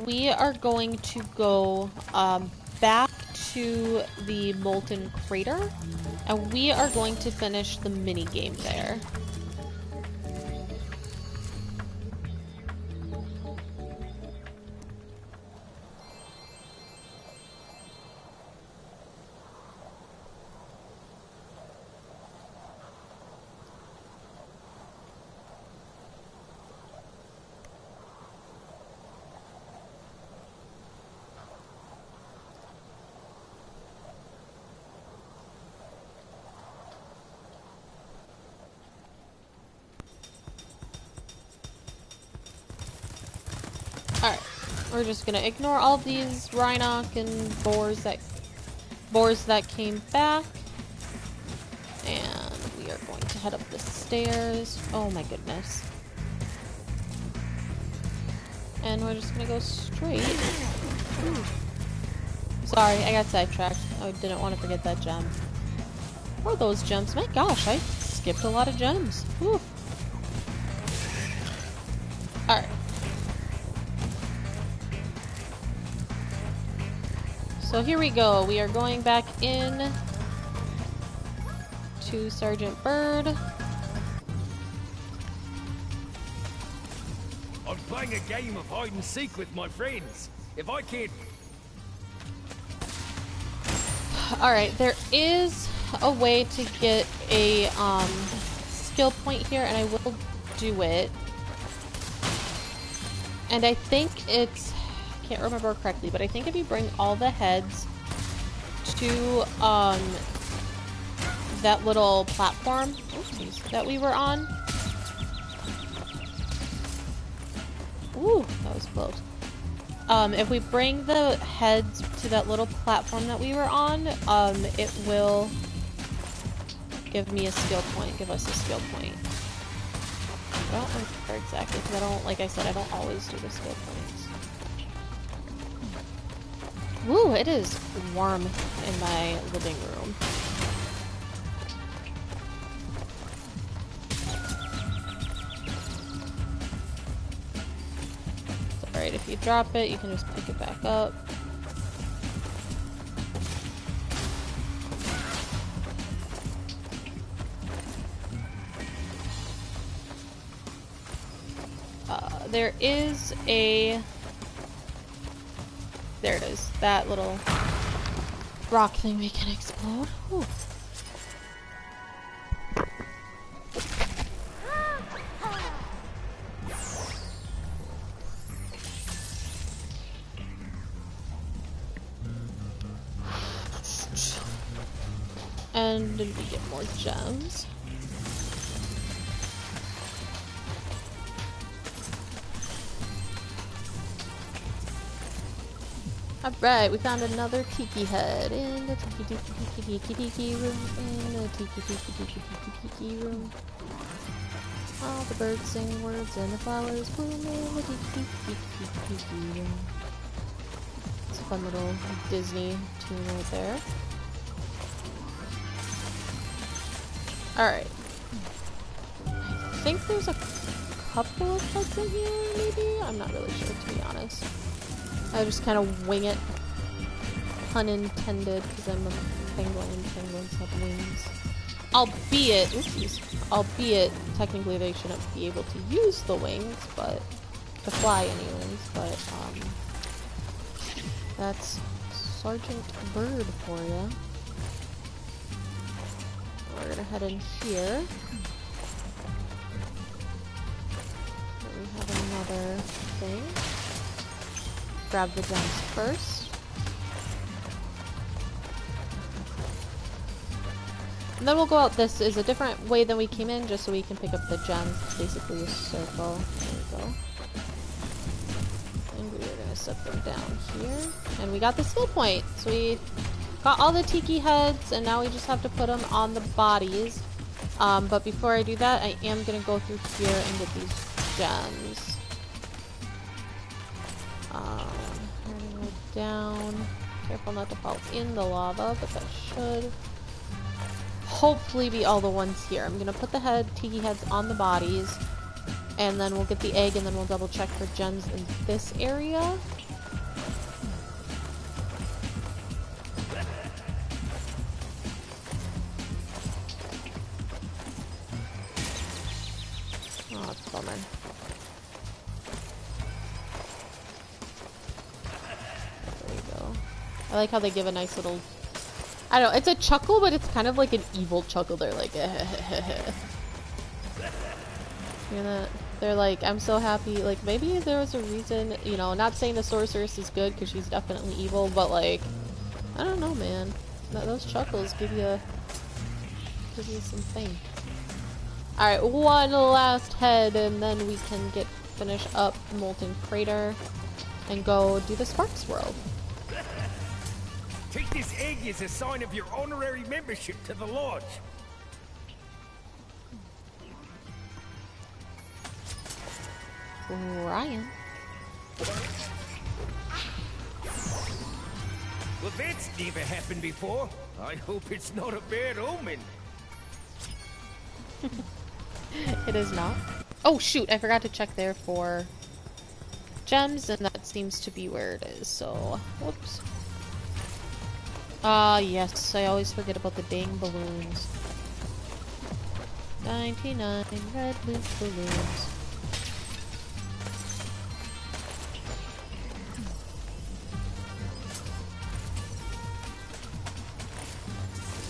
we are going to go back to the Molten Crater, and we are going to finish the mini game there. Alright, we're just gonna ignore all these Rhinoc and boars that came back. And we are going to head up the stairs. Oh my goodness. And we're just gonna go straight. Ooh. Sorry, I got sidetracked. I didn't want to forget that gem. What are those gems? My gosh, I skipped a lot of gems. Whew. Alright. So here we go. We are going back in to Sergeant Bird. I'm playing a game of hide and seek with my friends. If I can't... Alright, there is a way to get a skill point here, and I will do it. And I think it's... I can't remember correctly, but I think if you bring all the heads to that little platform that we were on. Ooh, that was close. If we bring the heads to that little platform that we were on, it will give me a skill point, give us a skill point. I don't remember exactly, because I don't, like I said, I don't always do the skill points. Woo, it is warm in my living room. Alright, if you drop it, you can just pick it back up. There is a... There it is. That little rock thing we can explode. Whew. And then we get more gems. Alright, we found another tiki head in the tiki room. In the tiki room. All the birds sing words and the flowers bloom in the tiki room. It's a fun little Disney tune right there. Alright. I think there's a couple of heads in here, maybe? I'm not really sure, to be honest. I just kind of wing it, pun intended, because I'm a Penguins have wings. Albeit, technically they shouldn't be able to use the wings, but to fly anyways, but, that's Sergeant Bird for ya. We're gonna head in here. Then we have another thing. Grab the gems first. And then we'll go out. This is a different way than we came in, just so we can pick up the gems. It's basically a circle. There we go. And we are gonna set them down here. And we got the skill point. So we got all the tiki heads, and now we just have to put them on the bodies. But before I do that, I am gonna go through here and get these gems. We're gonna go down. Careful not to fall in the lava, but that should hopefully be all the ones here. I'm gonna put the tiki heads on the bodies, and then we'll get the egg, and then we'll double check for gems in this area. Oh, that's a bummer. There we go. I like how they give a nice little, I don't know, it's a chuckle, but it's kind of like an evil chuckle. They're like, hear that? They're like, I'm so happy. Like, maybe there was a reason, you know, not saying the sorceress is good, because she's definitely evil, but like, I don't know, man. Those chuckles give you something. Alright, one last head, and then we can finish up Molten Crater and go do the Sparks World. Take this egg as a sign of your honorary membership to the lodge. Ryan. Well, that's never happened before. I hope it's not a bad omen. It is not. Oh shoot, I forgot to check there for gems, and that seems to be where it is, so whoops. Yes, I always forget about the dang balloons. 99 red loose balloons.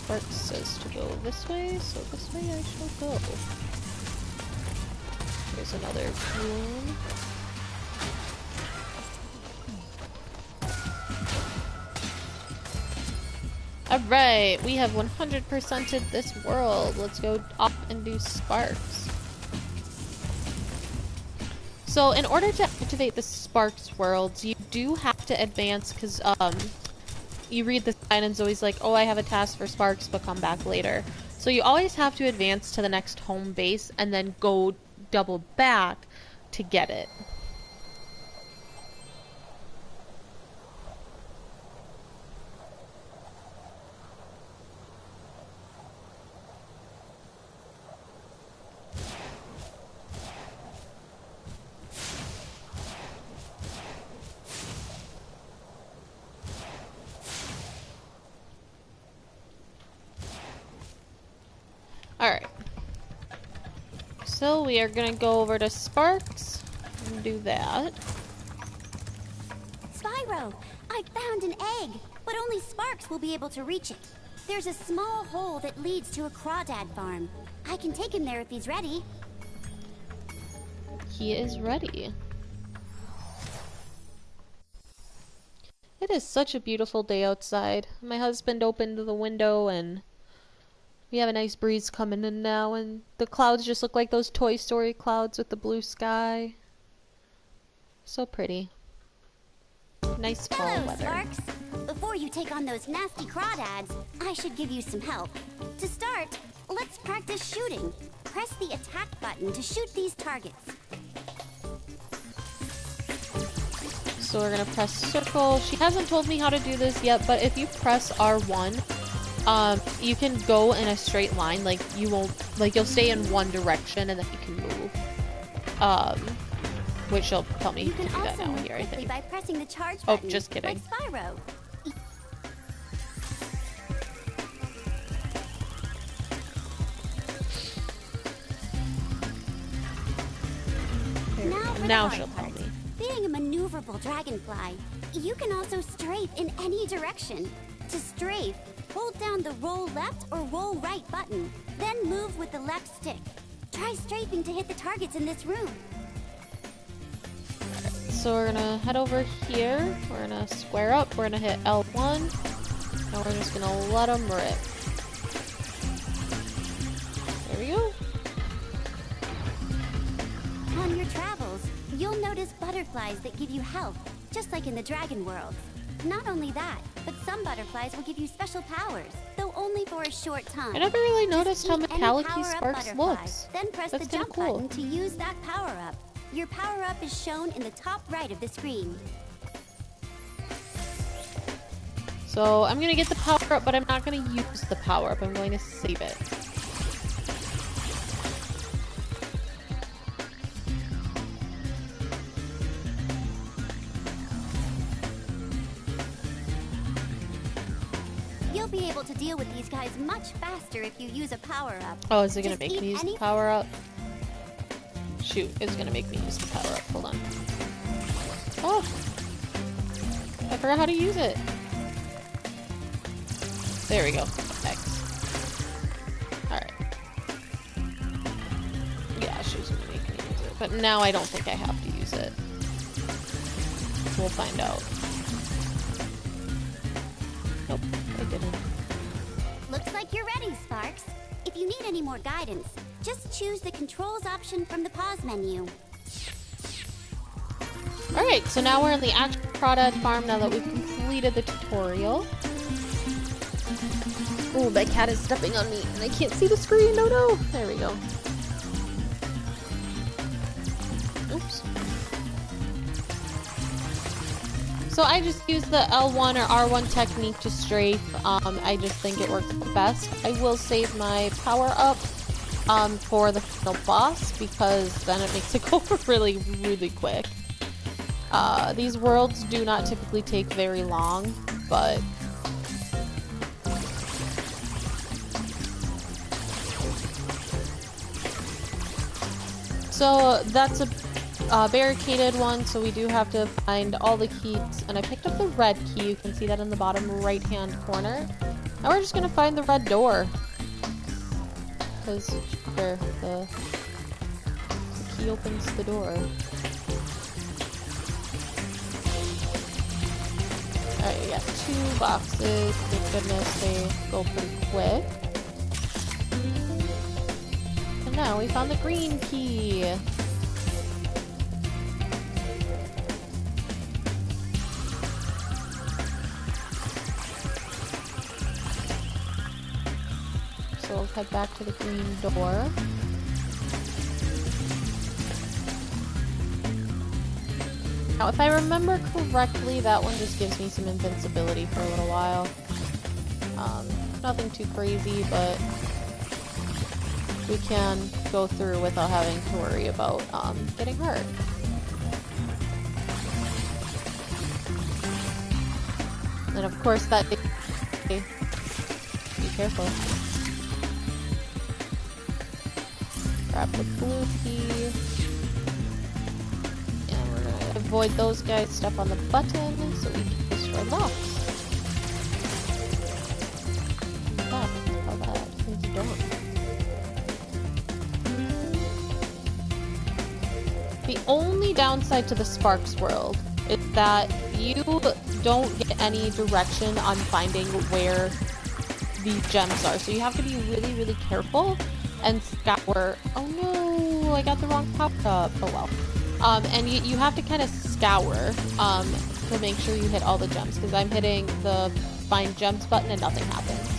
Sparks says to go this way, so this way I shall go. Here's another balloon. Alright, we have 100%ed this world. Let's go off and do Sparks. So in order to activate the Sparks worlds, you do have to advance, because you read the sign and it's always like, oh, I have a task for Sparks, but come back later. So you always have to advance to the next home base and then go double back to get it. Alright. So we are gonna go over to Sparks and do that. Spyro, I found an egg, but only Sparks will be able to reach it. There's a small hole that leads to a crawdad farm. I can take him there if he's ready. He is ready. It is such a beautiful day outside. My husband opened the window and we have a nice breeze coming in now, and the clouds just look like those Toy Story clouds with the blue sky. So pretty. Nice fall Hello, weather. Sparks. Before you take on those nasty crawdads, I should give you some help. To start, let's practice shooting. Press the attack button to shoot these targets. So we're gonna press circle. She hasn't told me how to do this yet, but if you press R1, you can go in a straight line. Like you won't, like you'll stay in one direction and then you can move. Which she'll tell me to do that now here, I think. By pressing the charge Oh, button, just kidding. like Spyro. the Now hard she'll tell part. me. Being a maneuverable dragonfly, you can also strafe in any direction. To strafe, hold down the roll left or roll right button, then move with the left stick. Try strafing to hit the targets in this room. So we're gonna head over here. We're gonna square up. We're gonna hit L1. And we're just gonna let them rip. There we go. On your travels, you'll notice butterflies that give you health, just like in the dragon world. Not only that, but some butterflies will give you special powers, though only for a short time. I never really noticed Just how eat any metallic power-up Sparks butterfly, looks. Then press That's the kinda jump cool. button to use that power-up. Your power-up is shown in the top right of the screen. So I'm gonna get the power up, but I'm not gonna use the power up. I'm going to save it. You'll be able to deal with these guys much faster if you use a power-up. Oh, is it gonna Just make eat me use the any- power up? Shoot, it's gonna make me use the power up. Hold on. Oh! I forgot how to use it. There we go. X. Alright. Yeah, she was gonna make me use it. But now I don't think I have to use it. We'll find out. Nope, I didn't. Looks like you're ready, Sparks. If you need any more guidance, just choose the controls option from the pause menu. Alright, so now we're in the actual crawdad farm now that we've completed the tutorial. Oh, my cat is stepping on me and I can't see the screen. No, no. There we go. Oops. So I just use the L1 or R1 technique to strafe. I just think it works the best. I will save my power up for the final boss because then it makes it go really, really quick. These worlds do not typically take very long, but so that's a barricaded one, so we do have to find all the keys, and I picked up the red key. You can see that in the bottom right hand corner. Now we're just gonna find the red door, because there, the key opens the door. Alright, we got 2 boxes. Thank goodness they go pretty quick. And now we found the green key. So we'll head back to the green door. Now, if I remember correctly, that one just gives me some invincibility for a little while. Nothing too crazy, but we can go through without having to worry about getting hurt. And of course, that be careful. Grab the blue key. And we're gonna avoid those guys, step on the button so we can destroy locks. How bad is the door? The only downside to the Sparks world is that you don't get any direction on finding where the gems are. So you have to be really, really careful and scour. Oh no, I got the wrong pop-up. Oh well. And you have to kind of scour to make sure you hit all the gems, because I'm hitting the find gems button and nothing happens.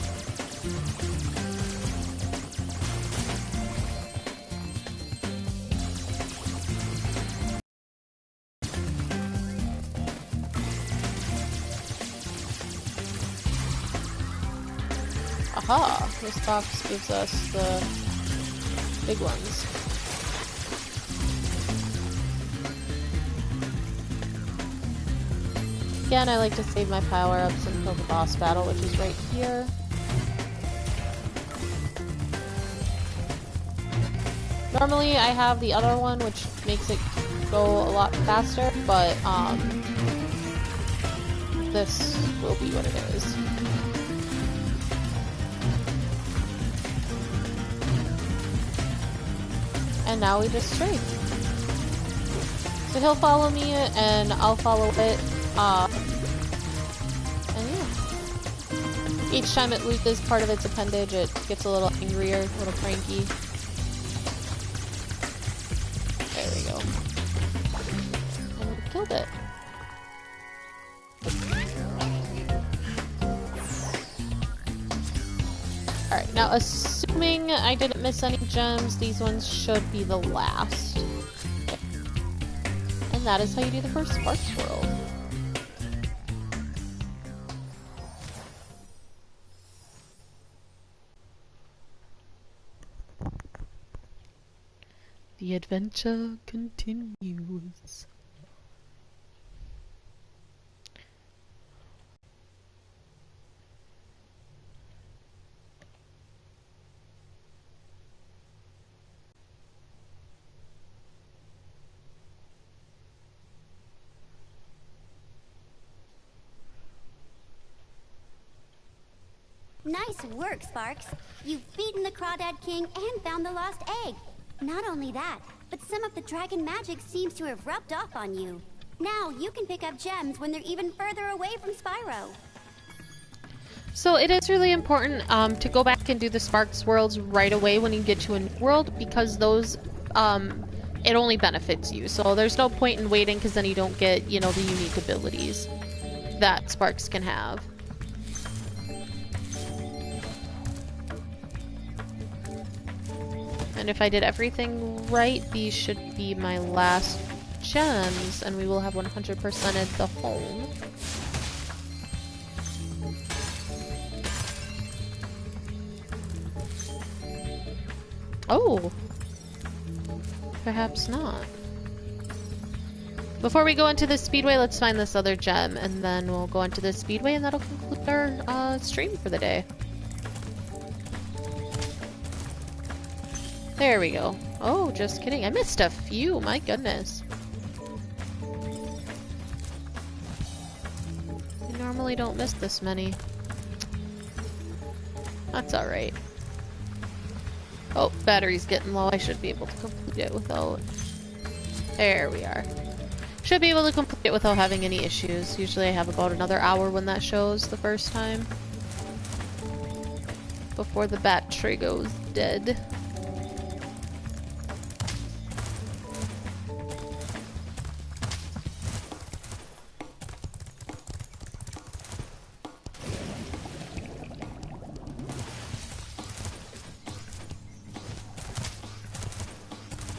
Aha! This box gives us the big ones. Again, I like to save my power-ups until the boss battle, which is right here. Normally, I have the other one, which makes it go a lot faster, but this will be what it is. And now we just strafe. So he'll follow me and I'll follow it. And yeah. Each time it loses part of its appendage, it gets a little angrier, a little cranky. There we go. And we killed it. Alright, now assuming I didn't miss any gems, these ones should be the last. Okay. And that is how you do the first Sparks World. The adventure continues. Nice work, Sparks. You've beaten the Crawdad King and found the lost egg. Not only that, but some of the dragon magic seems to have rubbed off on you. Now you can pick up gems when they're even further away from Spyro. So it is really important to go back and do the Sparks Worlds right away when you get to a new world, because those, it only benefits you. So there's no point in waiting, because then you don't get, you know, the unique abilities that Sparks can have. And if I did everything right, these should be my last gems, and we will have 100%ed the home. Oh! Perhaps not. Before we go into the speedway, let's find this other gem, and then we'll go into the speedway, and that'll conclude our stream for the day. There we go. Oh, just kidding. I missed a few. My goodness. I normally don't miss this many. That's alright. Oh, battery's getting low. I should be able to complete it without... There we are. Should be able to complete it without having any issues. Usually I have about another hour when that shows the first time. Before the battery goes dead.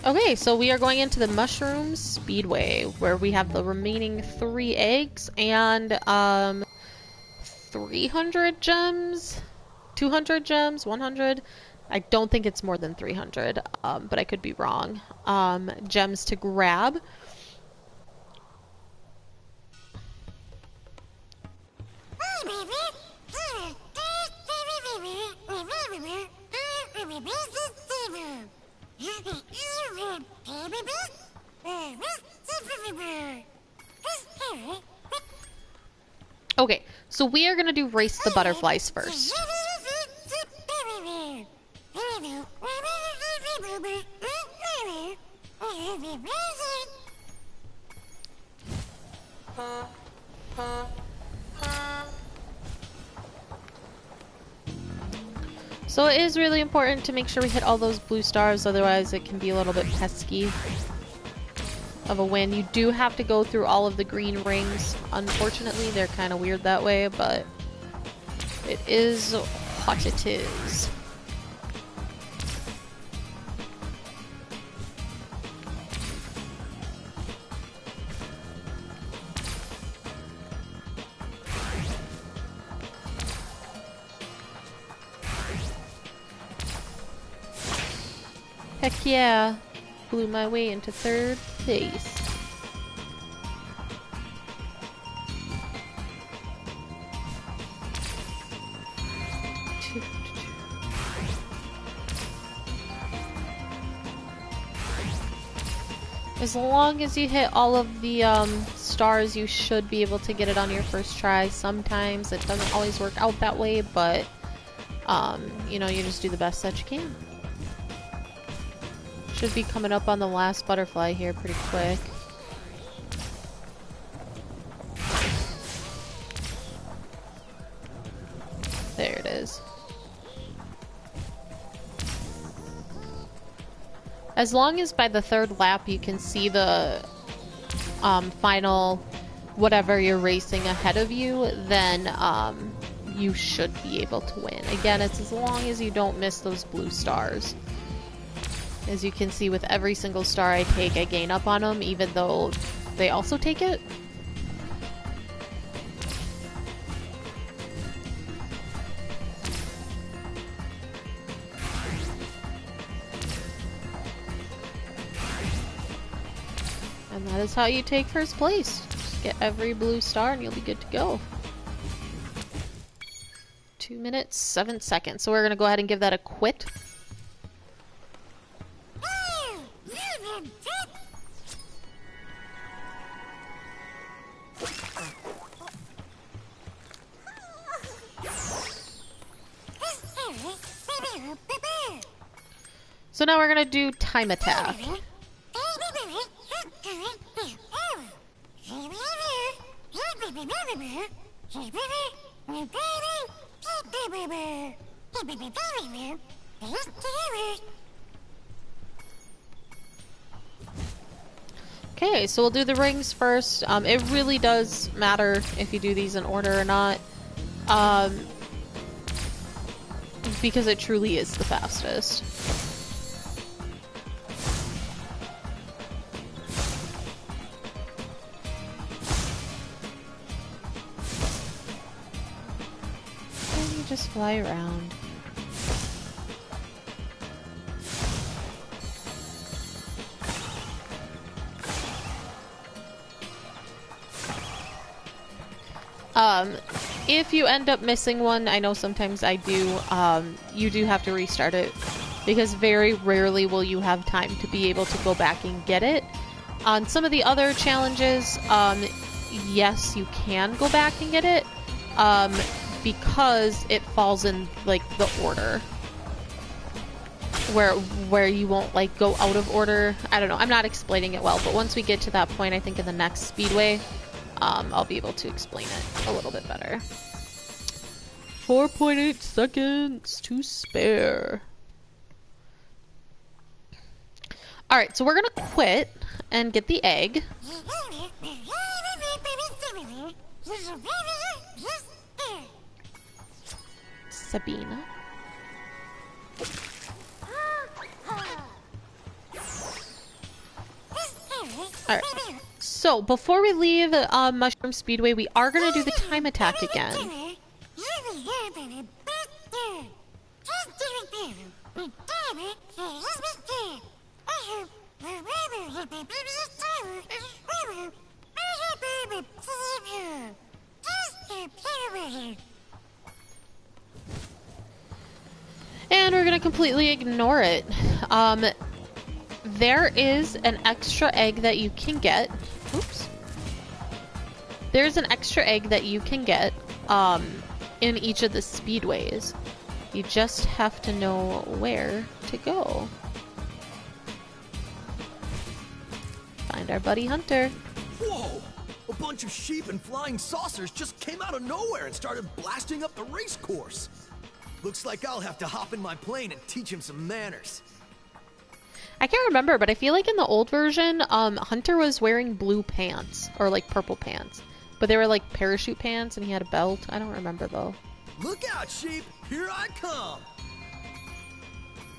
Okay, so we are going into the Mushroom Speedway, where we have the remaining 3 eggs and 300 gems, 200 gems, 100. I don't think it's more than 300, but I could be wrong. Gems to grab. Okay, so we are gonna do Race the Butterflies first. So it is really important to make sure we hit all those blue stars, otherwise it can be a little bit pesky of a win. You do have to go through all of the green rings. Unfortunately, they're kind of weird that way, but it is what it is. Heck yeah, blew my way into 3rd place. As long as you hit all of the stars, you should be able to get it on your first try. Sometimes it doesn't always work out that way, but you know, you just do the best that you can. Should be coming up on the last butterfly here pretty quick. There it is. As long as by the third lap you can see the final whatever you're racing ahead of you, then you should be able to win. Again, it's as long as you don't miss those blue stars. As you can see, with every single star I take, I gain up on them, even though they also take it. And that is how you take first place. Just get every blue star and you'll be good to go. 2 minutes, 7 seconds. So we're going to go ahead and give that a quit. So now we're going to do time attack. Okay, so we'll do the rings first. It really does matter if you do these in order or not. Because it truly is the fastest. And you just fly around. If you end up missing one, I know sometimes I do, you do have to restart it, because very rarely will you have time to be able to go back and get it. On some of the other challenges, yes, you can go back and get it, because it falls in, like, the order. Where you won't, like, go out of order. I don't know, I'm not explaining it well, but once we get to that point, I think in the next Speedway, I'll be able to explain it a little bit better. 4.8 seconds to spare. Alright, so we're gonna quit and get the egg. Sabina. Alright. So, before we leave Mushroom Speedway, we are going to do the time attack again. And we're going to completely ignore it. There is an extra egg that you can get. Oops. There's an extra egg that you can get in each of the speedways. You just have to know where to go. Find our buddy Hunter. Whoa! A bunch of sheep and flying saucers just came out of nowhere and started blasting up the race course. Looks like I'll have to hop in my plane and teach him some manners. I can't remember, but I feel like in the old version, Hunter was wearing blue pants, or like purple pants. But they were like parachute pants and he had a belt. I don't remember though. Look out, sheep! Here I come!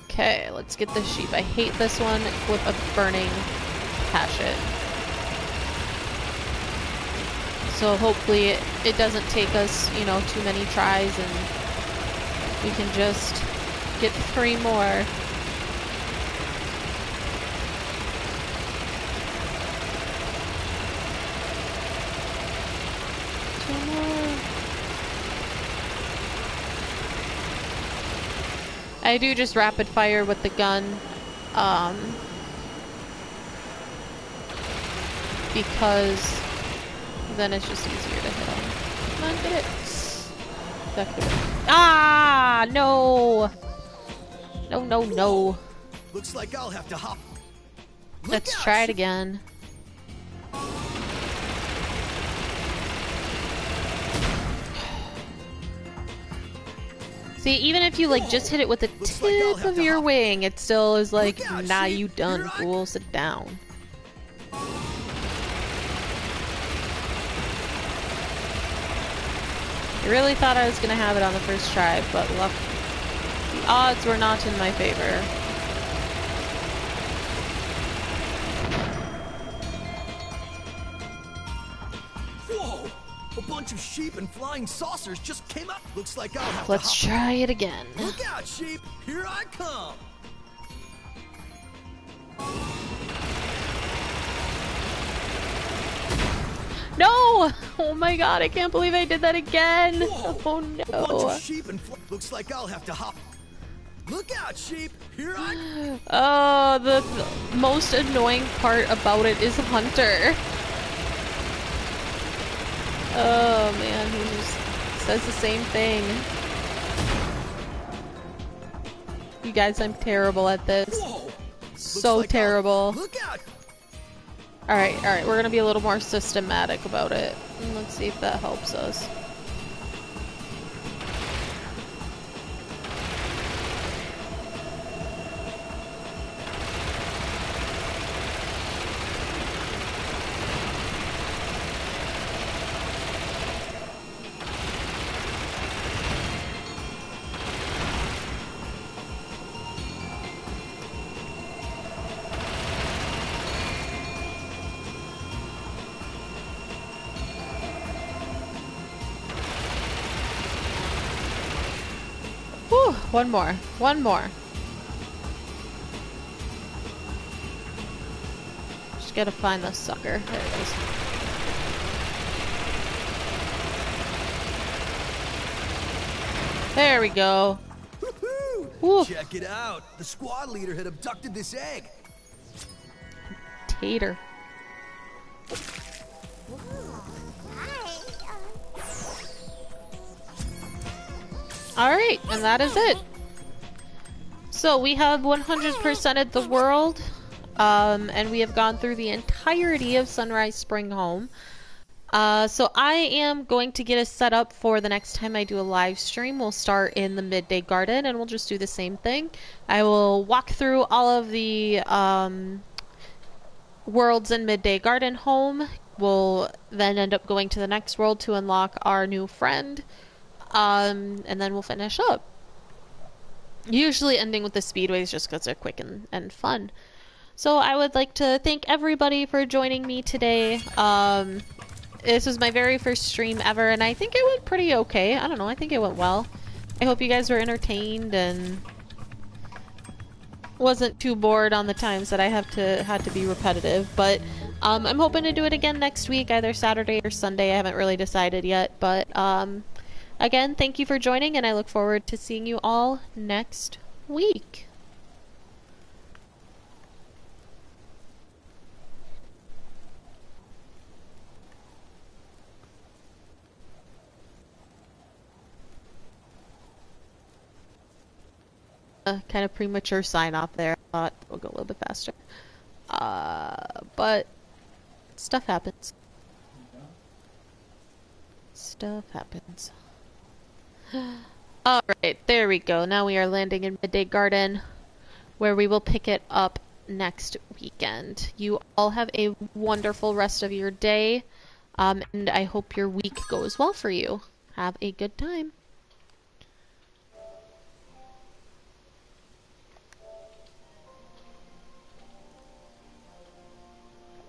Okay, let's get this sheep. I hate this one with a burning passion. So hopefully it doesn't take us, you know, too many tries and we can just get 3 more. I do just rapid fire with the gun. because then it's just easier to hit them. Come on, get it. That could Ah, no! No, no, no. Looks like I'll have to hop. Let's try it again. See, even if you like just hit it with the tip of your wing, it still is like, nah, you done, fool. Sit down. I really thought I was gonna have it on the first try, but luck. The odds were not in my favor. Whoa! A bunch of sheep and flying saucers just came up. Looks like I'll have Let's to hop. try it again. Look out, sheep! Here I come! No! Oh my god, I can't believe I did that again! Whoa. Oh A bunch no! of sheep and looks like I'll have to hop. Look out, sheep! Here I come! Oh, the most annoying part about it is Hunter. Oh man, he just says the same thing. You guys, I'm terrible at this. Whoa. So like terrible. Look out! Alright, we're gonna be a little more systematic about it. Let's see if that helps us. Whew, one more. One more. Just gotta find the sucker. There it is. There we go. Woohoo! Check it out. The squad leader had abducted this egg. Tater. Alright, and that is it. So we have 100%ed the world, and we have gone through the entirety of Sunrise Spring Home. So I am going to get us set up for the next time I do a live stream. We'll start in the Midday Garden, and we'll just do the same thing. I will walk through all of the worlds in Midday Garden Home. We'll then end up going to the next world to unlock our new friend. And then we'll finish up. Usually ending with the speedways just because they're quick and fun. So I would like to thank everybody for joining me today. This was my very first stream ever, and I think it went pretty okay. I don't know, I think it went well. I hope you guys were entertained and wasn't too bored on the times that I had to be repetitive. But I'm hoping to do it again next week, either Saturday or Sunday. I haven't really decided yet, but again, thank you for joining, and I look forward to seeing you all next week. Kind of premature sign off there. I thought we'll go a little bit faster. But stuff happens. Stuff happens. Alright, there we go. Now we are landing in Midday Garden, where we will pick it up next weekend. You all have a wonderful rest of your day, and I hope your week goes well for you. Have a good time.